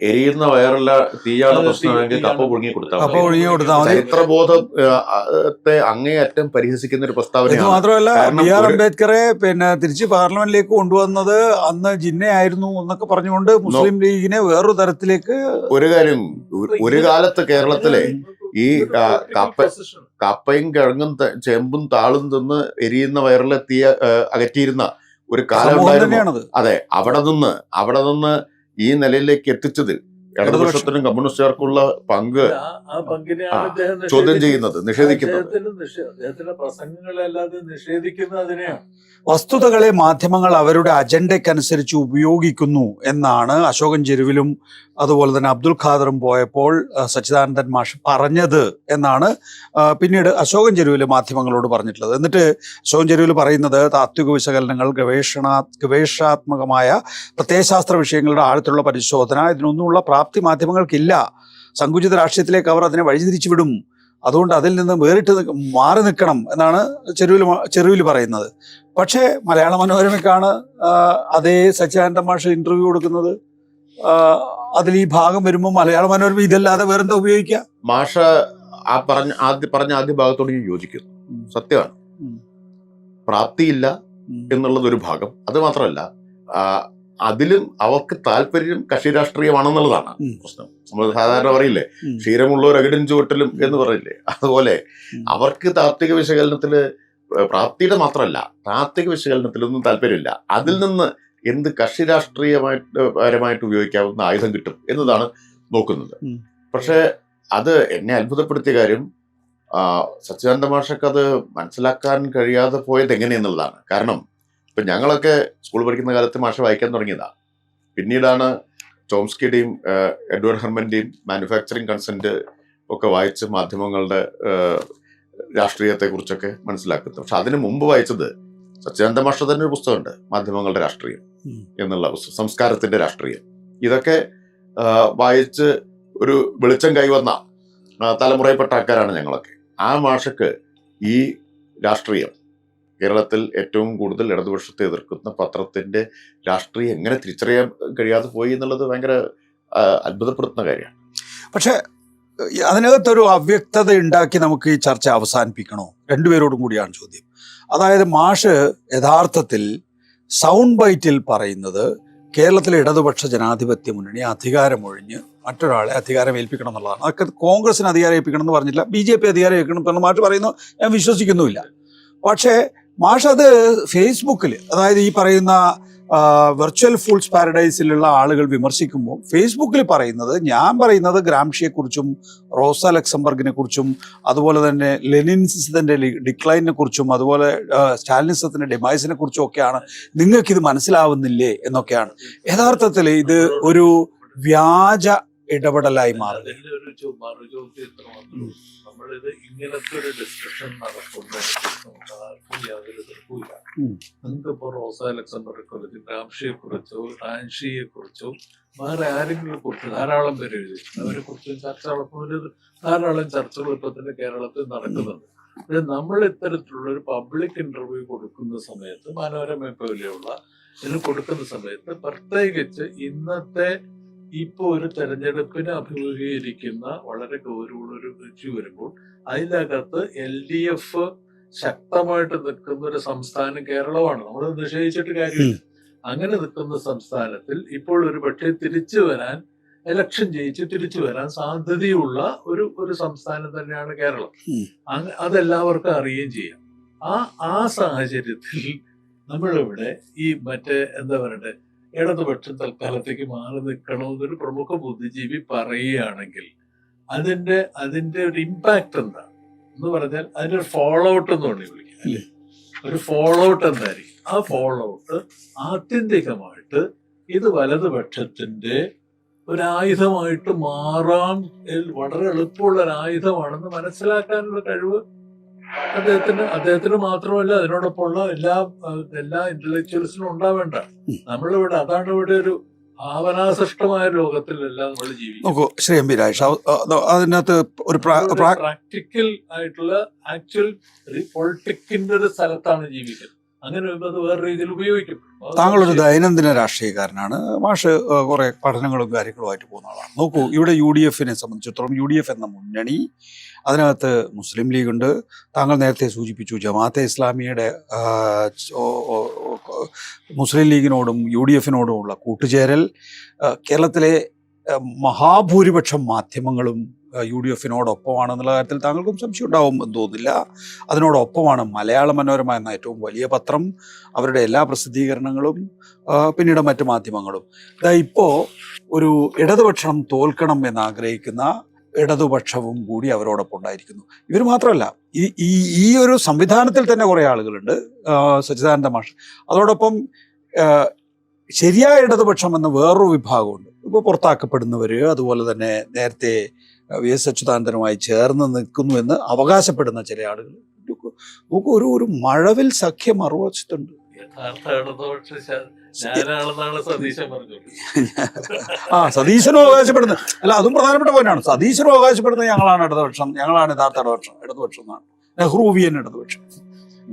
A: എരിയുന്ന വയറുള്ള തീയാണ് പ്രശ്നമെങ്കിൽ കപ്പ പുഴുങ്ങി കൊടുത്താൽ ചരിത്രബോധത്തെ അങ്ങേയറ്റം പരിഹസിക്കുന്ന ഒരു പ്രസ്താവന.
B: മാത്രമല്ല, BR അംബേദ്കറെ തിരിച്ച് പാർലമെന്റിലേക്ക് കൊണ്ടുവന്നത് അന്ന് ജിന്നയായിരുന്നു എന്നൊക്കെ പറഞ്ഞുകൊണ്ട് മുസ്ലിം ലീഗിനെ വേറൊരു തരത്തിലേക്ക്.
A: ഒരു കാര്യം, ഒരു കാലത്ത് കേരളത്തിലെ ഈ കപ്പയും കിഴങ്ങും ചെമ്പും താളും തിന്ന് എരിയുന്ന വയറിലെത്തിയ അകറ്റിയിരുന്ന ഒരു കാലം ഉണ്ടായിരുന്നു. അതെ, അവിടെ നിന്ന് ഈ നിലയിലേക്ക് എത്തിച്ചത് ഇടതുപക്ഷത്തിനും കമ്മ്യൂണിസ്റ്റുകാർക്കുള്ള പങ്ക് ചോദ്യം ചെയ്യുന്നത്, നിഷേധിക്കുന്നത്.
D: അദ്ദേഹത്തിന്റെ പ്രസംഗങ്ങളല്ലാതെ നിഷേധിക്കുന്നത് അതിനെയാണ്.
B: വസ്തുതകളെ മാധ്യമങ്ങൾ അവരുടെ അജണ്ടയ്ക്കനുസരിച്ച് ഉപയോഗിക്കുന്നു എന്നാണ് അശോകൻ ചെരുവിലും അതുപോലെ തന്നെ അബ്ദുൽ ഖാദറും പോയപ്പോൾ സച്ചിദാനന്ദൻ മാഷ് പറഞ്ഞത് എന്നാണ് പിന്നീട് അശോകൻ ചെരുവിൽ മാധ്യമങ്ങളോട് പറഞ്ഞിട്ടുള്ളത്. എന്നിട്ട് അശോകൻ ചെരുവിൽ പറയുന്നത് താത്വിക വിശകലനങ്ങൾ, ഗവേഷണാത്മകമായ പ്രത്യയശാസ്ത്ര വിഷയങ്ങളുടെ ആഴത്തിലുള്ള പരിശോധന, ഇതിനൊന്നുമുള്ള പ്രാപ്തി മാധ്യമങ്ങൾക്കില്ല. സങ്കുചിത രാഷ്ട്രീയത്തിലേക്ക് അവർ അതിനെ വഴിതിരിച്ചു വിടും. അതുകൊണ്ട് അതിൽ നിന്ന് വേറിട്ട് മാറി നിൽക്കണം എന്നാണ് ചെരുവിൽ പറയുന്നത്. പക്ഷേ മലയാള മനോരമയ്ക്കാണ് അതേ സച്ചിദാനന്ദ മാഷ് ഇന്റർവ്യൂ കൊടുക്കുന്നത്. അതിൽ ഈ ഭാഗം വരുമ്പോൾ മലയാള മനോരമ ഇതല്ലാതെ വേറെന്താ ഉപയോഗിക്കുക?
A: മാഷ പറഞ്ഞ ആദ്യ ഭാഗത്തോട് ഞാൻ യോജിക്കുന്നു. സത്യമാണ്, പ്രാപ്തിയില്ല എന്നുള്ളത് ഒരു ഭാഗം. അത് മാത്രമല്ല, അതിലും അവർക്ക് താല്പര്യം കക്ഷി രാഷ്ട്രീയമാണെന്നുള്ളതാണ് പ്രശ്നം. നമ്മൾ സാധാരണ പറയില്ലേ, ക്ഷീരമുള്ളവർ അകിടും ചുവട്ടിലും എന്ന് പറയില്ലേ, അതുപോലെ അവർക്ക് താത്വിക വിശകലനത്തില് പ്രാപ്തിയുടെ മാത്രമല്ല, താത്വിക വിശകലനത്തിലൊന്നും താല്പര്യമില്ല. അതിൽ നിന്ന് എന്ത് കക്ഷി രാഷ്ട്രീയപരമായിട്ട് ഉപയോഗിക്കാവുന്ന ആയുധം കിട്ടും എന്നതാണ് നോക്കുന്നത്. പക്ഷെ അത് എന്നെ അത്ഭുതപ്പെടുത്തിയ കാര്യം, സച്ചിദാനന്ദ മാഷക്ക് അത് മനസ്സിലാക്കാൻ കഴിയാതെ പോയത് എങ്ങനെയെന്നുള്ളതാണ്. കാരണം ഇപ്പം ഞങ്ങളൊക്കെ സ്കൂൾ പഠിക്കുന്ന കാലത്ത് മാഷ വായിക്കാൻ തുടങ്ങിയതാ. പിന്നീടാണ് ചോംസ്കിയുടെയും എഡ്വേർഡ് ഹെർമന്റെയും മാനുഫാക്ചറിങ് കൺസെന്റ് ഒക്കെ വായിച്ച് മാധ്യമങ്ങളുടെ രാഷ്ട്രീയത്തെക്കുറിച്ചൊക്കെ മനസ്സിലാക്കുന്നത്. പക്ഷെ അതിന് മുമ്പ് വായിച്ചത് സച്ചിദാനന്ദ മാഷ തന്നെ ഒരു പുസ്തകമുണ്ട്, മാധ്യമങ്ങളുടെ രാഷ്ട്രീയം എന്നുള്ള പുസ്തകം, സംസ്കാരത്തിന്റെ രാഷ്ട്രീയം. ഇതൊക്കെ വായിച്ച് ഒരു വെളിച്ചം കൈവന്ന തലമുറയിൽപ്പെട്ട ആൾക്കാരാണ് ഞങ്ങളൊക്കെ. ആ മാഷക്ക് ഈ രാഷ്ട്രീയം, കേരളത്തിൽ ഏറ്റവും കൂടുതൽ ഇടതുപക്ഷത്തെ എതിർക്കുന്ന പത്രത്തിന്റെ രാഷ്ട്രീയം എങ്ങനെ തിരിച്ചറിയാൻ കഴിയാതെ പോയി എന്നുള്ളത് ഭയങ്കര അത്ഭുതപ്പെടുത്തുന്ന കാര്യമാണ്.
B: പക്ഷെ അതിനകത്തൊരു അവ്യക്തത ഉണ്ടാക്കി നമുക്ക് ഈ ചർച്ച അവസാനിപ്പിക്കണോ? രണ്ടുപേരോടും കൂടിയാണ് ചോദ്യം. അതായത് മാഷ് യഥാർത്ഥത്തിൽ സൗണ്ട് ബൈറ്റിൽ പറയുന്നത് കേരളത്തിലെ ഇടതുപക്ഷ ജനാധിപത്യ മുന്നണി അധികാരമൊഴിഞ്ഞ് മറ്റൊരാളെ അധികാരം ഏൽപ്പിക്കണം എന്നുള്ളതാണ്. അതൊക്കെ കോൺഗ്രസിന് അധികാരം ഏൽപ്പിക്കണം എന്ന് പറഞ്ഞിട്ടില്ല, BJP അധികാരം ഏൽപ്പിക്കണം എന്ന് മാഷ് പറയുന്നു. ഞാൻ വിശ്വസിക്കുന്നുമില്ല. പക്ഷേ മാഷ് അത് ഫേസ്ബുക്കിൽ, അതായത് ഈ പറയുന്ന വെർച്വൽ ഫൂൾസ് പാരഡൈസിലുള്ള ആളുകൾ വിമർശിക്കുമ്പോൾ ഫേസ്ബുക്കിൽ പറയുന്നത്, ഞാൻ പറയുന്നത് ഗ്രാംഷിയെക്കുറിച്ചും റോസ ലക്സംബർഗിനെ കുറിച്ചും അതുപോലെ തന്നെ ലെനിനിസത്തിന്റെ ഡിക്ലൈനെ കുറിച്ചും അതുപോലെ സ്റ്റാലിനിസത്തിന്റെ ഡിമൈസിനെ കുറിച്ചും ഒക്കെയാണ്. നിങ്ങൾക്കിത് മനസ്സിലാവുന്നില്ലേ എന്നൊക്കെയാണ്. യഥാർത്ഥത്തിൽ ഇത് ഒരു വ്യാജ ഇടപെടലായി മാറും.
D: നമ്മളിത് ഇങ്ങനത്തെ ഒരു ഡിസ്കഷൻ നടക്കുമ്പോൾ യാതൊരു എതിർപ്പില്ല. നിങ്ങൾക്കിപ്പോ റോസ അലക്സാണ്ടറെ കുറിച്ച്, ഗ്രാംഷിയെ കുറിച്ചോ റാൻഷിയെ കുറിച്ചോ വേറെ ആരെങ്കിലും കുറിച്ച് ധാരാളം പേര് എഴുതി, അവരെ കുറിച്ച് ചർച്ച നടക്കുന്നത്, ധാരാളം ചർച്ചകൾ ഇപ്പൊ തന്നെ കേരളത്തിൽ നടക്കുന്നുണ്ട്. പക്ഷെ നമ്മൾ ഇത്തരത്തിലുള്ള ഒരു പബ്ലിക് ഇന്റർവ്യൂ കൊടുക്കുന്ന സമയത്ത്, മനോരമ പോലെയുള്ള ഇതിന് കൊടുക്കുന്ന സമയത്ത്, പ്രത്യേകിച്ച് ഇന്നത്തെ ഇപ്പൊ ഒരു തെരഞ്ഞെടുപ്പിനെ അഭിമുഖീകരിക്കുന്ന വളരെ ഗൗരവമുള്ള ഒരു ഇഷ്യൂ വരുമ്പോൾ അതിനകത്ത് LDF ശക്തമായിട്ട് നിൽക്കുന്ന ഒരു സംസ്ഥാനം കേരളമാണ്. നമ്മൾ നിഷേധിച്ചിട്ട് കാര്യമില്ല. അങ്ങനെ നിൽക്കുന്ന സംസ്ഥാനത്തിൽ ഇപ്പോൾ ഒരു പക്ഷേ തിരിച്ചു വരാൻ, ഇലക്ഷൻ ജയിച്ച് തിരിച്ചു വരാൻ സാധ്യതയുള്ള ഒരു സംസ്ഥാനം തന്നെയാണ് കേരളം. അതെല്ലാവർക്കും അറിയുകയും ചെയ്യാം. ആ സാഹചര്യത്തിൽ നമ്മളിവിടെ ഈ മറ്റേ എന്താ പറയട്ടെ, ഇടതുപക്ഷം തൽക്കാലത്തേക്ക് മാറി നിൽക്കണമെന്നൊരു പ്രമുഖ ബുദ്ധിജീവി പറയുകയാണെങ്കിൽ അതിന്റെ ഒരു ഇമ്പാക്ട് എന്താണ് എന്ന് പറഞ്ഞാൽ അതിന്റെ ഒരു ഫോളോ ഔട്ട് എന്ന് വേണമെങ്കിൽ വിളിക്കാം, അല്ലെ? ഒരു ഫോളോ ഔട്ട് എന്തായിരിക്കും? ആ ഫോളോ ഔട്ട് ആത്യന്തികമായിട്ട് ഇത് വലതുപക്ഷത്തിന്റെ ഒരു ആയുധമായിട്ട് മാറാൻ വളരെ എളുപ്പമുള്ള ഒരു ആയുധമാണെന്ന് മനസ്സിലാക്കാനുള്ള കഴിവ് അദ്ദേഹത്തിന് മാത്രമല്ല, അതിനോടൊപ്പമുള്ള എല്ലാ ഇന്റലക്ച്വൽസിനും ഉണ്ടാവേണ്ട. നമ്മളിവിടെ അതാണ് ഇവിടെ ഒരു ഭാവനാസൃഷ്ടമായ ലോകത്തിലെല്ലാം നമ്മൾ ജീവിക്കും.
B: നോക്കൂ ശ്രീ എം പി രാജേഷ്, അതിനകത്ത് ഒരു
D: പ്രാക്ടിക്കൽ ആയിട്ടുള്ള ആക്ച്വൽ പൊളിറ്റിക്കിന്റെ ഒരു സ്ഥലത്താണ് ജീവിക്കുന്നത്. അങ്ങനെ അത് വേറെ രീതിയിൽ ഉപയോഗിക്കും.
B: താങ്കളൊരു ദൈനംദിന രാഷ്ട്രീയക്കാരനാണ്. മാഷ് കുറെ പഠനങ്ങളും കാര്യങ്ങളുമായിട്ട് പോകുന്ന ആളാണ്. നോക്കൂ, ഇവിടെ UDFനെ സംബന്ധിച്ചിടത്തോളം UDF എന്ന മുന്നണി, അതിനകത്ത് മുസ്ലിം ലീഗുണ്ട്, താങ്കൾ നേരത്തെ സൂചിപ്പിച്ചു ജമാഅത്തെ ഇസ്ലാമിയുടെ മുസ്ലിം ലീഗിനോടും UDFനോടുമുള്ള കൂട്ടുചേരൽ, കേരളത്തിലെ മഹാഭൂരിപക്ഷം മാധ്യമങ്ങളും UDF-നോടൊപ്പമാണെന്നുള്ള കാര്യത്തിൽ താങ്കൾക്കും സംശയം ഉണ്ടാവും എന്ന് തോന്നുന്നില്ല. അതിനോടൊപ്പമാണ് മലയാള മനോരമ എന്ന ഏറ്റവും വലിയ പത്രം, അവരുടെ എല്ലാ പ്രസിദ്ധീകരണങ്ങളും, പിന്നീട് മറ്റു മാധ്യമങ്ങളും. ഇപ്പോൾ ഒരു ഇടതുപക്ഷം തോൽക്കണം എന്നാഗ്രഹിക്കുന്ന ഇടതുപക്ഷവും കൂടി അവരോടൊപ്പം ഉണ്ടായിരിക്കുന്നു. ഇവർ മാത്രമല്ല, ഈ ഒരു സംവിധാനത്തിൽ തന്നെ കുറേ ആളുകളുണ്ട്. സച്ചിദാനന്ദ മാഷ്, അതോടൊപ്പം ശരിയായ ഇടതുപക്ഷം എന്ന വേറൊരു വിഭാഗമുണ്ട്. ഇപ്പോൾ പുറത്താക്കപ്പെടുന്നവർ, അതുപോലെ തന്നെ നേരത്തെ VS അച്യുതാനന്ദനുമായി ചേർന്ന് നിൽക്കുന്നു എന്ന് അവകാശപ്പെടുന്ന ചില ആളുകൾ. നമുക്ക് ഒരു മഴവിൽ സഖ്യം മറുവശത്തുണ്ട്.
D: യഥാർത്ഥ ഇടതുപക്ഷ ഞാനാണെന്നാണ് സതീശൻ പറഞ്ഞത്.
B: സതീശനും അവകാശപ്പെടുന്നത് അല്ല, അതും പ്രധാനപ്പെട്ട പോയിന്റാണ്. സതീശനും അവകാശപ്പെടുന്നത് ഞങ്ങളാണ് ഇടതുപക്ഷം, ഞങ്ങളാണ് യഥാർത്ഥ ഇടതുപക്ഷം എന്നാണ്. നെഹ്റുവിയൻ ഇടതുപക്ഷം.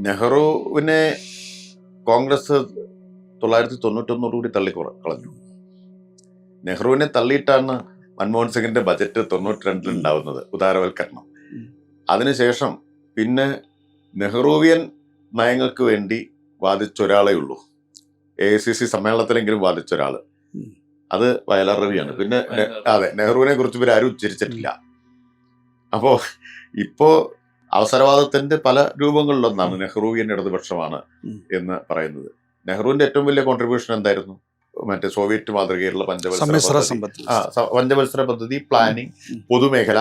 A: നെഹ്റുവിനെ കോൺഗ്രസ് 1991 തള്ളിക്കളഞ്ഞു. നെഹ്റുവിനെ തള്ളിയിട്ടാണ് മൻമോഹൻ സിംഗിന്റെ ബജറ്റ് 92 ഉണ്ടാവുന്നത്, ഉദാരവൽക്കരണം. അതിനുശേഷം പിന്നെ നെഹ്റുവിയൻ നയങ്ങൾക്ക് വേണ്ടി വാദിച്ച ഒരാളേ ഉള്ളൂ, AICC സമ്മേളനത്തിലെങ്കിലും വാദിച്ച ഒരാള്, അത് വയലാർ രവിയാണ്. പിന്നെ അതെ, നെഹ്റുവിനെ കുറിച്ച് ഇവർ ആരും ഉച്ചരിച്ചിട്ടില്ല. അപ്പോ ഇപ്പോ അവസരവാദത്തിന്റെ പല രൂപങ്ങളിലൊന്നാണ് നെഹ്റുവിയൻ ഇടതുപക്ഷമാണ് എന്ന് പറയുന്നത്. നെഹ്റുവിന്റെ ഏറ്റവും വലിയ കോൺട്രിബ്യൂഷൻ എന്തായിരുന്നു? മറ്റേ സോവിയറ്റ് മാതൃകയിലുള്ള പഞ്ചവത്സര പദ്ധതി, പ്ലാനിങ്, പൊതുമേഖല,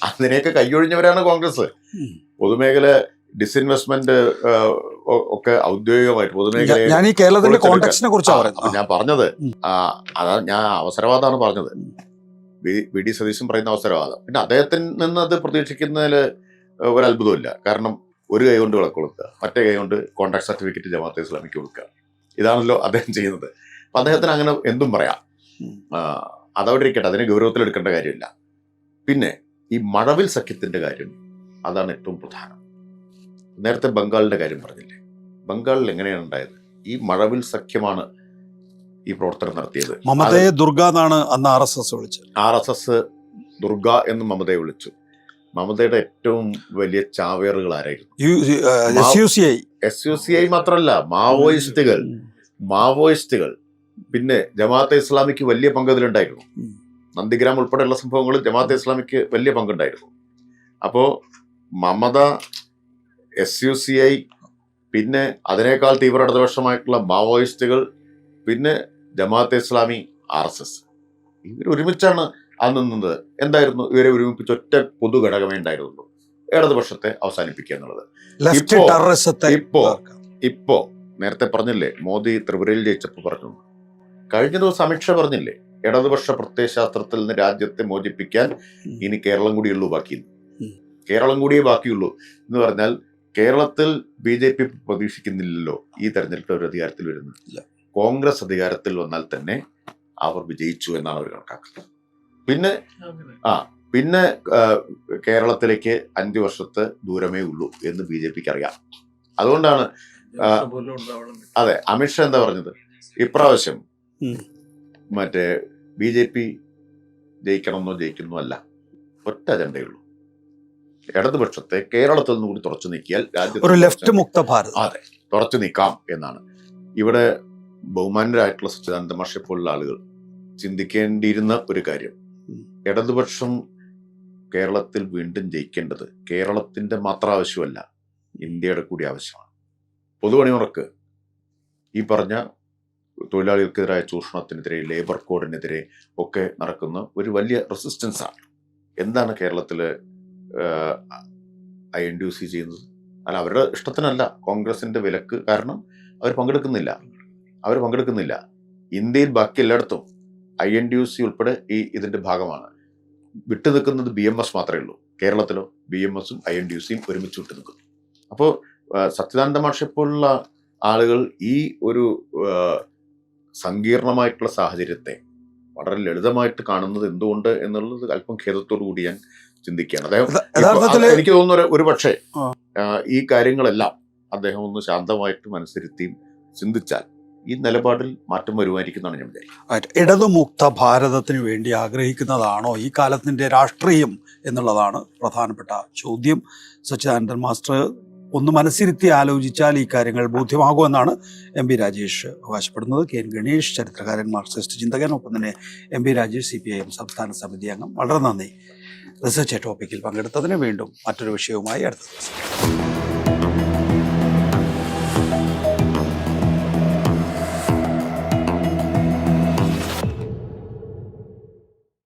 A: അതിനെയൊക്കെ കൈയൊഴിഞ്ഞവരാണ് കോൺഗ്രസ്. പൊതുമേഖല ഡിസ്ഇൻവെസ്റ്റ്മെന്റ് ഒക്കെ ഔദ്യോഗികമായിട്ട് പൊതുമേഖല, ഞാൻ പറഞ്ഞത് അതാ, ഞാൻ അവസരവാദമാണ് പറഞ്ഞത്. VD സതീശൻ പറയുന്ന അവസരവാദം. പിന്നെ അദ്ദേഹത്തിൽ നിന്ന് അത് പ്രതീക്ഷിക്കുന്നതിൽ ഒരു അത്ഭുതമില്ല. കാരണം ഒരു കൈ കൊണ്ട് വിളക്കൊളുത്തുക, മറ്റേ കൈ കൊണ്ട് കോൺട്രാക്ട് സർട്ടിഫിക്കറ്റ് ജമാഅത്തെ ഇസ്ലാമിക്ക് കൊടുക്കുക, ഇതാണല്ലോ അദ്ദേഹം ചെയ്യുന്നത്. അപ്പൊ അദ്ദേഹത്തിന് അങ്ങനെ എന്തും പറയാം. അതവിടെ ഇരിക്കട്ടെ, അതിനെ ഗൗരവത്തിലെടുക്കേണ്ട കാര്യമില്ല. പിന്നെ ഈ മഴവിൽ സഖ്യത്തിന്റെ കാര്യം, അതാണ് ഏറ്റവും പ്രധാനം. നേരത്തെ ബംഗാളിന്റെ കാര്യം പറഞ്ഞില്ലേ, ബംഗാളിൽ എങ്ങനെയാണ് ഉണ്ടായത്? ഈ മഴവിൽ സഖ്യമാണ് ഈ പ്രവർത്തനം നടത്തിയത്.
B: മമതയെ ദുർഗ എന്നാണ് അന്ന് RSS വിളിച്ചത്.
A: RSS ദുർഗ എന്ന് മമതയെ വിളിച്ചു. മമതയുടെ ഏറ്റവും വലിയ ചാവേറുകൾ ആരായിരുന്നു? SUCI മാത്രമല്ല, മാവോയിസ്റ്റുകൾ. പിന്നെ ജമാഅത്തെ ഇസ്ലാമിക്ക് വലിയ പങ്ക് അതിലുണ്ടായിരുന്നു. നന്ദിഗ്രാം ഉൾപ്പെടെയുള്ള സംഭവങ്ങളിൽ ജമാഅത്തെ ഇസ്ലാമിക്ക് വലിയ പങ്കുണ്ടായിരുന്നു. അപ്പോ മമത, SUCI, പിന്നെ അതിനേക്കാൾ തീവ്ര ഇടതുപക്ഷമായിട്ടുള്ള മാവോയിസ്റ്റുകൾ, പിന്നെ ജമാഅത്തെ ഇസ്ലാമി, RSS, ഇവർ ഒരുമിച്ചാണ് അന്ന് നിന്നത്. എന്തായിരുന്നു ഇവരെ ഒരുമിപ്പിച്ച് ഒറ്റ പൊതു ഘടകമേ ഉണ്ടായിരുന്നുള്ളൂ, ഇടതുപക്ഷത്തെ അവസാനിപ്പിക്കുക എന്നുള്ളത്. ഇപ്പോ നേരത്തെ പറഞ്ഞില്ലേ, മോദി ത്രിപുരയിൽ ജയിച്ചപ്പോൾ പറഞ്ഞു, കഴിഞ്ഞ ദിവസം അമിത്ഷാ പറഞ്ഞില്ലേ, ഇടതുപക്ഷ പ്രത്യയശാസ്ത്രത്തിൽ നിന്ന് രാജ്യത്തെ മോചിപ്പിക്കാൻ ഇനി കേരളം കൂടിയുള്ളൂ ബാക്കി, കേരളം കൂടിയേ ബാക്കിയുള്ളൂ എന്ന് പറഞ്ഞാൽ കേരളത്തിൽ BJP പ്രതീക്ഷിക്കുന്നില്ലല്ലോ ഈ തെരഞ്ഞെടുപ്പ് ഒരു അധികാരത്തിൽ വരുന്നത്. കോൺഗ്രസ് അധികാരത്തിൽ വന്നാൽ തന്നെ അവർ വിജയിച്ചു എന്നാണ് അവർ കണക്കാക്കുന്നത്. പിന്നെ കേരളത്തിലേക്ക് 5 വർഷത്തെ ദൂരമേ ഉള്ളൂ എന്ന് BJPക്ക് അറിയാം. അതുകൊണ്ടാണ് അതെ, അമിത്ഷാ എന്താ പറഞ്ഞത്, ഇപ്രാവശ്യം മറ്റേ BJP ജയിക്കണമെന്നോ ജയിക്കുന്നോ അല്ല, ഒറ്റ അജണ്ടയുള്ളൂ, ഇടതുപക്ഷത്തെ കേരളത്തിൽ നിന്ന് കൂടി തുറച്ചു നീക്കിയാൽ അതെ തുറച്ചു നീക്കാം എന്നാണ്. ഇവിടെ ബഹുമാനരായിട്ടുള്ള സച്ചിദാനന്ദ മാഷെ പോലുള്ള ആളുകൾ ചിന്തിക്കേണ്ടിയിരുന്ന ഒരു കാര്യം, ഇടതുപക്ഷം കേരളത്തിൽ വീണ്ടും ജയിക്കേണ്ടത് കേരളത്തിന്റെ മാത്രം ആവശ്യമല്ല, ഇന്ത്യയുടെ കൂടി ആവശ്യമാണ്. പൊതുപണിമുടക്ക്, ഈ പറഞ്ഞ തൊഴിലാളികൾക്കെതിരായ ചൂഷണത്തിനെതിരെ, ലേബർ കോഡിനെതിരെ ഒക്കെ നടക്കുന്ന ഒരു വലിയ റെസിസ്റ്റൻസ് ആണ്. എന്താണ് കേരളത്തില് INTUC ചെയ്യുന്നത്? അല്ല, അവരുടെ ഇഷ്ടത്തിനല്ല, കോൺഗ്രസിന്റെ വിലക്ക് കാരണം അവർ പങ്കെടുക്കുന്നില്ല. ഇന്ത്യയിൽ ബാക്കി എല്ലായിടത്തും INTUC ഉൾപ്പെടെ ഇതിന്റെ ഭാഗമാണ്. വിട്ടു നിൽക്കുന്നത് BMS മാത്രമേ ഉള്ളൂ. കേരളത്തിലോ BMSഉം INTUCയും ഒരുമിച്ച് വിട്ടു നിൽക്കുന്നു. അപ്പോൾ സച്ചിദാനന്ദ മാഷെ പോലുള്ള ആളുകൾ ഈ ഒരു സങ്കീർണമായിട്ടുള്ള സാഹചര്യത്തെ വളരെ ലളിതമായിട്ട് കാണുന്നത് എന്തുകൊണ്ട് എന്നുള്ളത് അല്പം ഖേദത്തോടു കൂടി ഞാൻ ചിന്തിക്കുകയാണ്. അദ്ദേഹം എനിക്ക് തോന്നുന്ന ഒരു പക്ഷേ ഈ കാര്യങ്ങളെല്ലാം അദ്ദേഹം ഒന്ന് ശാന്തമായിട്ട് മനസ്സിരുത്തിയും ചിന്തിച്ചാൽ ഈ നിലപാടിൽ മാറ്റം വരുമായിരിക്കുന്നതാണ് ഞാൻ വിചാരിക്കുന്നത്.
B: ഇടതുമുക്ത ഭാരതത്തിന് വേണ്ടി ആഗ്രഹിക്കുന്നതാണോ ഈ കാലത്തിന്റെ രാഷ്ട്രീയം എന്നുള്ളതാണ് പ്രധാനപ്പെട്ട ചോദ്യം. സച്ചിദാനന്ദൻ മാസ്റ്റർ ഒന്ന് മനസ്സിരുത്തി ആലോചിച്ചാൽ ഈ കാര്യങ്ങൾ ബോധ്യമാകുമെന്നാണ് എം പി രാജേഷ് അവകാശപ്പെടുന്നത്. കെ എൻ ഗണേഷ്, ചരിത്രകാരൻ, മാർക്സിസ്റ്റ് ചിന്തകൻ, ഒപ്പം തന്നെ എം പി രാജേഷ് CPIM സംസ്ഥാന സമിതി അംഗം. വളരെ നന്ദി റിസർച്ച് ടോപ്പിക്കിൽ പങ്കെടുത്തതിന്. വീണ്ടും മറ്റൊരു വിഷയവുമായി അടുത്ത ദിവസം.